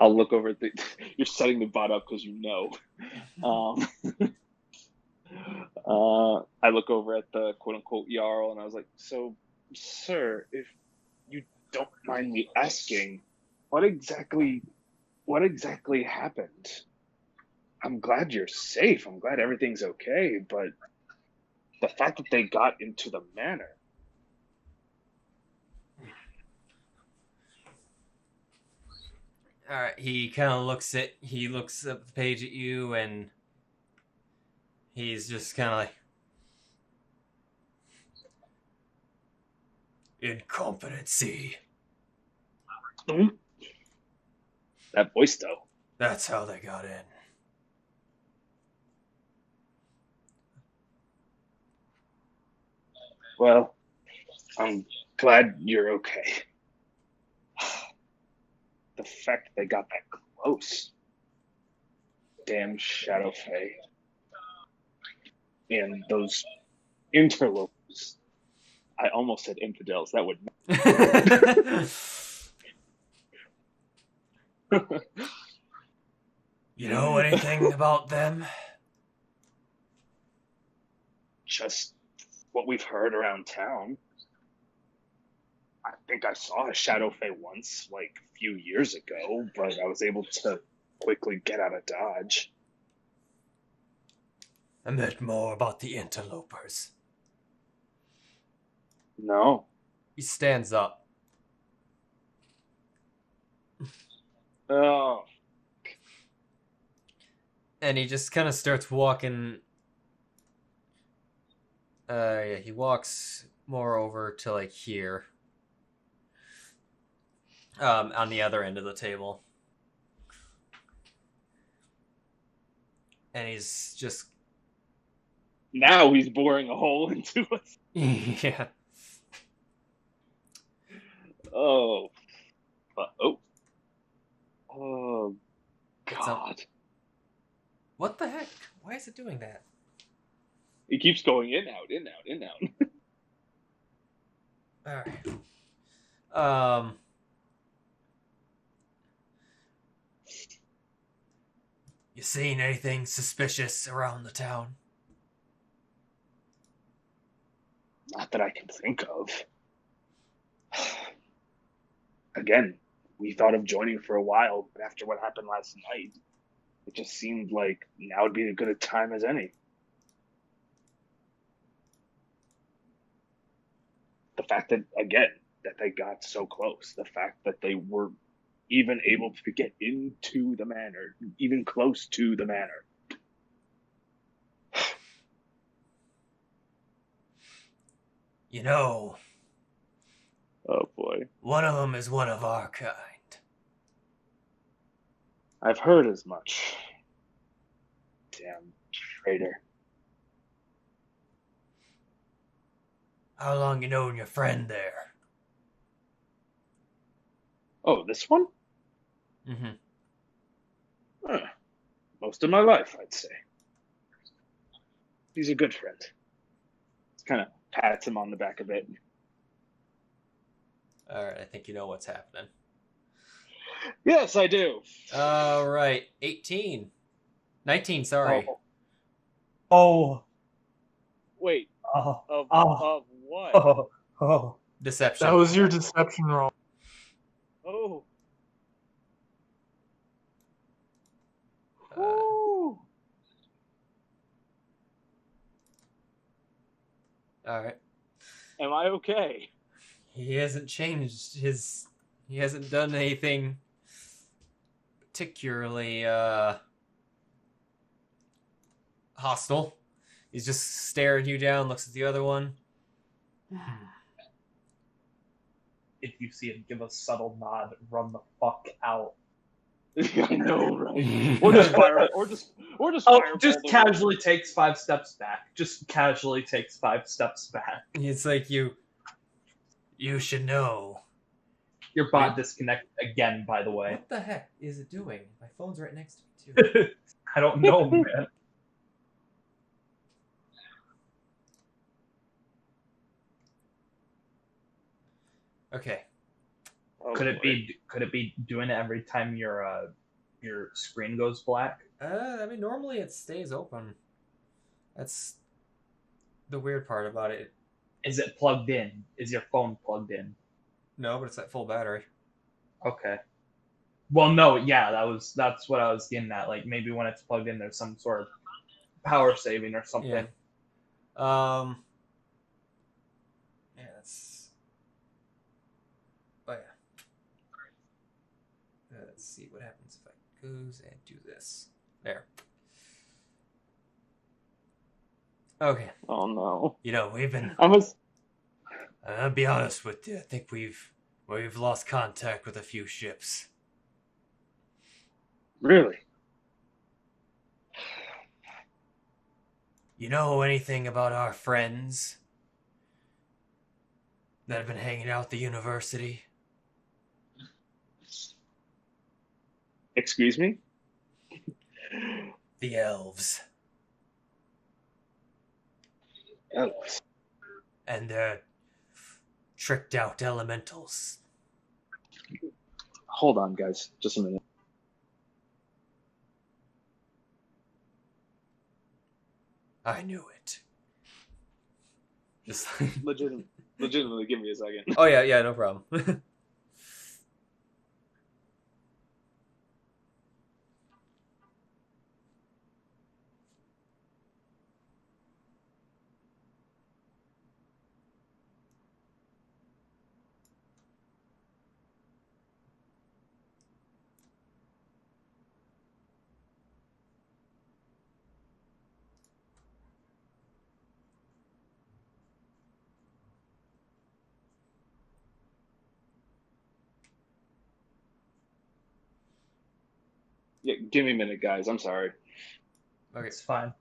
look over at the. You're setting the bot up because you know. I look over at the quote unquote Jarl and I was like, "So, sir, if you don't mind me asking, what exactly happened? I'm glad you're safe. I'm glad everything's okay, but the fact that they got into the manor." All right, he kind of looks up the page at you, and he's just kind of like, incompetency. That voice, though. That's how they got in. Well, I'm glad you're okay. The fact that they got that close. Damn Shadow Fae. And those interlopers. I almost said infidels. That would. You know anything about them? Just what we've heard around town. I think I saw a Shadow Fae once, like a few years ago, but I was able to quickly get out of Dodge. I meant more about the interlopers. No. He stands up. Oh. And he just kind of starts walking Yeah, he walks more over to like here. On the other end of the table. And he's just... Now he's boring a hole into us. Yeah. Oh. Oh, God. What the heck? Why is it doing that? It keeps going in, out, in, out, in, out. Alright. You seen anything suspicious around the town? Not that I can think of. Again, we thought of joining for a while, but after what happened last night, it just seemed like now would be as good a time as any. The fact that, again, that they got so close, the fact that they were even able to get into the manor, even close to the manor. You know... Oh, boy. One of them is one of our kind. I've heard as much. Damn traitor. How long you known your friend there? Oh, this one? Mm-hmm. Most of my life, I'd say. He's a good friend. Kind of pats him on the back a bit. Alright, I think you know what's happening. Yes, I do. Alright, 18. 19, sorry. Oh. Wait. Oh. Of what? Oh. Deception. That was your deception roll. Oh. Alright. Am I okay? He hasn't changed his... He hasn't done anything particularly, hostile. He's just staring you down, looks at the other one. If you see him give a subtle nod, run the fuck out. I know, right? Or just fire. Or just fire. Just casually takes 5 steps back. Just casually takes 5 steps back. It's like you should know. Your bot disconnected again, by the way. What the heck is it doing? My phone's right next to me too. I don't know, man. Okay. Oh, Could it be doing it every time your screen goes black? I mean, normally it stays open. That's the weird part about it. Is it plugged in? Is your phone plugged in? No, but it's at full battery. Okay. Well, no, yeah, that's what I was getting at. Like maybe when it's plugged in, there's some sort of power saving or something. Yeah. Yeah, that's. Oh yeah. Let's see what happens if I goes and do this. There. Okay. Oh no. You know, we've been. I'll be honest with you. I think we've lost contact with a few ships. Really? You know anything about our friends that have been hanging out at the university? Excuse me? The elves. Elves. And their tricked out elementals. Hold on, guys. Just a minute. I knew it. Just Legitimately, give me a second. Oh yeah, no problem. Yeah, give me a minute, guys. I'm sorry. Okay. It's fine.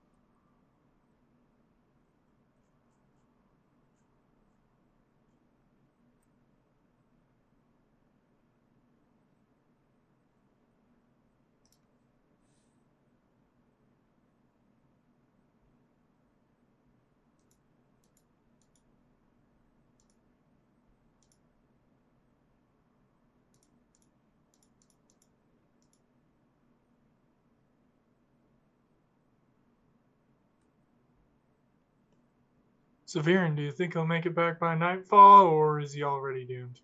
So, Viran, do you think he'll make it back by nightfall, or is he already doomed?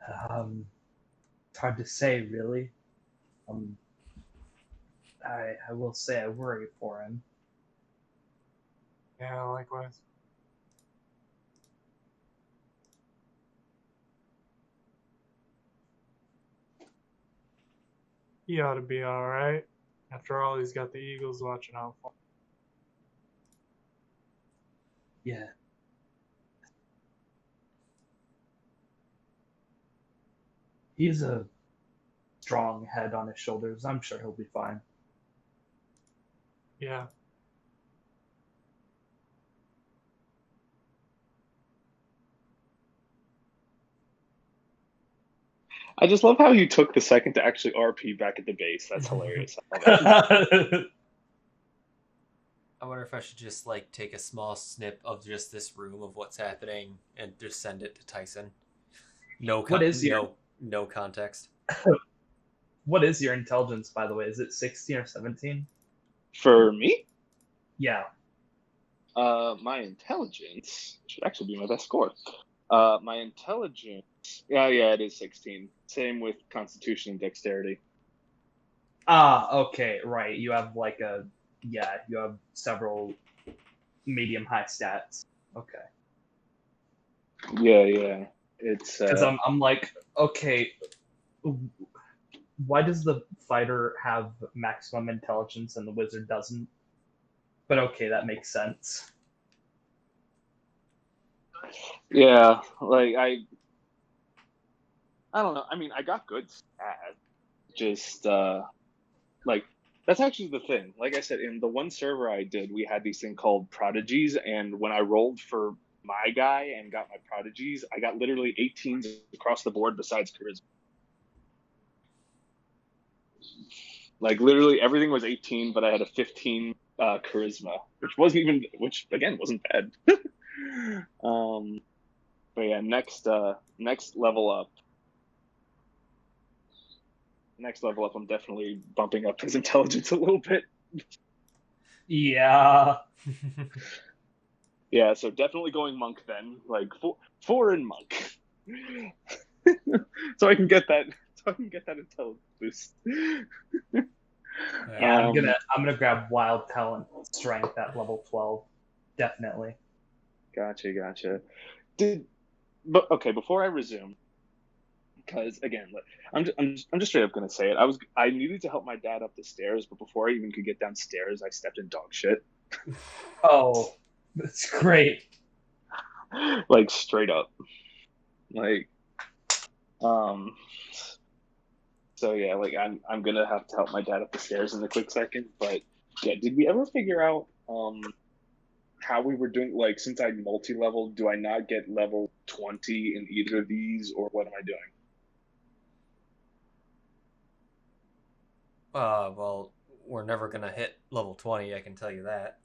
It's hard to say, really. I will say I worry for him. Yeah, likewise. He ought to be alright. After all, he's got the Eagles watching out for him. Yeah. He's a strong head on his shoulders. I'm sure he'll be fine. Yeah. I just love how you took the second to actually RP back at the base. That's hilarious. I wonder if I should just like take a small snip of just this room of what's happening and just send it to Tycen. No context. What is your intelligence, by the way? Is it 16 or 17? For me? Yeah. My intelligence should actually be my best score. My intelligence, yeah, it is 16. Same with Constitution and Dexterity. Okay, right. You have you have several medium-high stats. Okay. Yeah. It's because I'm like, okay, why does the fighter have maximum intelligence and the wizard doesn't? But okay, that makes sense. Yeah, like I don't know. I mean, I got good stats. Just like that's actually the thing. Like I said, in the one server I did, we had these thing called prodigies, and when I rolled for my guy and got my prodigies, I got literally 18s across the board besides charisma. Like literally everything was 18, but I had a 15 charisma, which again wasn't bad. But yeah, next level up. Next level up, I'm definitely bumping up his intelligence a little bit. Yeah. Yeah, so definitely going monk then, like four in monk, so I can get that. So I can get that intelligence boost. Yeah, I'm gonna grab wild talent strength at level 12, definitely. Gotcha. But okay, before I resume, because again, I'm just straight up gonna say it. I needed to help my dad up the stairs, but before I even could get downstairs, I stepped in dog shit. Oh, that's great. Like straight up, like, So yeah, like I'm gonna have to help my dad up the stairs in a quick second. But yeah, did we ever figure out how we were doing? Like, since I multi-leveled, do I not get level 20 in either of these, or what am I doing? Well, we're never gonna hit level 20. I can tell you that.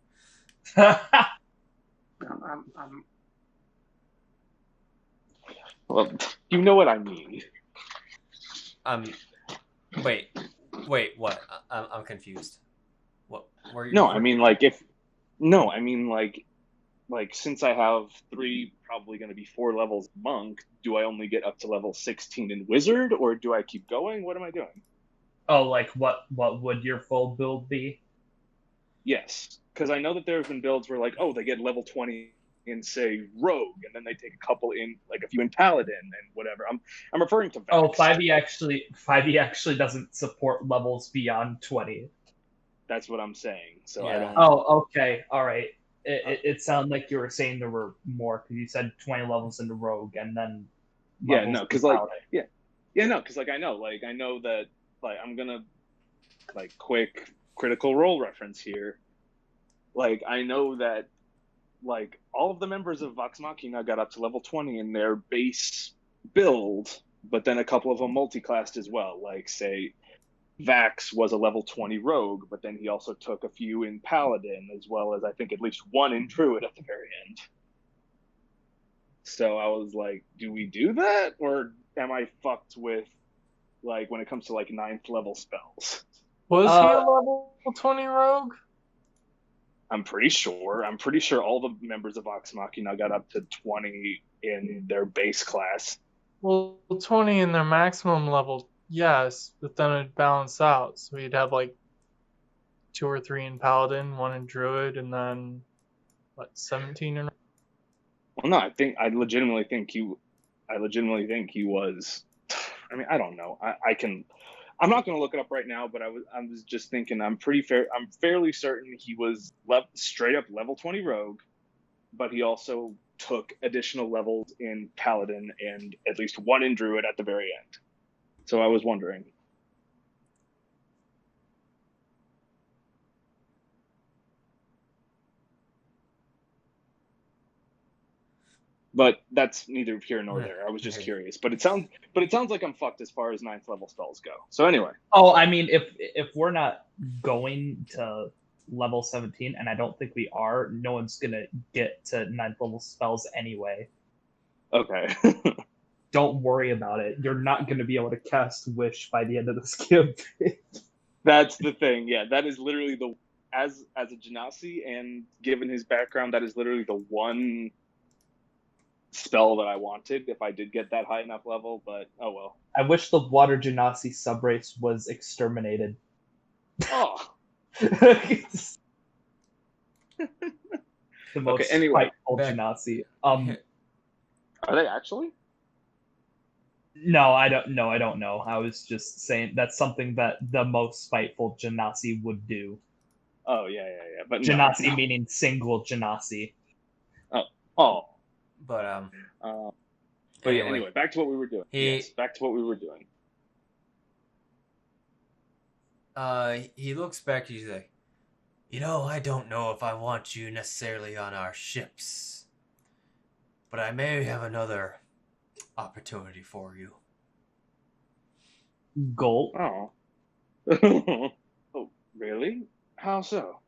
Well, you know what I mean. Wait, what? I'm confused. What? Were you? No, I mean like since I have 3, probably going to be 4 levels monk, do I only get up to level 16 in wizard, or do I keep going? What am I doing? Oh, like what would your full build be? Yes, because I know that there have been builds where like, oh, they get level 20 in say rogue, and then they take a couple in, like a few in paladin and whatever. I'm referring to Vex. Oh, 5e actually doesn't support levels beyond 20. That's what I'm saying. So Yeah. I don't. Oh, okay, all right. It sounded like you were saying there were more, because you said 20 levels into rogue and then Yeah, no, because like no, because like I know that like, I'm gonna, like, quick Critical Role reference here. Like, I know that, like, all of the members of Vox Machina got up to level 20 in their base build, but then a couple of them multi-classed as well. Like, say, Vax was a level 20 rogue, but then he also took a few in Paladin, as well as I think at least one in Druid at the very end. So I was like, do we do that? Or am I fucked with, like, when it comes to, like, 9th level spells? Was he a level 20 rogue? I'm pretty sure. I'm pretty sure all the members of Vox Machina got up to 20 in their base class. Well, 20 in their maximum level, yes, but then it'd balance out. So you'd have like 2 or 3 in Paladin, 1 in Druid, and then, what, 17 in... Well, no, I legitimately think he was, I mean, I don't know. I'm not going to look it up right now, but I was just thinking I'm fairly certain he was straight up level 20 rogue, but he also took additional levels in Paladin and at least 1 in Druid at the very end. So I was wondering. But that's neither here nor there. I was just curious. But it sounds like I'm fucked as far as 9th level spells go. So anyway. Oh, I mean, if we're not going to level 17, and I don't think we are, no one's gonna get to 9th level spells anyway. Okay. Don't worry about it. You're not gonna be able to cast Wish by the end of this campaign. That's the thing. Yeah, that is literally as a Genasi, and given his background, that is literally the one spell that I wanted if I did get that high enough level, but oh well. I wish the Water Genasi subrace was exterminated. Oh. The most anyway, spiteful Genasi. Are they actually? No, I don't know. I was just saying that's something that the most spiteful Genasi would do. Oh yeah. But Genasi meaning single Genasi. Oh. But anyway, back to what we were doing. Back to what we were doing. He looks back. He's like, I don't know if I want you necessarily on our ships, but I may have another opportunity for you. Gulp. Oh. Oh, really? How so?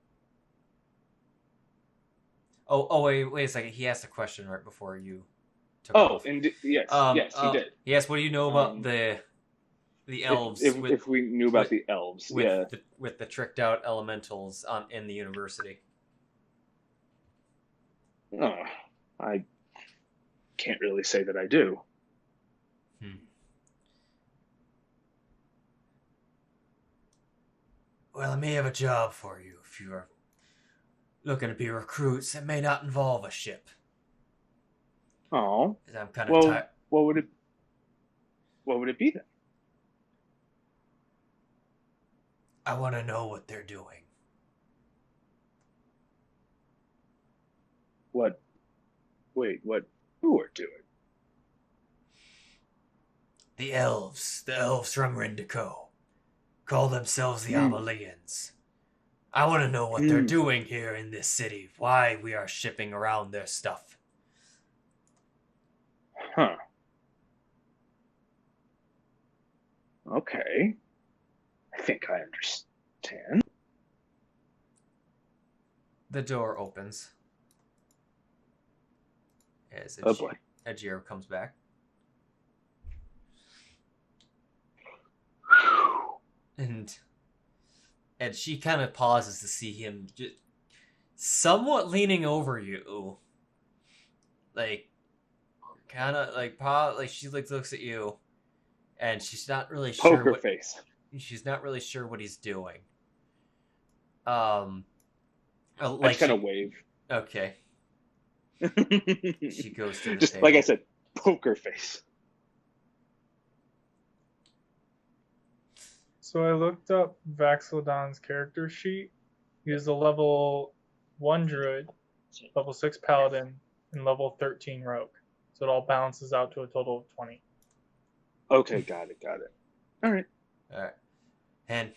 Oh, wait a second. He asked a question right before you took off. Yes, he did. Yes, what do you know about the elves? If we knew about the elves, with the tricked out elementals in the university. Oh, I can't really say that I do. Well, I may have a job for you if you are looking to be recruits. It may not involve a ship. Oh, I'm kind of tired. What would it be then? I want to know what they're doing. What? Wait, what? Who are doing? The elves from Rindico, call themselves the Amalians. I want to know what they're doing here in this city. Why we are shipping around their stuff. Huh. Okay. I think I understand. The door opens. As Ajiro comes back. And she kind of pauses to see him just somewhat leaning over you. Like, kind of like she looks at you, and she's not really sure. Poker face. She's not really sure what he's doing. I just kind of wave. Okay. She goes to the just table. Like I said, poker face. So I looked up Vax'ildan's character sheet. He is a level 1 druid, level 6 paladin, and level 13 rogue. So it all balances out to a total of 20. Okay, got it. All right. And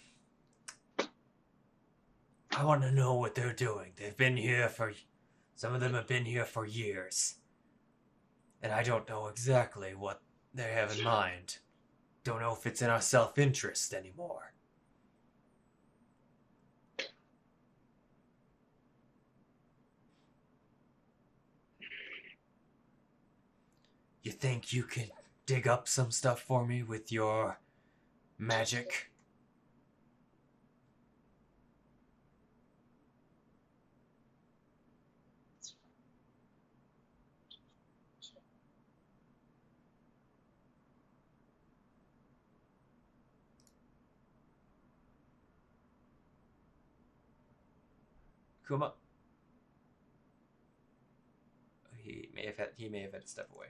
I want to know what they're doing. They've been here for... Some of them have been here for years. And I don't know exactly what they have in mind. Don't know if it's in our self-interest anymore. You think you can dig up some stuff for me with your magic? Kuma? He may have had to step away.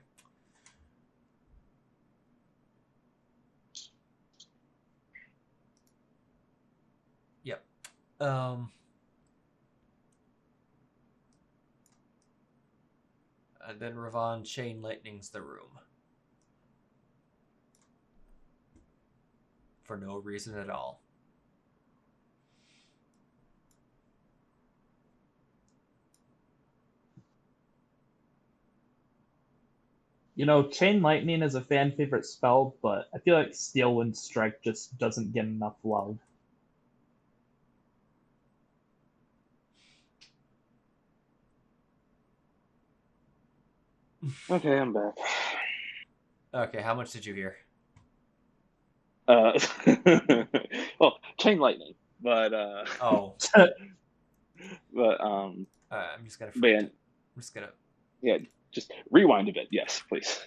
Yep. And then Ravon chain lightnings the room. For no reason at all. You know, Chain Lightning is a fan favorite spell, but I feel like Steel Wind Strike just doesn't get enough love. Okay, I'm back. Okay, how much did you hear? Well, Chain Lightning, but Oh. but I'm just gonna. but yeah, I'm just gonna. yeah, just rewind a bit, yes, please.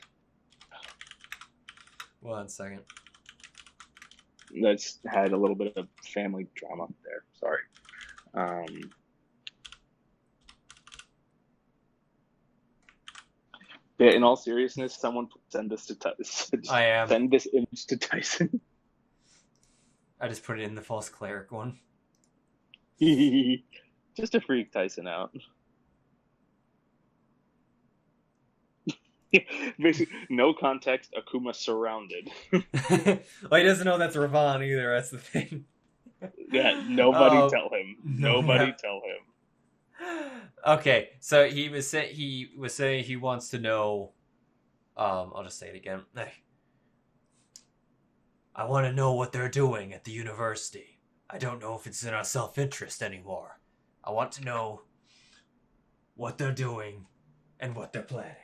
1 second. That's had a little bit of family drama there. Sorry. Yeah, in all seriousness, someone send this to I am. Send this image to Tycen. I just put it in the False Cleric one. Just to freak Tycen out. Basically, no context, Akuma surrounded. Well, he doesn't know that's Ravon either, that's the thing. Yeah, nobody tell him. Nobody tell him. Okay, so he was saying he wants to know. I'll just say it again. I want to know what they're doing at the university. I don't know if it's in our self-interest anymore. I want to know what they're doing and what they're planning.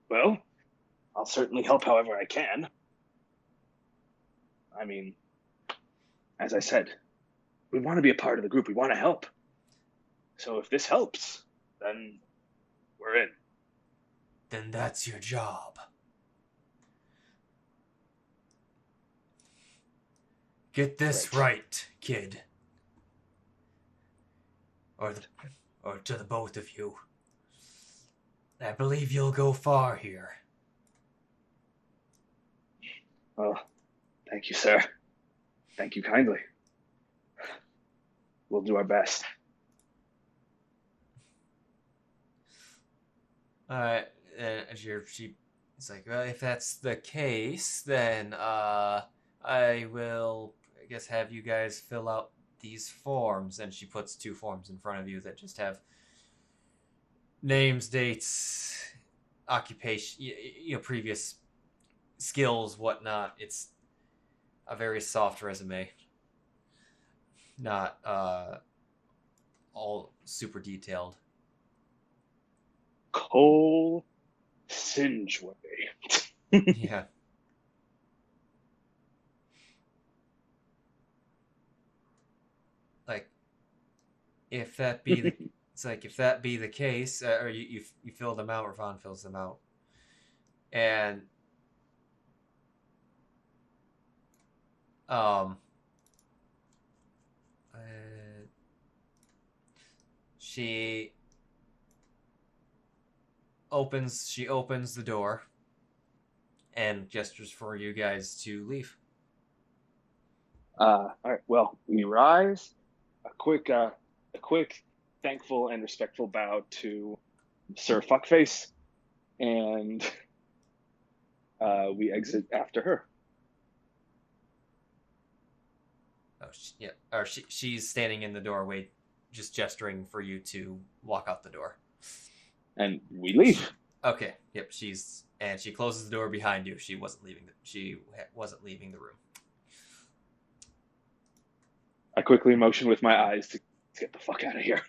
Well, I'll certainly help however I can. I mean, as I said, we want to be a part of the group. We want to help. So if this helps, then we're in. Then that's your job. Get this right, kid. Or to the both of you. I believe you'll go far here. Oh, thank you, sir. Thank you kindly. We'll do our best. She's like, well, if that's the case, then I will, I guess, have you guys fill out these forms. And she puts 2 forms in front of you that just have names, dates, occupation, previous skills, whatnot. It's a very soft resume, not all super detailed. Cole Sinjway. Yeah. Like, if that be the, it's like if that be the case, or you fill them out, or Vaughn fills them out, and she opens the door and gestures for you guys to leave. All right. Well, we rise. A quick thankful and respectful bow to Sir Fuckface, and we exit after her. Oh, yeah. Or she's standing in the doorway, just gesturing for you to walk out the door. And we leave. Okay. Yep. She closes the door behind you. She wasn't leaving the room. I quickly motion with my eyes to get the fuck out of here.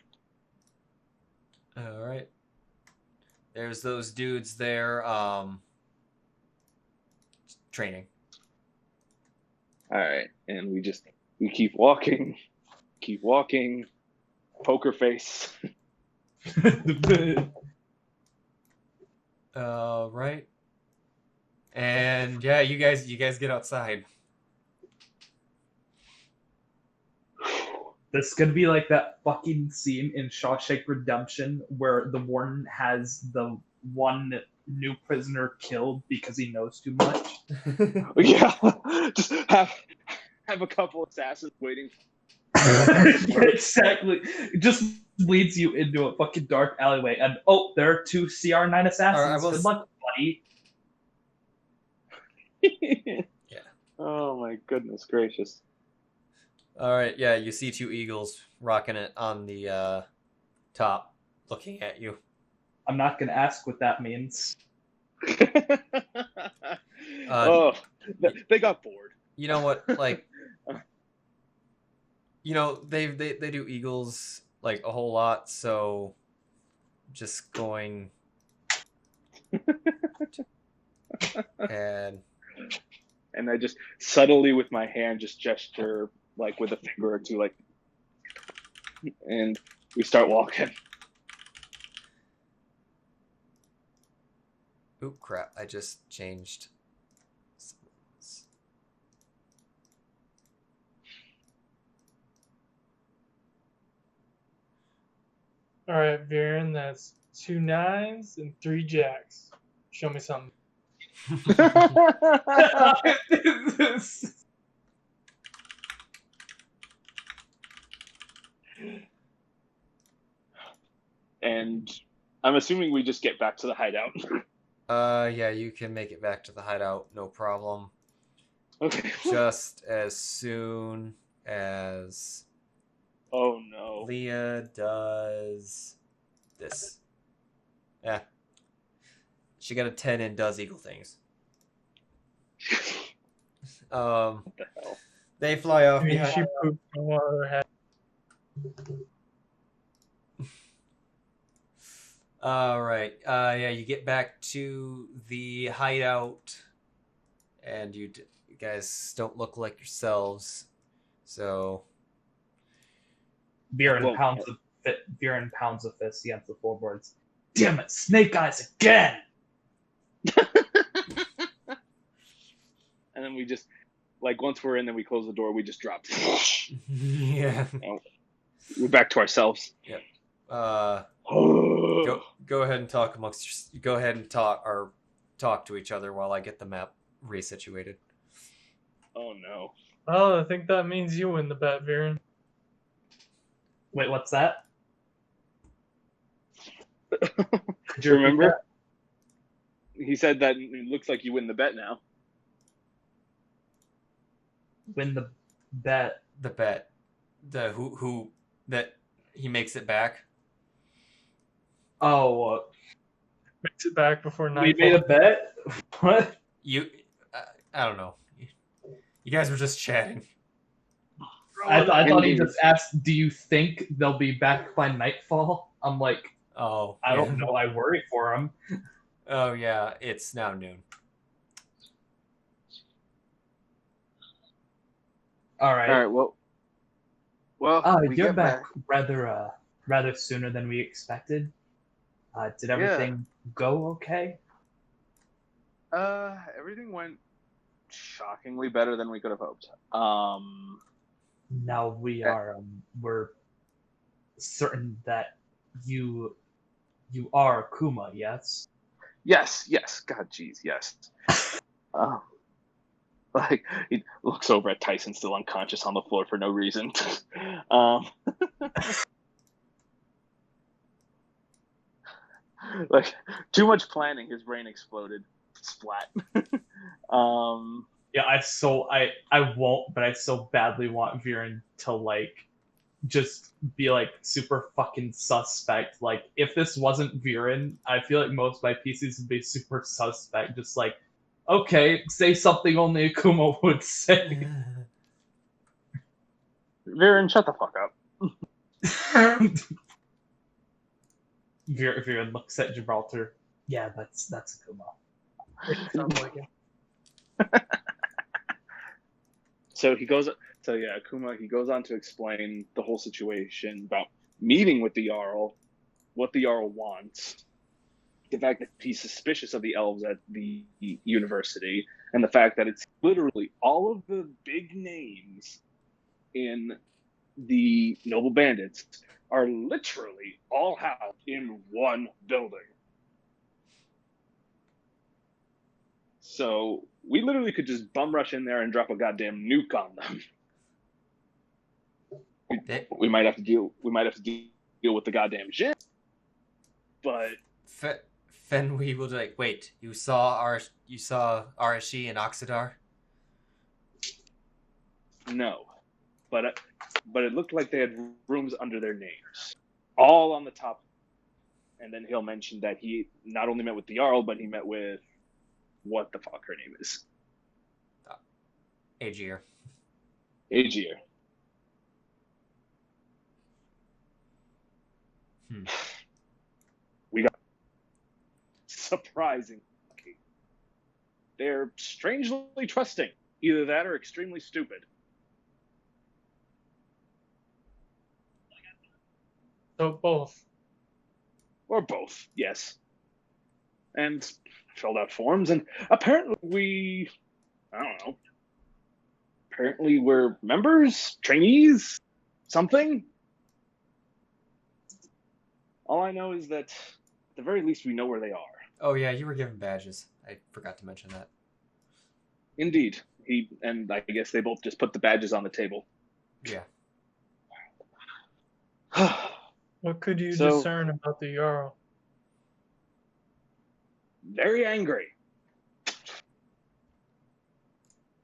All right. There's those dudes there, training. All right, and we keep walking, poker face. Right. And yeah, you guys get outside. This is gonna be like that fucking scene in Shawshank Redemption where the warden has the one new prisoner killed because he knows too much. Yeah, just have a couple assassins waiting. Exactly. It just leads you into a fucking dark alleyway, and there are 2 CR9 assassins. Good luck, buddy. Yeah. Oh my goodness gracious. All right, yeah, you see 2 eagles rocking it on the top, looking at you. I'm not going to ask what that means. They got bored. You know what? Like, they do eagles like a whole lot, so just going and I just subtly with my hand just gesture like with a finger or two, like, and we start walking. Oop, crap! I just changed. All right, Viran, that's 2 9s and 3 jacks. Show me something. And I'm assuming we just get back to the hideout. Yeah, you can make it back to the hideout, no problem. Okay. Just as soon as oh no, Lia does this. Yeah. She got a 10 and does eagle things. What the hell? They fly off. I mean, she pooped on her head. All right. Yeah, you get back to the hideout, and you guys don't look like yourselves. So Viran pounds a fist against the floorboards. Damn it, Snake Eyes again! And then we just, like, once we're in, then we close the door. We just drop. Yeah. We're back to ourselves. Yep. Go ahead and talk go ahead and talk to each other while I get the map resituated. Oh no. Oh, I think that means you win the bet, Viran. Wait, what's that? Do you remember? He said that it looks like you win the bet now. Win the bet. The bet. The who that he makes it back. Oh, makes it back before night. We made a bet. What? I don't know. You guys were just chatting. I thought he just asked, "Do you think they'll be back by nightfall?" I'm like, oh, I don't know. I worry for him. Oh yeah, it's now noon. All right. Well, we you're get back rather sooner than we expected. Did everything go okay? Everything went shockingly better than we could have hoped. Now we're certain that you are Akuma, yes? Yes. God, jeez, yes. Like, he looks over at Tycen, still unconscious on the floor for no reason. Like, too much planning, his brain exploded. Splat. Yeah, I won't, but I so badly want Viran to like just be like super fucking suspect. Like if this wasn't Viran, I feel like most of my PCs would be super suspect. Just like, okay, say something only Akuma would say. Viran, shut the fuck up. Viran looks at Gibraltar. Yeah, that's Akuma. Sounds like it. So Akuma, he goes on to explain the whole situation about meeting with the Jarl, what the Jarl wants, the fact that he's suspicious of the elves at the university, and the fact that it's literally all of the big names in the Noble Bandits are literally all housed in one building. So we literally could just bum rush in there and drop a goddamn nuke on them. We might have to deal with the goddamn shit. But Fenway will like, wait, you saw Arashi and Oxidar? No. But it looked like they had rooms under their names. All on the top. And then he'll mention that he not only met with the Jarl, but he met with what the fuck her name is. Aegir. We got surprising. They're strangely trusting. Either that or extremely stupid. So both. Or both, yes. And filled out forms, and apparently we're members, trainees, something. All I know is that at the very least we know where they are. Oh yeah, you were given badges. I forgot to mention that. Indeed. And I guess they both just put the badges on the table. Yeah. What could you discern about the Jarl? Very angry.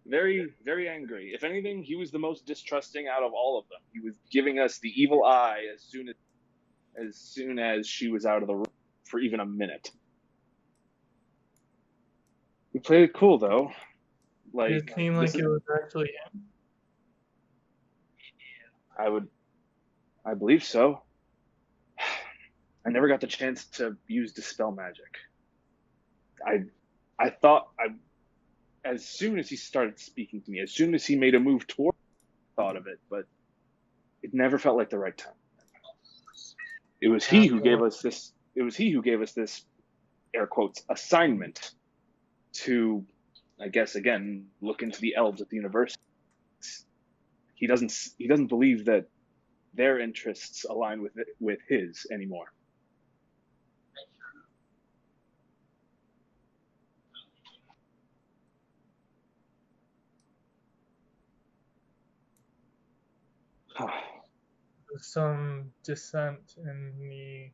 Very, very angry. If anything, he was the most distrusting out of all of them. He was giving us the evil eye as soon as she was out of the room for even a minute. We played it cool though. Like, it seemed like it was actually him. I believe so. I never got the chance to use Dispel Magic. I thought as soon as he started speaking to me, as soon as he made a move toward, I thought of it, but it never felt like the right time. It was he who gave us this. It was he who gave us this, air quotes, assignment to, I guess again, look into the elves at the university. He doesn't believe that their interests align with his anymore. Some dissent in the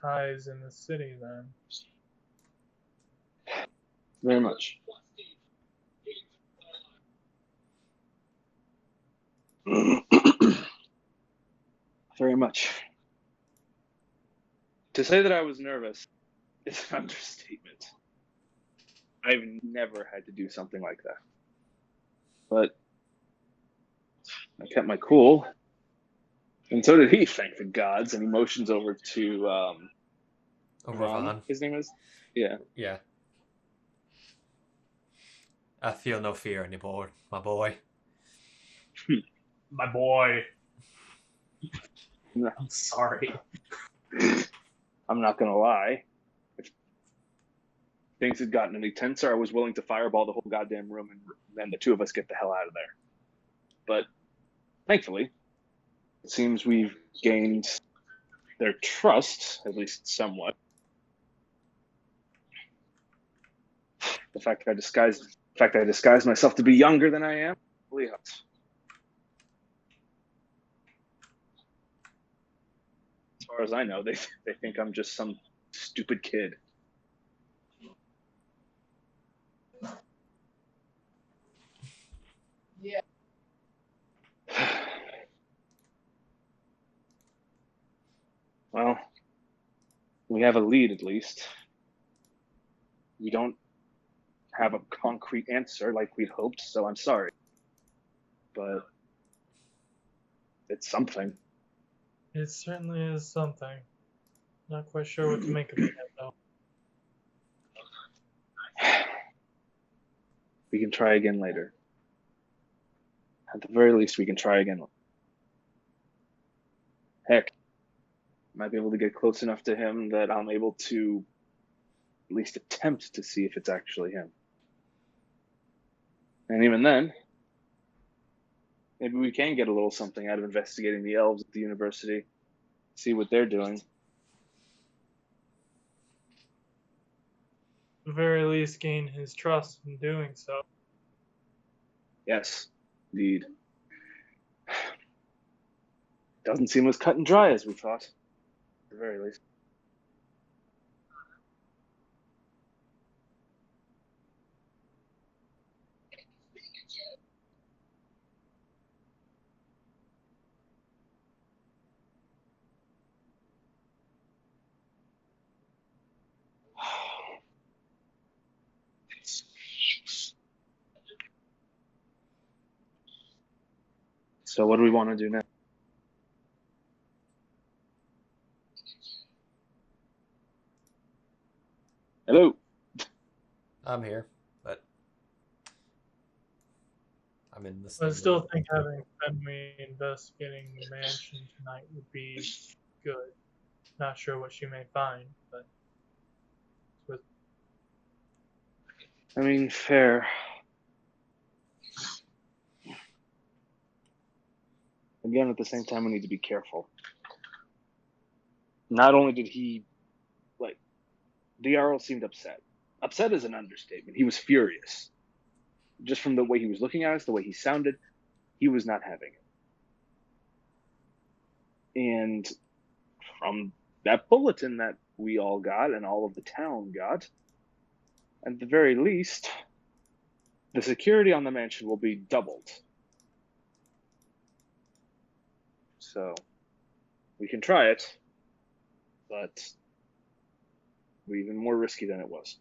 ties in the city then. Very much. Very much. To say that I was nervous is an understatement. I've never had to do something like that. But I kept my cool. And so did he, thank the gods. And he motions over to Ron, his name is? Yeah. Yeah. I feel no fear anymore, my boy. My boy. I'm sorry. I'm not gonna lie. If things had gotten any tenser, I was willing to fireball the whole goddamn room and then the two of us get the hell out of there. But thankfully, it seems we've gained their trust, at least somewhat. The fact that I disguised myself to be younger than I am really helps. As far as I know, they think I'm just some stupid kid. Well, we have a lead at least. We don't have a concrete answer like we'd hoped, so I'm sorry. But it's something. It certainly is something. Not quite sure what to make of it yet, though. We can try again later. At the very least, we can try again. Heck, might be able to get close enough to him that I'm able to at least attempt to see if it's actually him. And even then, maybe we can get a little something out of investigating the elves at the university, see what they're doing. At the very least, gain his trust in doing so. Yes, indeed. Doesn't seem as cut and dry as we thought, at the very least. So what do we want to do now? Hello. I'm here, but I'm in this. I still think having Fenway investigating the mansion tonight would be good. Not sure what she may find, but I mean, fair. Again, at the same time, we need to be careful. Not only did he, the Jarl seemed upset. Upset is an understatement. He was furious. Just from the way he was looking at us, the way he sounded, he was not having it. And from that bulletin that we all got and all of the town got, at the very least, the security on the mansion will be doubled. So, we can try it, but it'll be even more risky than it was.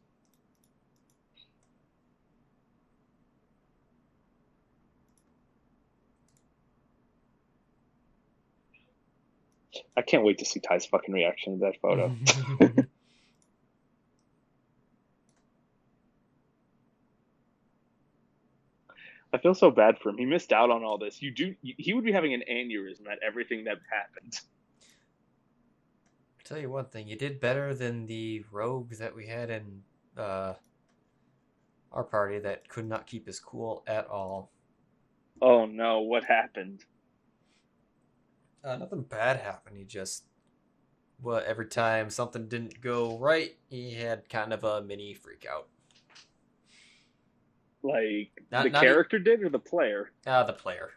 I can't wait to see Ty's fucking reaction to that photo. I feel so bad for him. He missed out on all this. He would be having an aneurysm at everything that happened. I'll tell you one thing, you did better than the rogue that we had in our party that could not keep his cool at all. Oh no, what happened? Nothing bad happened. He just, every time something didn't go right, he had kind of a mini freak out. Like, the character did or the player? The player.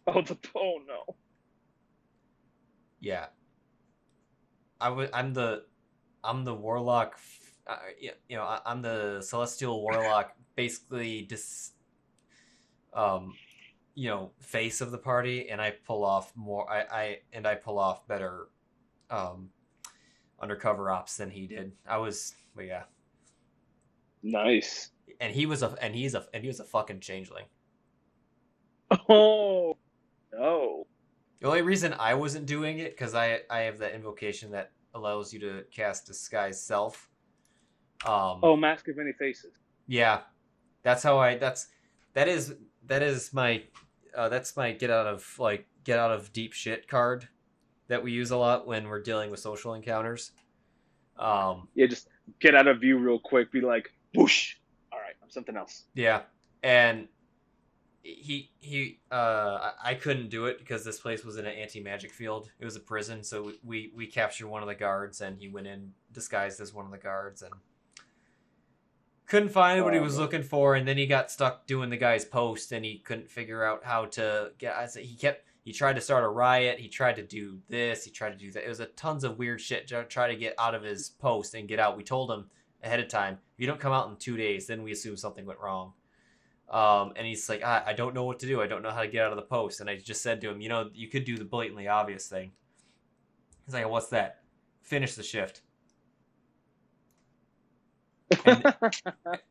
Oh no. Yeah. I'm the warlock. I'm the celestial warlock. Basically, face of the party, and I pull off more. I pull off better, undercover ops than he did. Yeah. Nice. And he was a fucking changeling. Oh no. The only reason I wasn't doing it because I have that invocation that allows you to cast Disguise Self. Mask of Many Faces. Yeah, that's how that is my get out of deep shit card that we use a lot when we're dealing with social encounters. Just get out of view real quick. Be like, whoosh. All right, I'm something else. Yeah, and I couldn't do it because this place was in an anti-magic field. It was a prison, so we captured one of the guards, and he went in disguised as one of the guards, and couldn't find what he was looking for. And then he got stuck doing the guy's post, and he couldn't figure out how to get. He tried to start a riot. He tried to do this. He tried to do that. It was a tons of weird shit to try to get out of his post and get out. We told him ahead of time, if you don't come out in 2 days, then we assume something went wrong. And he's like, I don't know what to do. I don't know how to get out of the post. And I just said to him, you could do the blatantly obvious thing. He's like, what's that? Finish the shift.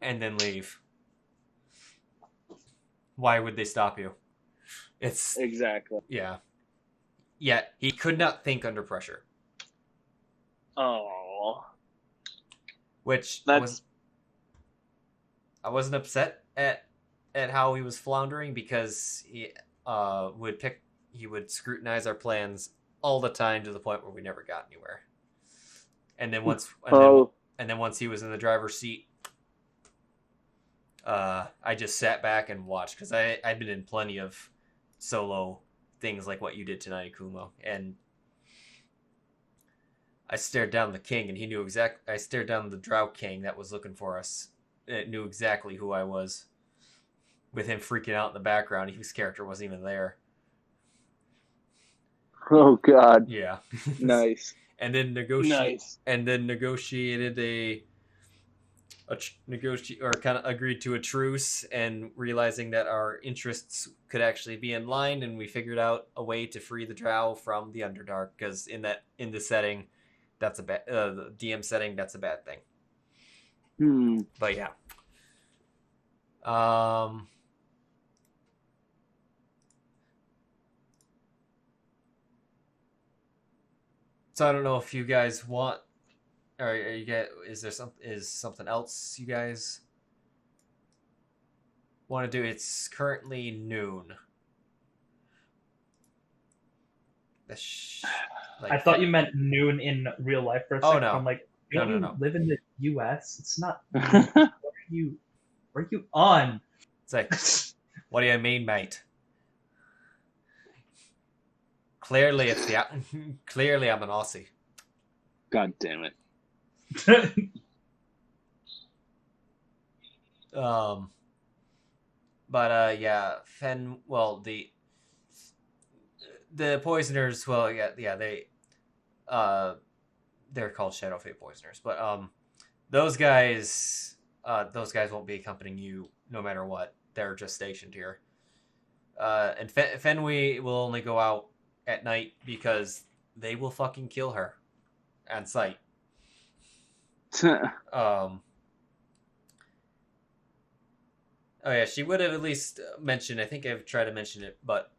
And then leave. Why would they stop you? It's exactly. Yeah. Yeah, he could not think under pressure. Oh. Which I wasn't upset at how he was floundering, because he would scrutinize our plans all the time to the point where we never got anywhere. And then once he was in the driver's seat, I just sat back and watched, because I'd been in plenty of solo things like what you did tonight, Akuma, and I stared down the king, and he knew I stared down the Drow king that was looking for us. It knew exactly who I was, with him freaking out in the background. His character wasn't even there. Oh God! Yeah, nice. And then negotiated or kind of agreed to a truce, and realizing that our interests could actually be in line, and we figured out a way to free the Drow from the Underdark, because in the setting, that's a bad the DM setting, that's a bad thing. But yeah. So I don't know if you guys want, or is something else you guys want to do? It's currently noon. I thought you meant noon in real life for a second. No. I'm like, you no. live in the U.S. It's not. Where are you on? It's like, what do you mean, mate? Clearly, clearly I'm an Aussie. God damn it. Yeah, the poisoners, they're called Shadow Fate poisoners, but those guys won't be accompanying you no matter what. They're just stationed here. And Fenway will only go out at night, because they will fucking kill her on sight. Oh yeah, she would have at least mentioned. I think I've tried to mention it, but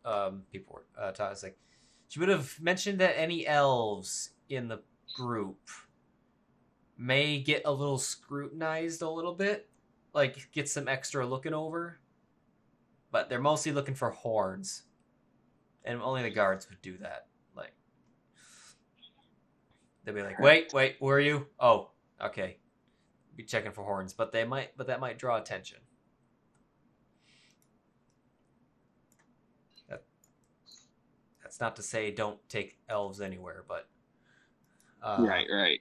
people were taught us, like, she would have mentioned that any elves in the group may get a little scrutinized a little bit, like get some extra looking over, but they're mostly looking for horns, and only the guards would do that. Like, they'll be like, wait, where are you? Oh, okay, be checking for horns, but that might draw attention. That's not to say don't take elves anywhere, but right.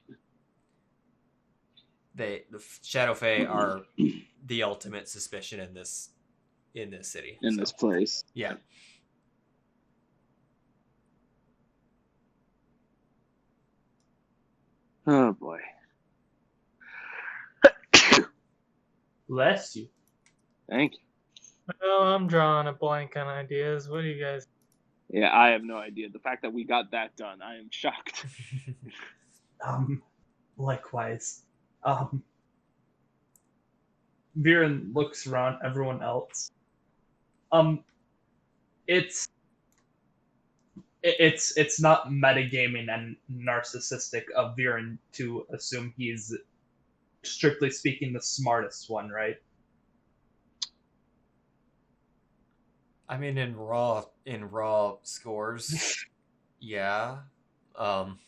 The Shadow Fae are the ultimate suspicion in this city, this place. Yeah. Oh boy. Bless you. Thank you. Well, I'm drawing a blank on ideas. What do you guys? Yeah, I have no idea. The fact that we got that done, I am shocked. Likewise. Viran looks around everyone else. It's not metagaming and narcissistic of Viran to assume he's, strictly speaking, the smartest one, right? I mean, in raw scores, yeah. Well,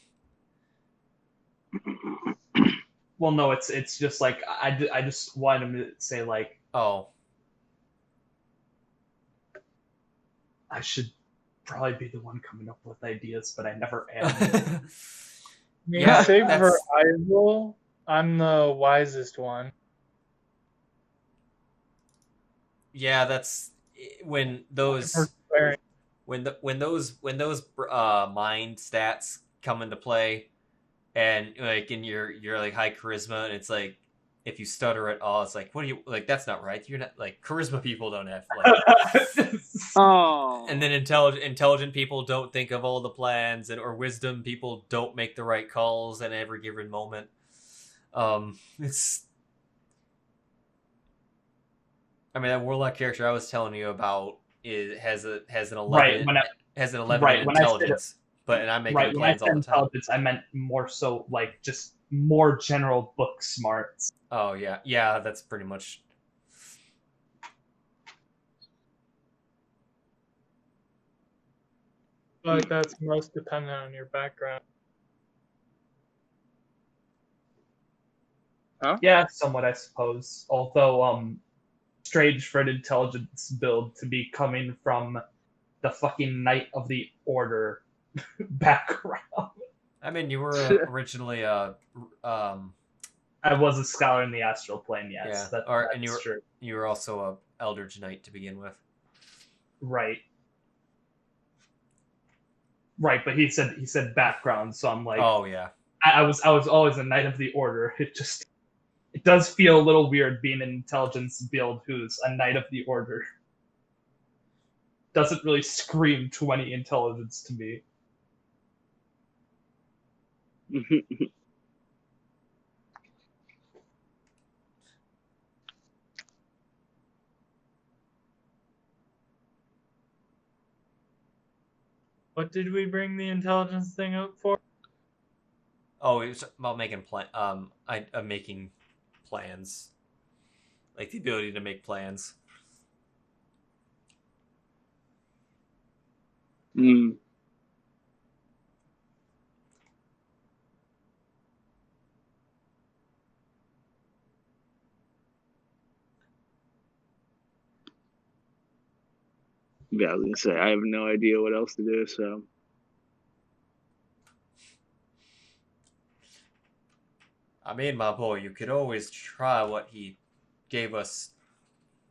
no, it's just like I just want him to say, like, oh, I should probably be the one coming up with ideas, but I never am. Yeah, save for Eizell, I'm the wisest one. Yeah, that's when those mind stats come into play, and like in your like high charisma, and it's like if you stutter at all, it's like, what do you like? That's not right. You're not like charisma people don't have like. Oh. And then intelligent people don't think of all the plans, or wisdom people don't make the right calls at every given moment. It's. I mean, that Warlock character I was telling you about has an 11 has an 11 in intelligence, and I'm making plans all the time. I meant more so like just more general book smarts. Oh yeah, that's pretty much. Like that's most dependent on your background. Huh? Yeah, somewhat, I suppose. Although, strange for an intelligence build to be coming from the fucking Knight of the Order background. I mean, you were originally I was a scholar in the astral plane, yes. Yeah, and you were also a Eldritch Knight to begin with. Right. Right, but he said background, so I'm like, oh yeah. I was always a Knight of the Order. It does feel a little weird being an intelligence build who's a Knight of the Order. Doesn't really scream 20 intelligence to me. What did we bring the intelligence thing up for? Oh, it was about making making plans, like the ability to make plans. Hmm. Yeah, I was gonna say I have no idea what else to do. So. I mean, my boy, you could always try what he gave us.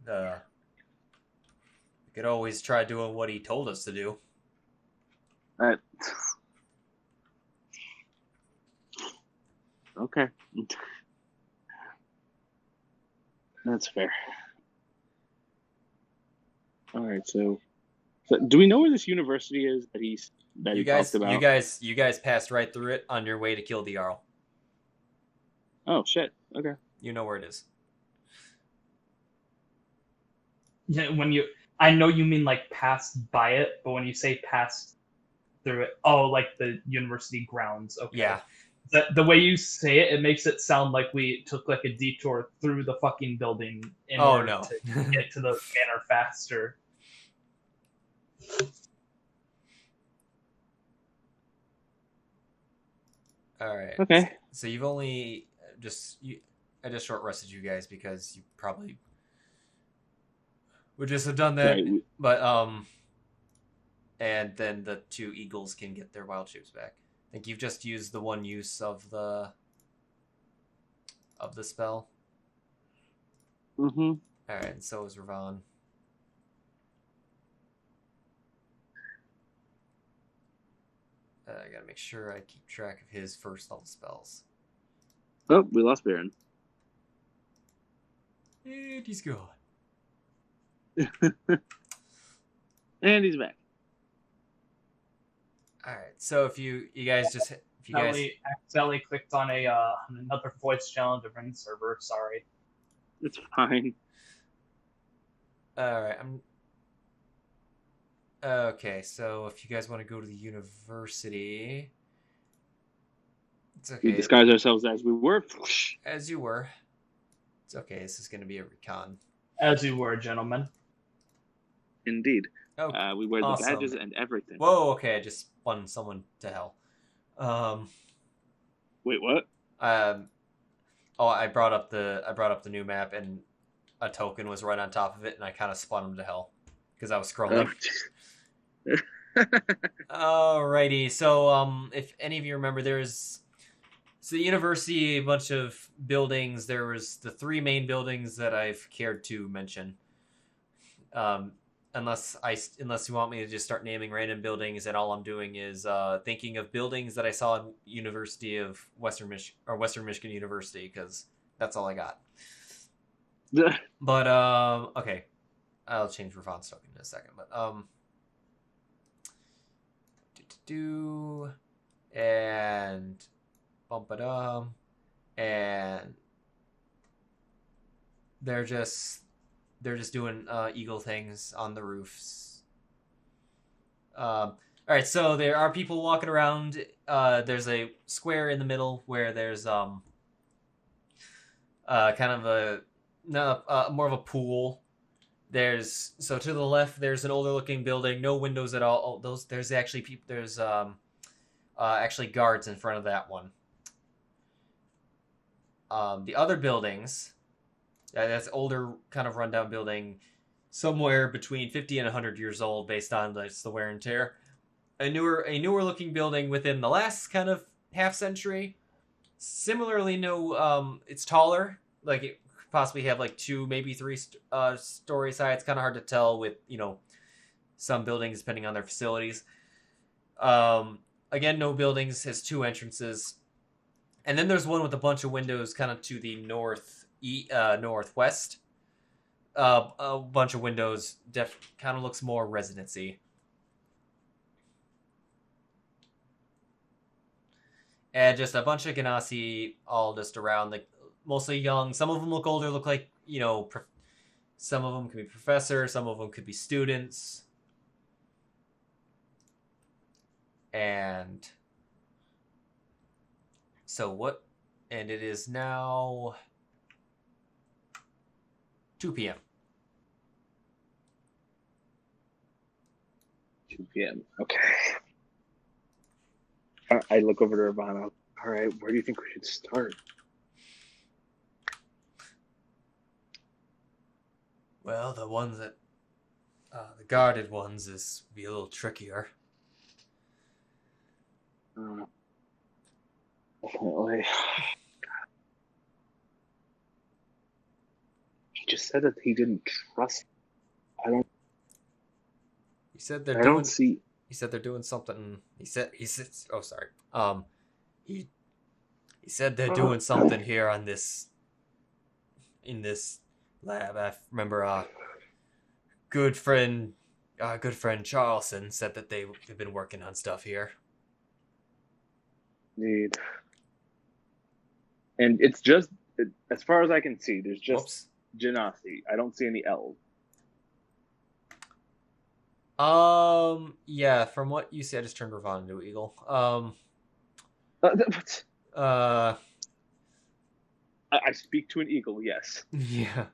You could always try doing what he told us to do. Okay. That's fair. All right, so do we know where this university is that he talked about? You guys passed right through it on your way to kill the Jarl. Oh shit! Okay. You know where it is. Yeah, I know you mean like passed by it, but when you say passed through it, like the university grounds. Okay. Yeah. The way you say it, it makes it sound like we took like a detour through the fucking building in order to get to the manor faster. All right. Okay. So you've only I just short rested you guys because you probably would just have done that. Right. But and then the two eagles can get their wild shapes back. I think you've just used the one use of the spell. Mm-hmm. All right, and so is Ravon. I gotta make sure I keep track of his first level spells. Oh, we lost Viran. And he's gone. And he's back. All right, so if you guys accidentally clicked on another voice channel, different server. Sorry. It's fine. All right, okay, so if you guys want to go to the university, it's okay. We disguise ourselves as we were. As you were. It's okay. This is going to be a recon. As you were, gentlemen. Indeed. Oh, we wear the badges and everything. Whoa, okay. I just spun someone to hell. Wait, what? I brought up the new map, and a token was right on top of it, and I kind of spun him to hell because I was scrolling. Alrighty, so if any of you remember, there's the university, a bunch of buildings. There was the three main buildings that I've cared to mention. Unless you want me to just start naming random buildings, and all I'm doing is thinking of buildings that I saw in University of Western Michigan University, because That's all I got. But okay, I'll change Ravon's token in a second. But and bump it up, and they're just doing eagle things on the roofs. All right, so there are people walking around. There's a square in the middle where there's kind of more of a pool. There's to the left. There's an older looking building, no windows at all. There's actually people. There's actually guards in front of that one. The other buildings, that's older, kind of rundown building, somewhere between 50 and 100 years old, based on the wear and tear. A newer looking building within the last kind of half century. Similarly, it's taller. Like it could possibly have like 2, maybe 3 stories high. It's kind of hard to tell with some buildings depending on their facilities. Again, no buildings, has 2 entrances, and then there's one with a bunch of windows, kind of to the northwest. A bunch of windows, kind of looks more residency. And just a bunch of Genasi all just around, like mostly young. Some of them look older, look like, some of them could be professors, some of them could be students. And and it is now 2 p.m. 2 p.m. Okay. I look over to Ravana. All right, where do you think we should start? Well, the ones that the guarded ones is be a little trickier. Definitely. He just said that he didn't trust. He said they're I doing. don't see. He said they're doing something. He said. Oh, sorry. He said they're doing something here in this lab. I remember good friend Charleston said that they've been working on stuff here. Indeed. And it's just, as far as I can see, there's just Genasi. I don't see any elves. Yeah, from what you said, I just turned Ravon into Eagle. I speak to an eagle, yes. Yeah.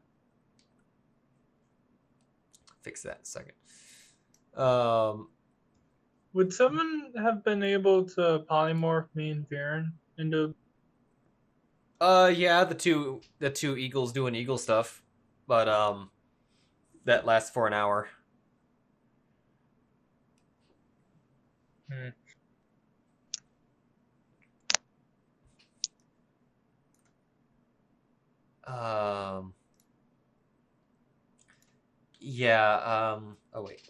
Fix that in a second. Would someone have been able to polymorph me and Viran into? Yeah, the two eagles doing eagle stuff, but that lasts for an hour. Yeah, oh wait.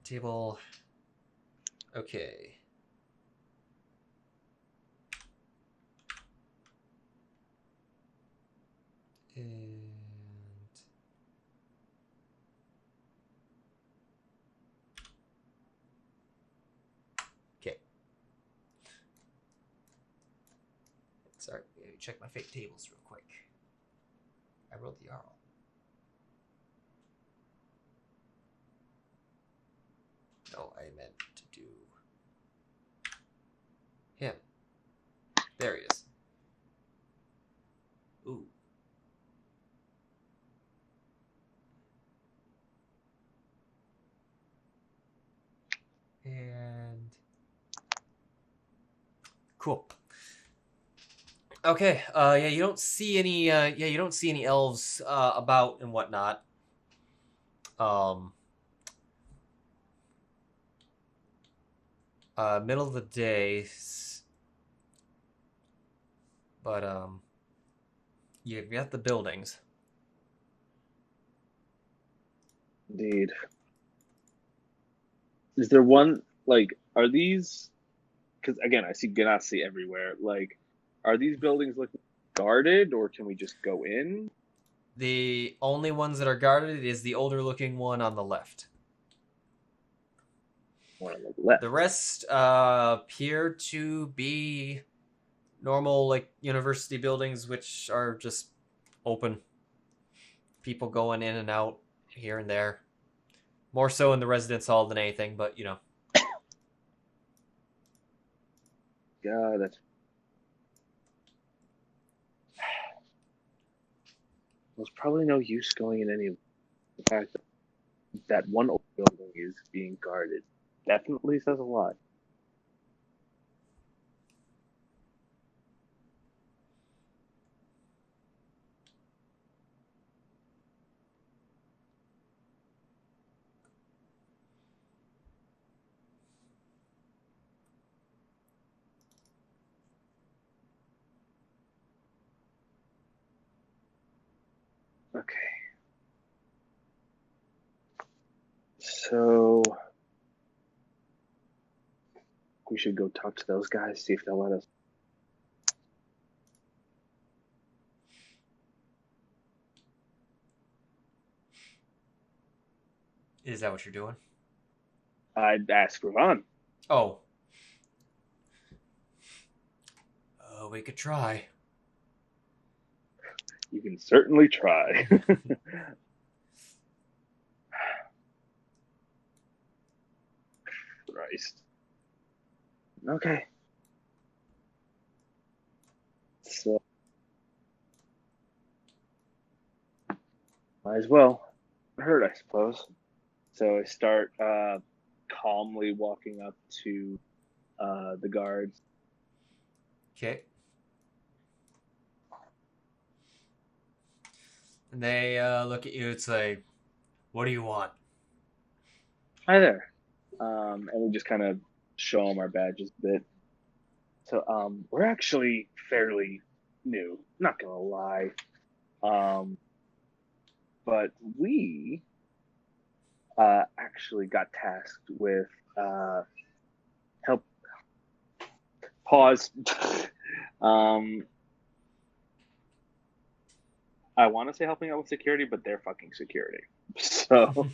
Table. Okay. And okay. Sorry, check my fake tables real quick. I wrote the Jarl. No, I meant to do him. There he is. Ooh. And cool. Okay. Yeah, you don't see any. You don't see any elves about and whatnot. Middle of the day, but you've got the buildings. Indeed. Is there one, like, are these, because again, I see Genasi everywhere, like, are these buildings looking guarded, or can we just go in? The only ones that are guarded is the older looking one on the left. One on the left. The rest appear to be normal, like, university buildings, which are just open. People going in and out here and there. More so in the residence hall than anything, but, you know. God, that's... There's probably no use going in any of the fact that one old building is being guarded. Definitely says a lot. Okay. So we should go talk to those guys, see if they'll let us. Is that what you're doing? I'd ask Viran. Oh. We could try. You can certainly try. Christ. Okay. So, might as well. Hurt, I suppose. So I start calmly walking up to the guards. Okay. And they look at you and say, "What do you want?" Hi there. And we just kind of show them our badges a bit. So we're actually fairly new, not gonna lie. But we actually got tasked with help. Pause. I want to say helping out with security, but they're fucking security. So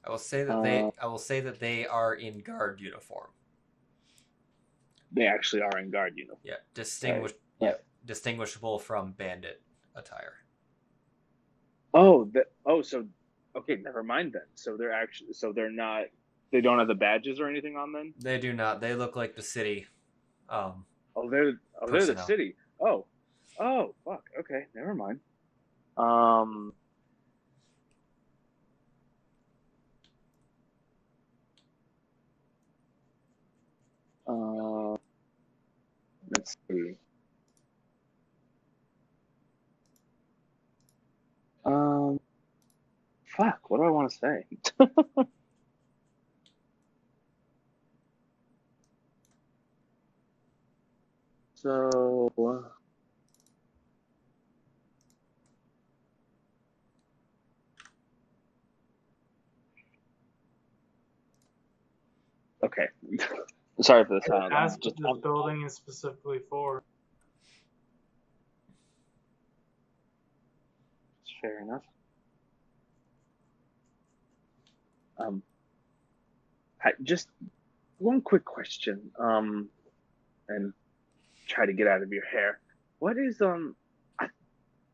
I will say that they are in guard uniform. They actually are in guard uniform. Yeah, distinguishable from bandit attire. So okay, never mind then. So they're not. They don't have the badges or anything on them. They do not. They look like the city. They're the city. Oh, fuck. Okay, never mind. Let's see. Fuck. What do I want to say? So. Okay. Sorry for the sound. Ask what this building is specifically for. Fair enough. Just one quick question. And try to get out of your hair. What is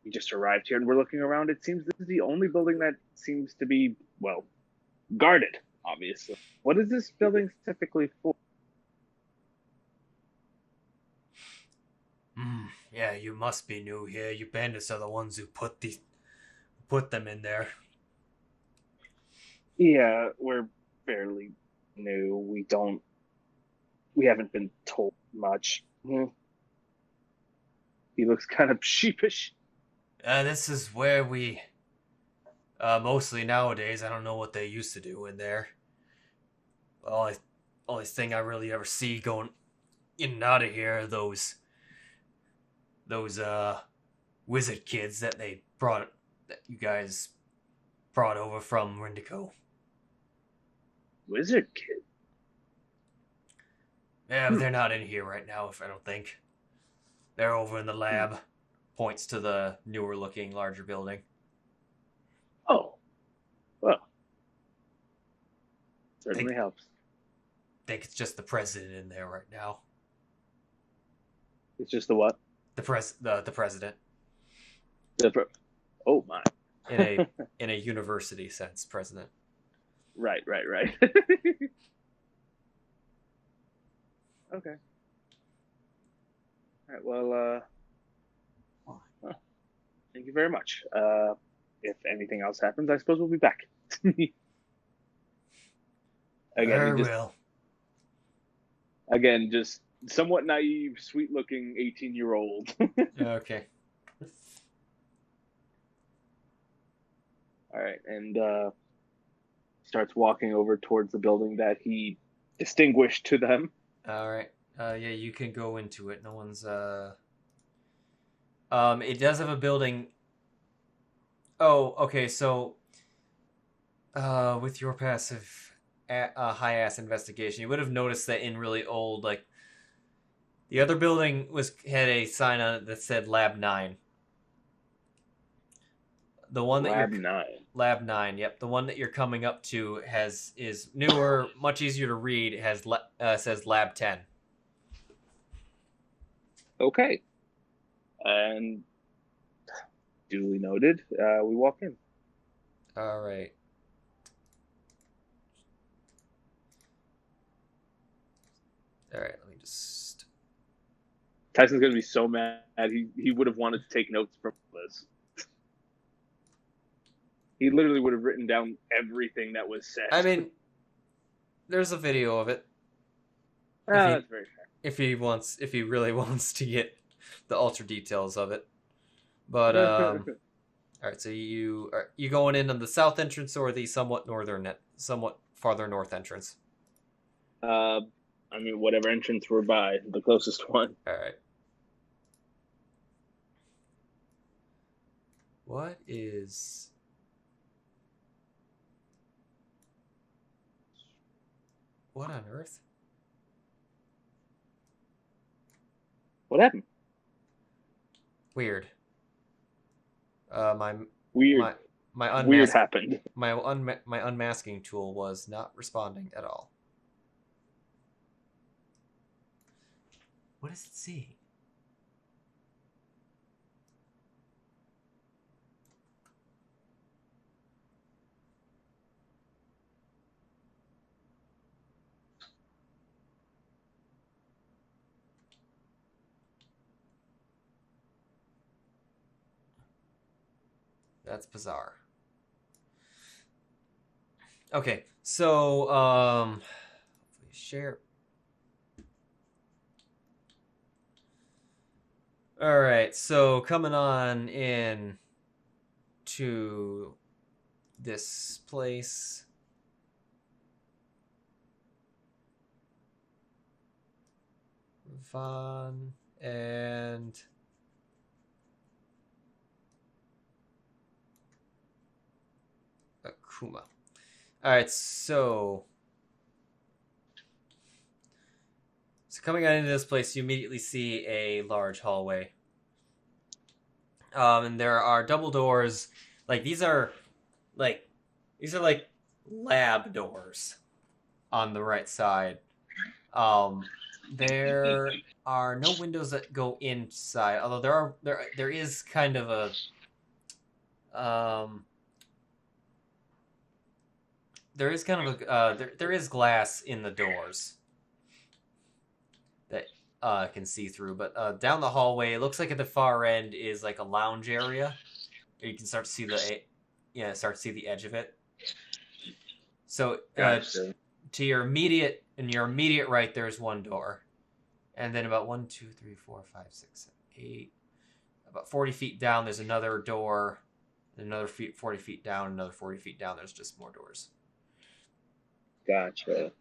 we just arrived here and we're looking around. It seems this is the only building that seems to be, well, guarded, obviously. What is this building specifically for? Yeah, you must be new here. You bandits are the ones who put them in there. Yeah, we're fairly new. We haven't been told much. He looks kind of sheepish. This is where we mostly nowadays. I don't know what they used to do in there. Only thing I really ever see going in and out of here are those wizard kids that you guys brought over from Rindico. wizard kid. Yeah, but they're not in here right now, if I don't think. They're over in the lab. Points to the newer looking, larger building. Oh. Well. Certainly helps. Think it's just the president in there right now. It's just the what? The president. Oh my. In a university sense, president. Right. Okay. All right. Well, thank you very much. If anything else happens, I suppose we'll be back. Again, just somewhat naive, sweet-looking 18-year-old. Okay. All right, and starts walking over towards the building that he distinguished to them. All right. Yeah, you can go into it. No one's. It does have a building. Oh, okay. So, with your passive high-ass investigation, you would have noticed that in really old, like, the other building had a sign on it that said Lab 9. The one that Lab 9, yep. The one that you're coming up to is newer, much easier to read. It says Lab 10. Okay. And duly noted. We walk in. All right. All right, let me just... Tycen's going to be so mad. He would have wanted to take notes from this. He literally would have written down everything that was said. I mean, there's a video of it. That's very fair. If he really wants to get the ultra details of it. But all right, so you going in on the south entrance or the somewhat farther north entrance? I mean, whatever entrance we're by, the closest one. All right. What on earth? What happened? Weird. Weird happened. My unmasking tool was not responding at all. What does it see? That's bizarre. Okay, so share. All right, so coming on in to this place. Van and Akuma. All right, so coming on into this place, you immediately see a large hallway. And there are double doors. These are like lab doors on the right side. There are no windows that go inside, although there is kind of a there is glass in the doors that can see through, but down the hallway, it looks like at the far end is like a lounge area. You can start to see the edge of it. So Gotcha. to your immediate right, there's one door, and then about 1, 2, 3, 4, 5, 6, 7, 8, about 40 feet down, there's another door. Another 40 feet down, another 40 feet down. There's just more doors. Gotcha.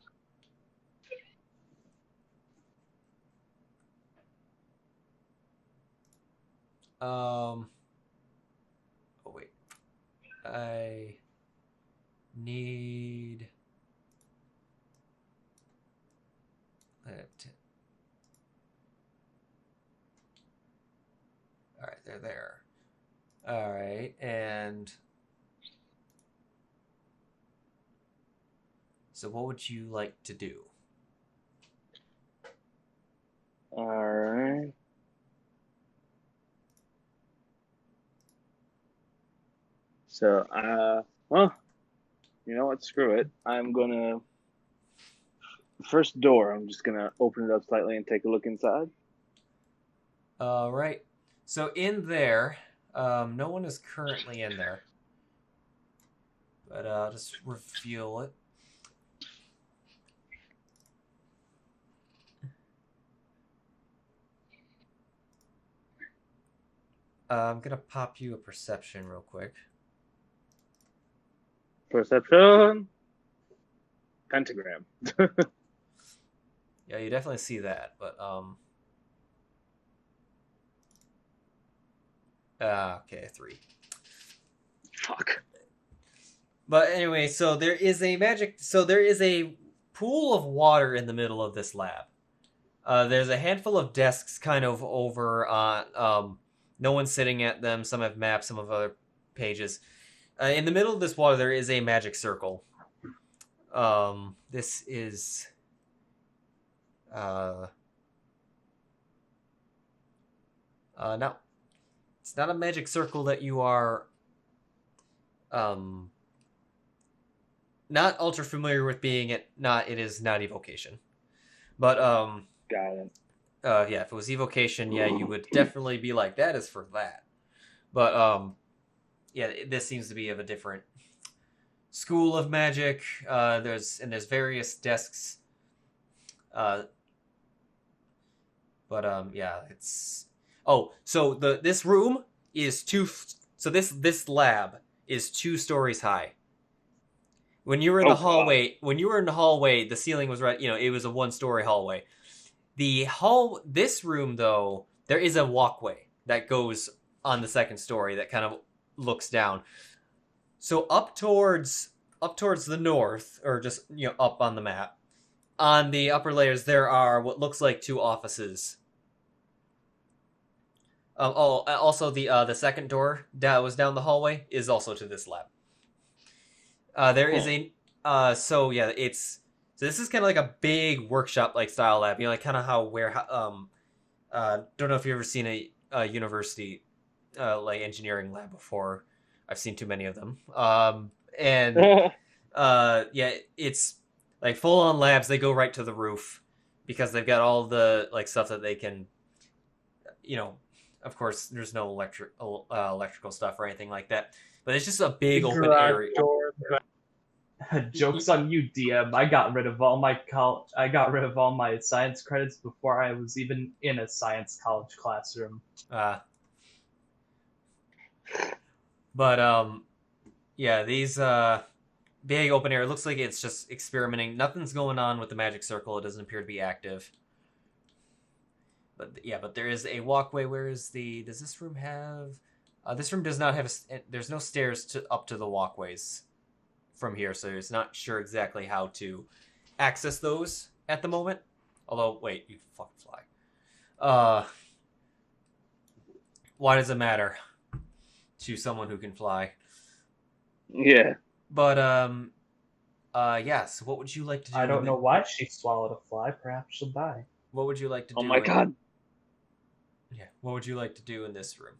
Oh wait. I need there. All right, and so what would you like to do? All right. So, well, you know what? Screw it. I'm gonna first door. I'm just gonna open it up slightly and take a look inside. All right. So in there, no one is currently in there, but I'll just reveal it. I'm gonna pop you a perception real quick. Perception. Pentagram. Yeah, you definitely see that, but okay, 3. Fuck. But anyway, so there is a pool of water in the middle of this lab. There's a handful of desks kind of over on, no one's sitting at them. Some have maps, some have other pages. In the middle of this water, there is a magic circle. This is, no, it's not a magic circle that you are, not ultra familiar with being it. It is not evocation, but Got it. yeah, if it was evocation, yeah, you would definitely be like, that is for that. But yeah, this seems to be of a different school of magic. There's various desks. But yeah, it's so this room is this lab is 2 stories high. When you were in the hallway, the ceiling was right. It was a 1-story hallway. This room though, there is a walkway that goes on the 2nd story that kind of looks down. So up towards the north, or just up on the map, on the upper layers there are what looks like 2 offices. Also the 2nd door that was down the hallway is also to this lab. There is a so this is kind of like a big workshop like style lab. Like kind of how don't know if you've ever seen a university like engineering lab before. I've seen too many of them. Yeah, it's like full on labs. They go right to the roof because they've got all the like stuff that they can, of course there's no electrical stuff or anything like that, but it's just a big open area. Joke's on you, DM. I got rid of all my science credits before I was even in a science college classroom. But yeah, these big open area, looks like it's just experimenting. Nothing's going on with the magic circle. It doesn't appear to be active. But yeah, but there is a walkway. Does this room have? This room does not have there's no stairs up to the walkways from here, so it's not sure exactly how to access those at the moment. Although, wait, you fucking fly. Why does it matter to someone who can fly? Yeah. But yeah. So what would you like to do? I don't know why she swallowed a fly. Perhaps she'll die. What would you like to do? Oh my god. Yeah. What would you like to do in this room?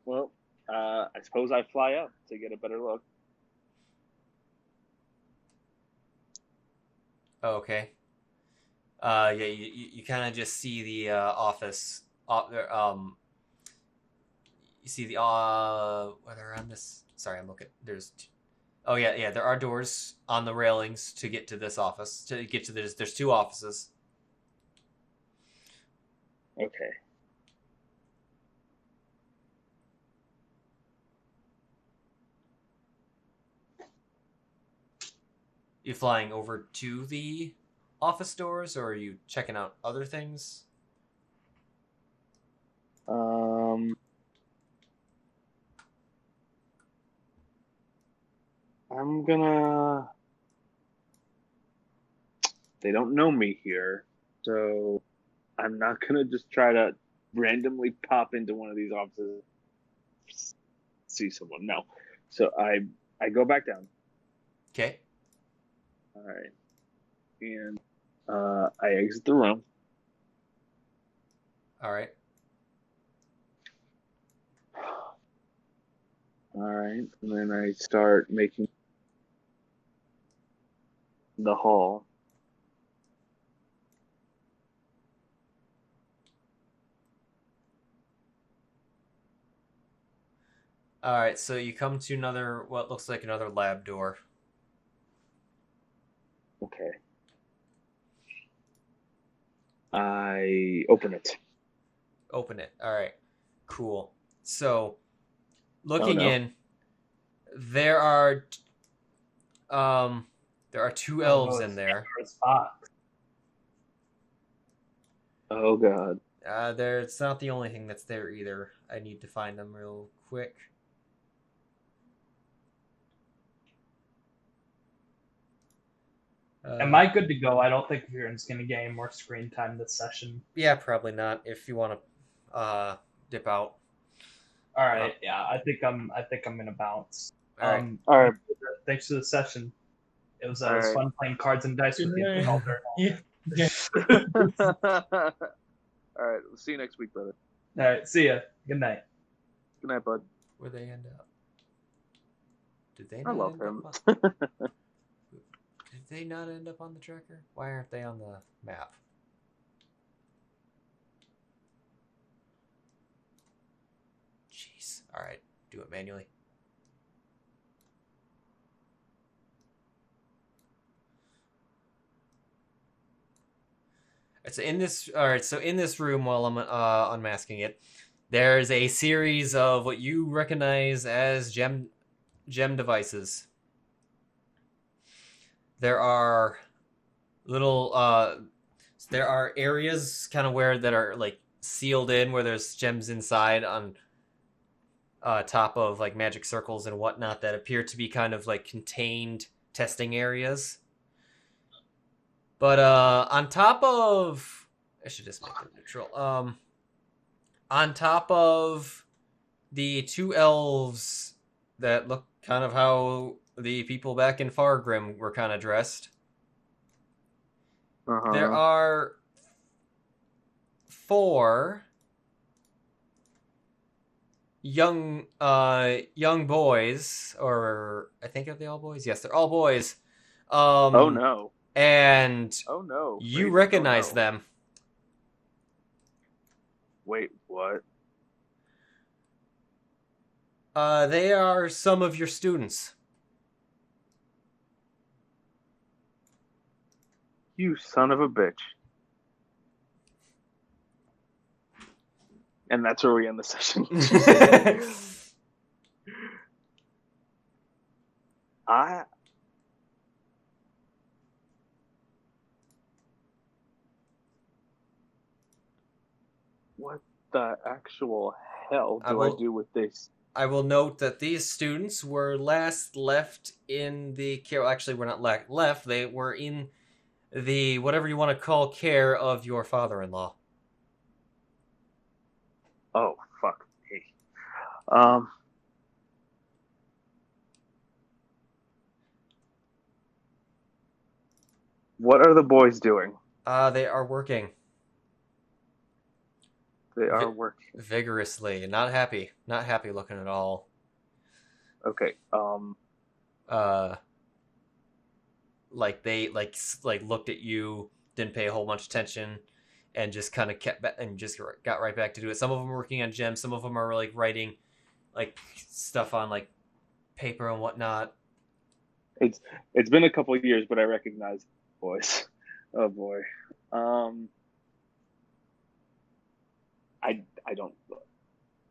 Well, I suppose I fly up to get a better look. Oh, okay. Yeah, you kind of just see the office. You see the whether on this. Sorry, I'm looking. There's. Oh yeah. There are doors on the railings to get to this office. To get to this, there's 2 offices. Okay. You flying over to the office doors, or are you checking out other things? I'm gonna. They don't know me here. So I'm not gonna just try to randomly pop into one of these offices, see someone. No. So I go back down. Okay. All right, and I exit the room. All right. All right, and then I start making the hall. All right. So you come to another, what looks like another lab door. Okay. I open it. Open it. All right. Cool. So, looking in, there are two elves in there. Oh god. It's not the only thing that's there either. I need to find them real quick. Am I good to go? I don't think Viran's going to get any more screen time this session. Yeah, probably not. If you want to dip out. All right. Yeah, I think I'm going to bounce. All right. All right. Thanks for the session. It was All right. fun playing cards and dice with you. Yeah. All right. We'll see you next week, brother. All right. See ya. Good night. Good night, bud. Where'd they end up? Did they? I Not love end him. Up Did they not end up on the tracker? Why aren't they on the map? Jeez. All right. Do it manually. So in this room, while I'm unmasking it, there's a series of what you recognize as gem devices. There are there are areas kind of where that are like sealed in, where there's gems inside on top of like magic circles and whatnot that appear to be kind of like contained testing areas. But on top of, I should just make them neutral. On top of the two elves that look kind of how the people back in Fargrim were kind of dressed, there are 4 young boys, or I think are they all boys? Yes, they're all boys. Oh no. And oh no, you recognize them. Wait, what? They are some of your students. You son of a bitch. And that's where we end the session. What the actual hell do I do with this? I will note that these students were last left in the care. Actually, we're not left. They were in the whatever you want to call care of your father-in-law. Oh fuck me. What are the boys doing? They are working. They are working vigorously. Not happy. Not happy looking at all. Okay. Like they like looked at you, didn't pay a whole bunch of attention, and just kind of kept and just got right back to do it. Some of them are working on gems. Some of them are like writing, like stuff on like paper and whatnot. It's been a couple of years, but I recognize boys. Oh boy. I don't.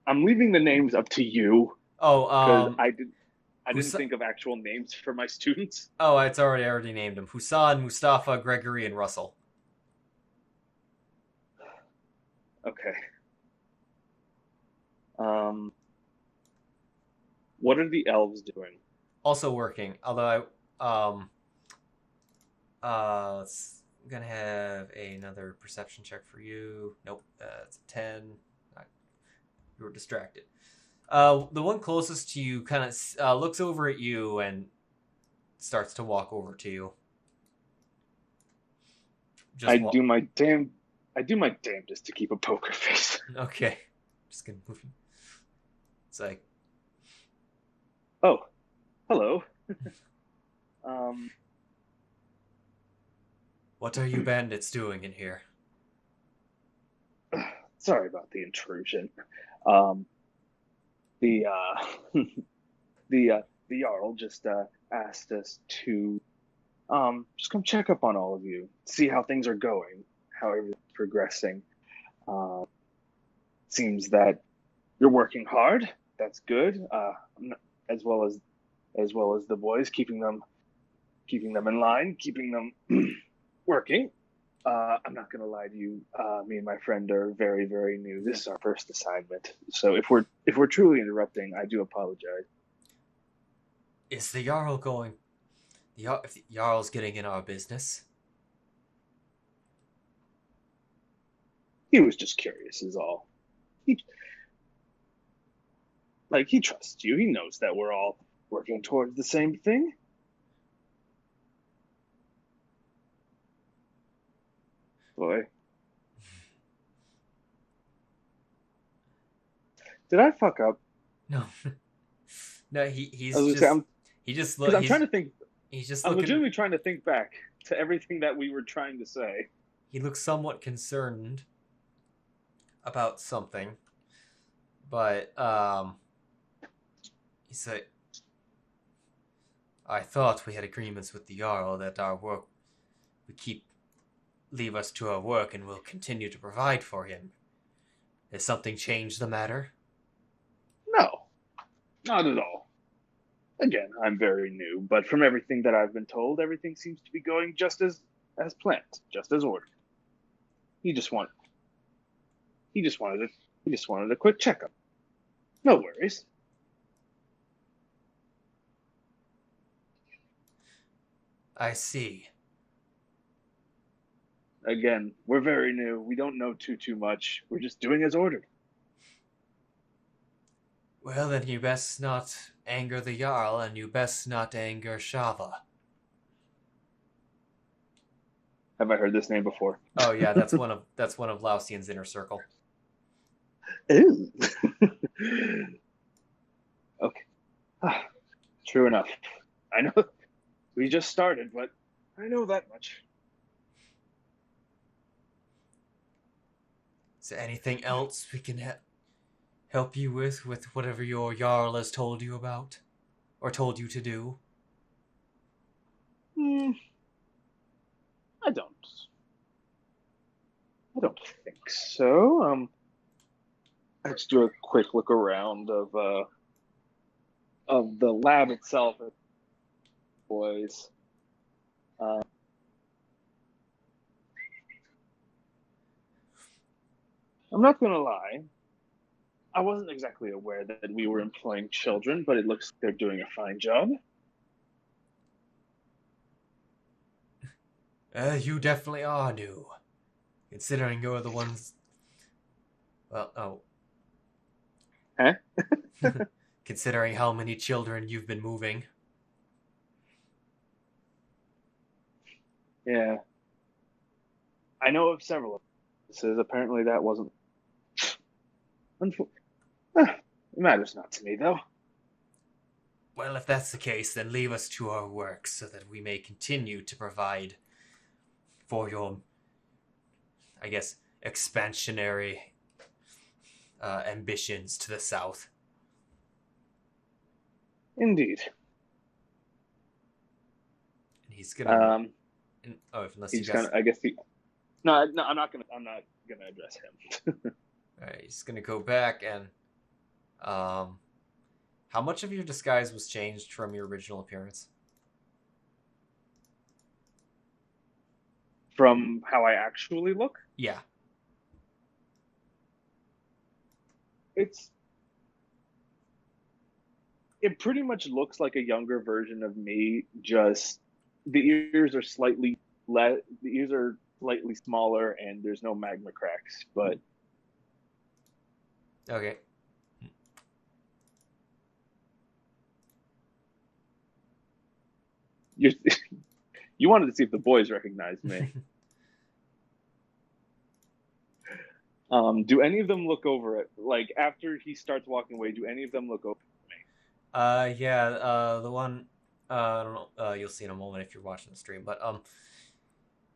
I'm leaving the names up to you. Oh, because I didn't think of actual names for my students. Oh, I already named them: Husan, Mustafa, Gregory, and Russell. Okay. What are the elves doing? Also working, although let's I'm gonna have another perception check for you. Nope, it's a 10. You were distracted. The one closest to you kind of looks over at you and starts to walk over to you. I do my damnedest to keep a poker face. Okay, just gonna move. It's like, oh, hello. What are you bandits doing in here? Sorry about the intrusion. The Jarl just asked us to just come check up on all of you, see how things are going, how everything's progressing. Seems that you're working hard. That's good. As well as the boys, keeping them in line, keeping them working. I'm not gonna lie to you. Me and my friend are very, very new. This is our first assignment, so if we're truly interrupting, I do apologize. Is the Jarl going? If the Jarl's getting in our business? He was just curious, is all. He trusts you. He knows that we're all working towards the same thing. Boy. Did I fuck up? No. No, he's just I'm trying to think. He's just I'm looking. legitimately trying to think back to everything that we were trying to say. He looks somewhat concerned about something, but he said, "I thought we had agreements with the Jarl that our work leave us to our work and we'll continue to provide for him. Has something changed the matter?" No, not at all. Again, I'm very new, but from everything that I've been told, everything seems to be going just as planned, just as ordered. He just wanted a quick checkup. No worries. I see. Again, we're very new. We don't know too much. We're just doing as ordered. Well, then you best not anger the Jarl, and you best not anger Shava. Have I heard this name before? Oh yeah, that's one of Lausian's inner circle. Ooh. Okay. True enough. I know we just started, but I know that much. Is there anything else we can help you with whatever your Jarl has told you about? Or told you to do? I don't think so. I just do a quick look around of the lab itself, boys. I'm not gonna lie. I wasn't exactly aware that we were employing children, but it looks like they're doing a fine job. You definitely are new. Considering you're the ones... Well, oh. Huh? Considering how many children you've been moving. Yeah. I know of several instances. Apparently that wasn't... It matters not to me, though. Well, if that's the case, then leave us to our work so that we may continue to provide for your, I guess, expansionary ambitions to the south. Indeed. And he's gonna. Unless he's you guys... gonna. I guess he. No, I'm not gonna address him. Alright, he's gonna go back and. How much of your disguise was changed from your original appearance? From how I actually look? Yeah. It pretty much looks like a younger version of me, just the ears are slightly these are slightly smaller, and there's no magma cracks. But Okay. you wanted to see if the boys recognized me. Do any of them look over it? Like, after he starts walking away, do any of them look over at me? Yeah, the one, I don't know, you'll see in a moment if you're watching the stream, but,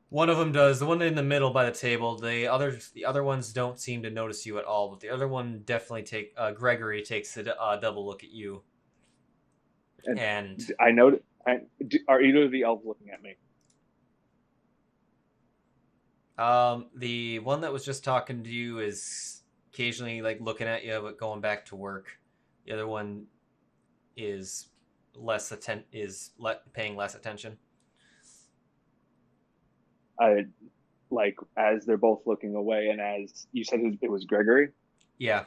one of them does. The one in the middle by the table. The other ones don't seem to notice you at all, but the other one definitely Gregory takes a double look at you. And I know, are either of the elves looking at me? The one that was just talking to you is occasionally like looking at you, but going back to work. The other one is paying less attention. Like, as they're both looking away, and as you said, it was Gregory? Yeah.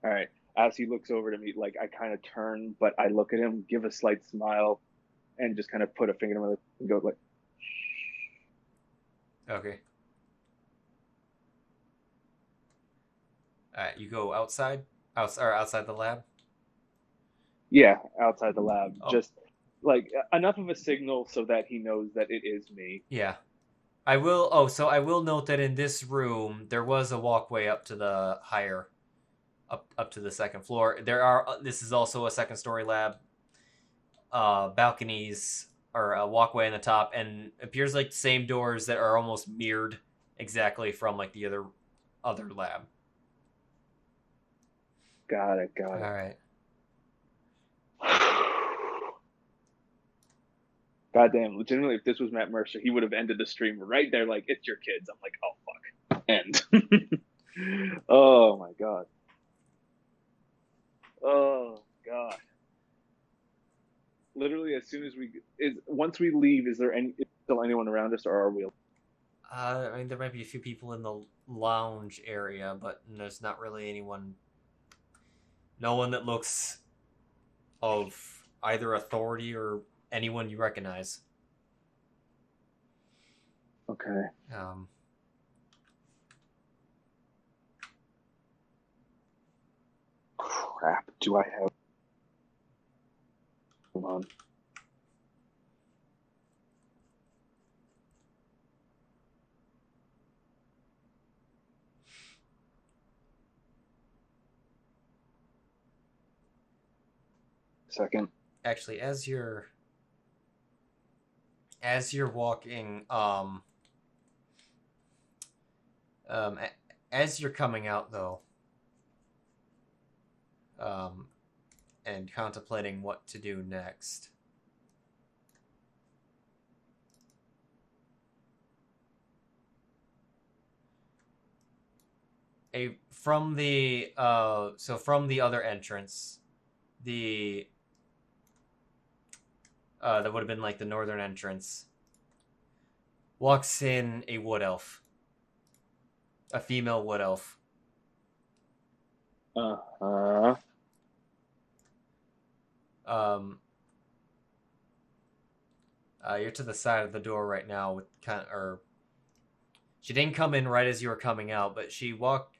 All right. As he looks over to me, like, I kind of turn, but I look at him, give a slight smile, and just kind of put a finger in my lip and go like, okay. All right, you go outside the lab? Yeah, outside the lab. Oh. Just, like, enough of a signal so that he knows that it is me. Yeah. I will note that in this room there was a walkway up to the up to the second floor. This is also a second story lab. Balconies or a walkway on the top, and appears like the same doors that are almost mirrored exactly from like the other lab. Got it. All right. Goddamn, legitimately, if this was Matt Mercer, he would have ended the stream right there, like, it's your kids. I'm like, oh, fuck. End. Oh, my God. Oh, God. Literally, as soon as once we leave, is still anyone around us, or are we? I mean, there might be a few people in the lounge area, but there's not really anyone. No one that looks of either authority or anyone you recognize. Okay. Crap. Do I have? Hold on. Second. Actually, as you're walking, as you're coming out though, and contemplating what to do next, from the other entrance, that would have been like the northern entrance, walks in a wood elf. A female wood elf. Uh-huh. You're to the side of the door right now with she didn't come in right as you were coming out, but she walks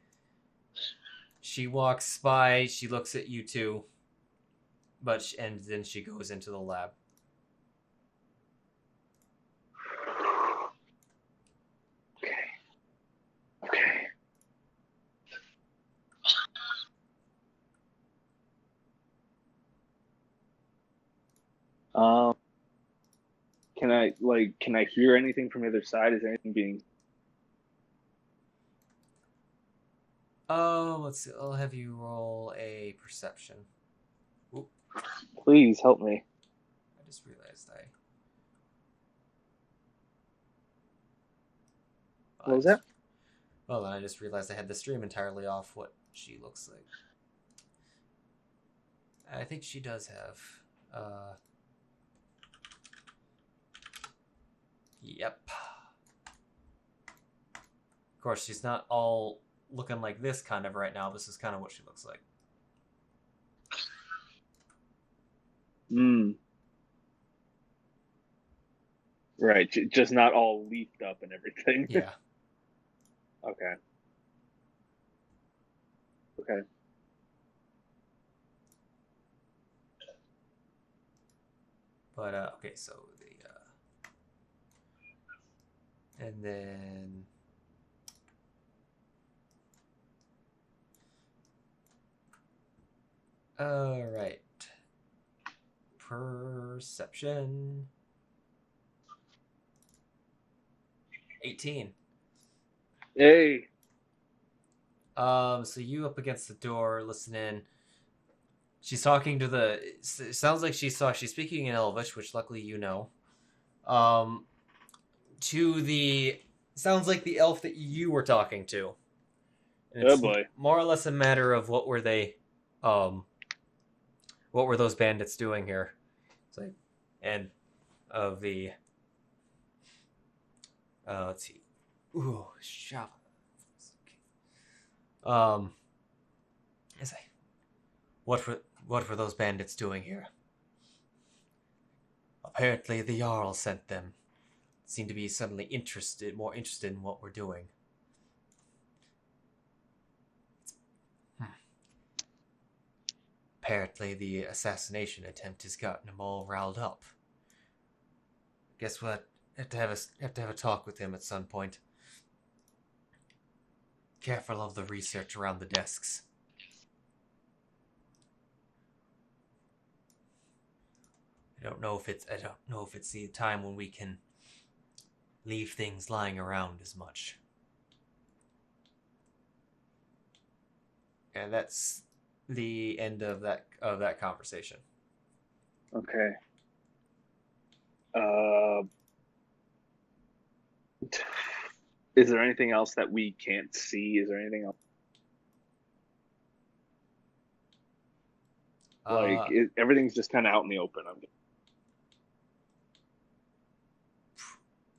by, she looks at you two, and then she goes into the lab. Okay. Can I hear anything from the other side? Is anything being? Let's see. I'll have you roll a perception. Oop. Please help me. I just realized What was that? Well, I just realized I had the stream entirely off. What she looks like. I think she does have. Yep. Of course, she's not all looking like this kind of right now. This is kind of what she looks like. Right, just not all leafed up and everything. Yeah. Okay. Okay. But okay, so the and then all right, perception 18. Hey. So you up against the door, listening. She's talking to the. It sounds like she's speaking in Elvish, which luckily you know. To the sounds like the elf that you were talking to. And it's Oh boy. more or less a matter of what were they, what were those bandits doing here? It's like, and of the. Let's see. Ooh, shop. Is I. What were those bandits doing here? Apparently the Jarl sent them. Seem to be suddenly more interested in what we're doing. Apparently the assassination attempt has gotten them all riled up. Guess what? Have to have a talk with him at some point. Careful of the research around the desks. I don't know if it's the time when we can leave things lying around as much. And that's the end of that conversation. Okay. Is there anything else that we can't see? Is there anything else? Everything's just kind of out in the open.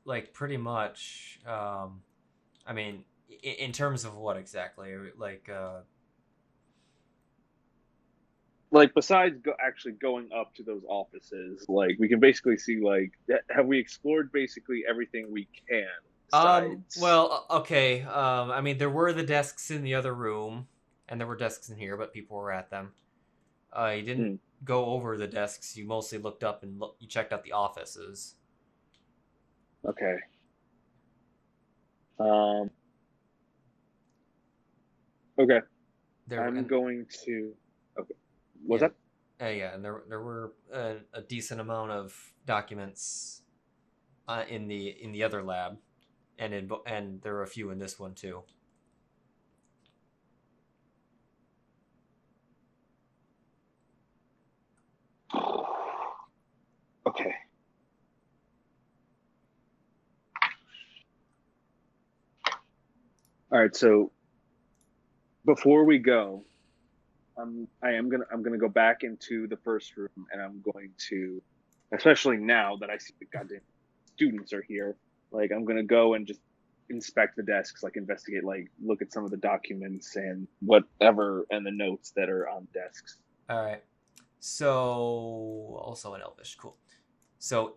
Like, pretty much. I mean, in terms of what exactly? Like, besides actually going up to those offices, like, we can basically see, like, have we explored basically everything we can? Well, okay. I mean, there were the desks in the other room, and there were desks in here, but people were at them. You didn't go over the desks. You mostly looked up and you checked out the offices. Okay. Okay. I'm going to. Okay. What's that? Yeah, and there were a decent amount of documents in the other lab, and there were a few in this one too. Okay. All right. So before we go, I'm gonna go back into the first room, and I'm going to, especially now that I see the goddamn students are here, like, I'm gonna go and just inspect the desks, like, investigate, like, look at some of the documents and whatever, and the notes that are on desks. All right. So also in Elvish, cool. So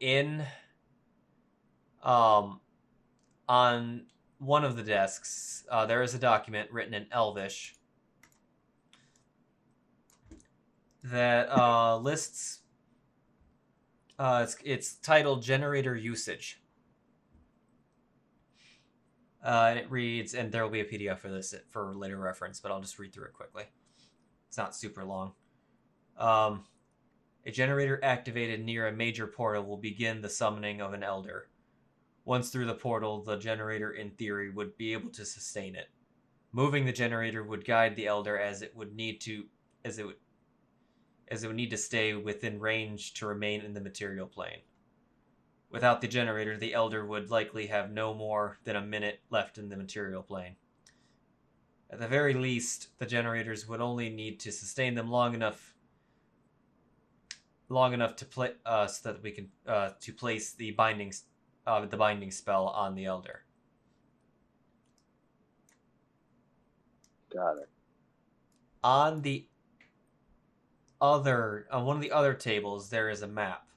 on one of the desks, there is a document written in Elvish that lists. It's titled "Generator Usage." And it reads, and there will be a PDF for this for later reference, but I'll just read through it quickly. It's not super long. A generator activated near a major portal will begin the summoning of an elder. Once through the portal, the generator, in theory, would be able to sustain it. Moving the generator would guide the elder as it would need to stay within range to remain in the material plane. Without the generator, the elder would likely have no more than a minute left in the material plane. At the very least, the generators would only need to sustain them long enough to play so that we can to place the binding spell on the elder. Got it. On one of the other tables, there is a map.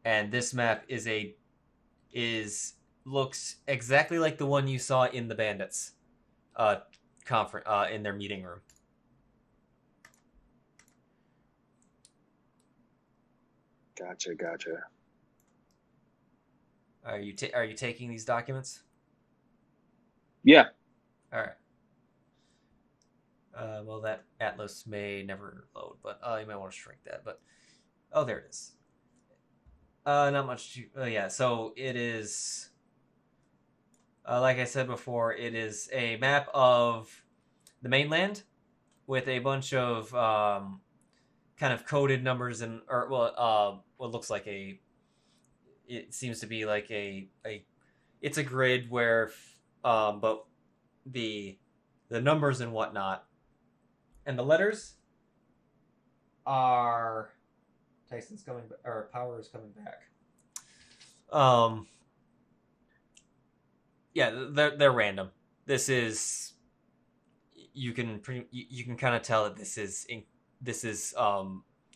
And this map looks exactly like the one you saw in the Bandits conference in their meeting room. Gotcha. Are you taking these documents? Yeah. All right. Well, that atlas may never load, but you might want to shrink that. But there it is. Not much. Yeah. So it is. Like I said before, it is a map of the mainland with a bunch of kind of coded numbers what looks like it seems to be like it's a grid where but the numbers and whatnot and the letters are Tycen's coming or Power is coming back. Yeah, they're random. This is you can kind of tell that this is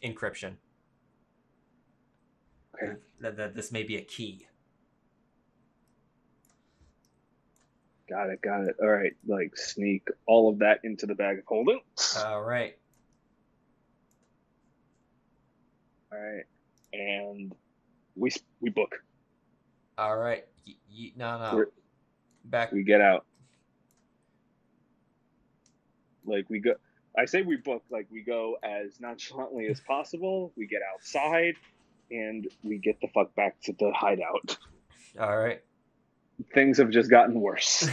encryption. Okay. That this may be a key. Got it. All right, like sneak all of that into the bag of holding. All right. And we book. All right. No. Back. We get out. Like we go. I say we book. Like we go as nonchalantly as possible. We get outside, and we get the fuck back to the hideout. All right. Things have just gotten worse.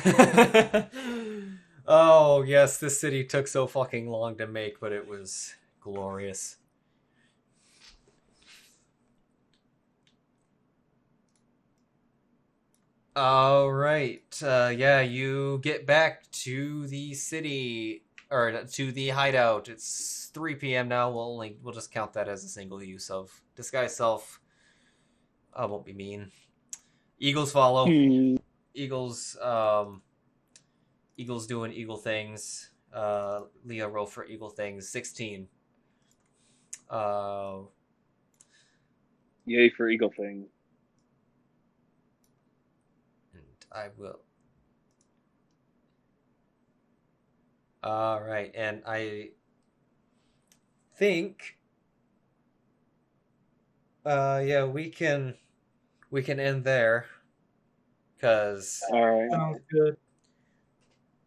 Oh yes, this city took so fucking long to make, but it was glorious. All right. Yeah, you get back to the city or to the hideout. It's 3 p.m. now. We'll just count that as a single use of disguise self. I won't be mean. Eagles follow. Eagles doing eagle things. Lia roll for eagle things. 16. Yay for eagle thing. I will. All right, and I think, yeah, we can end there, cause all right, sounds good.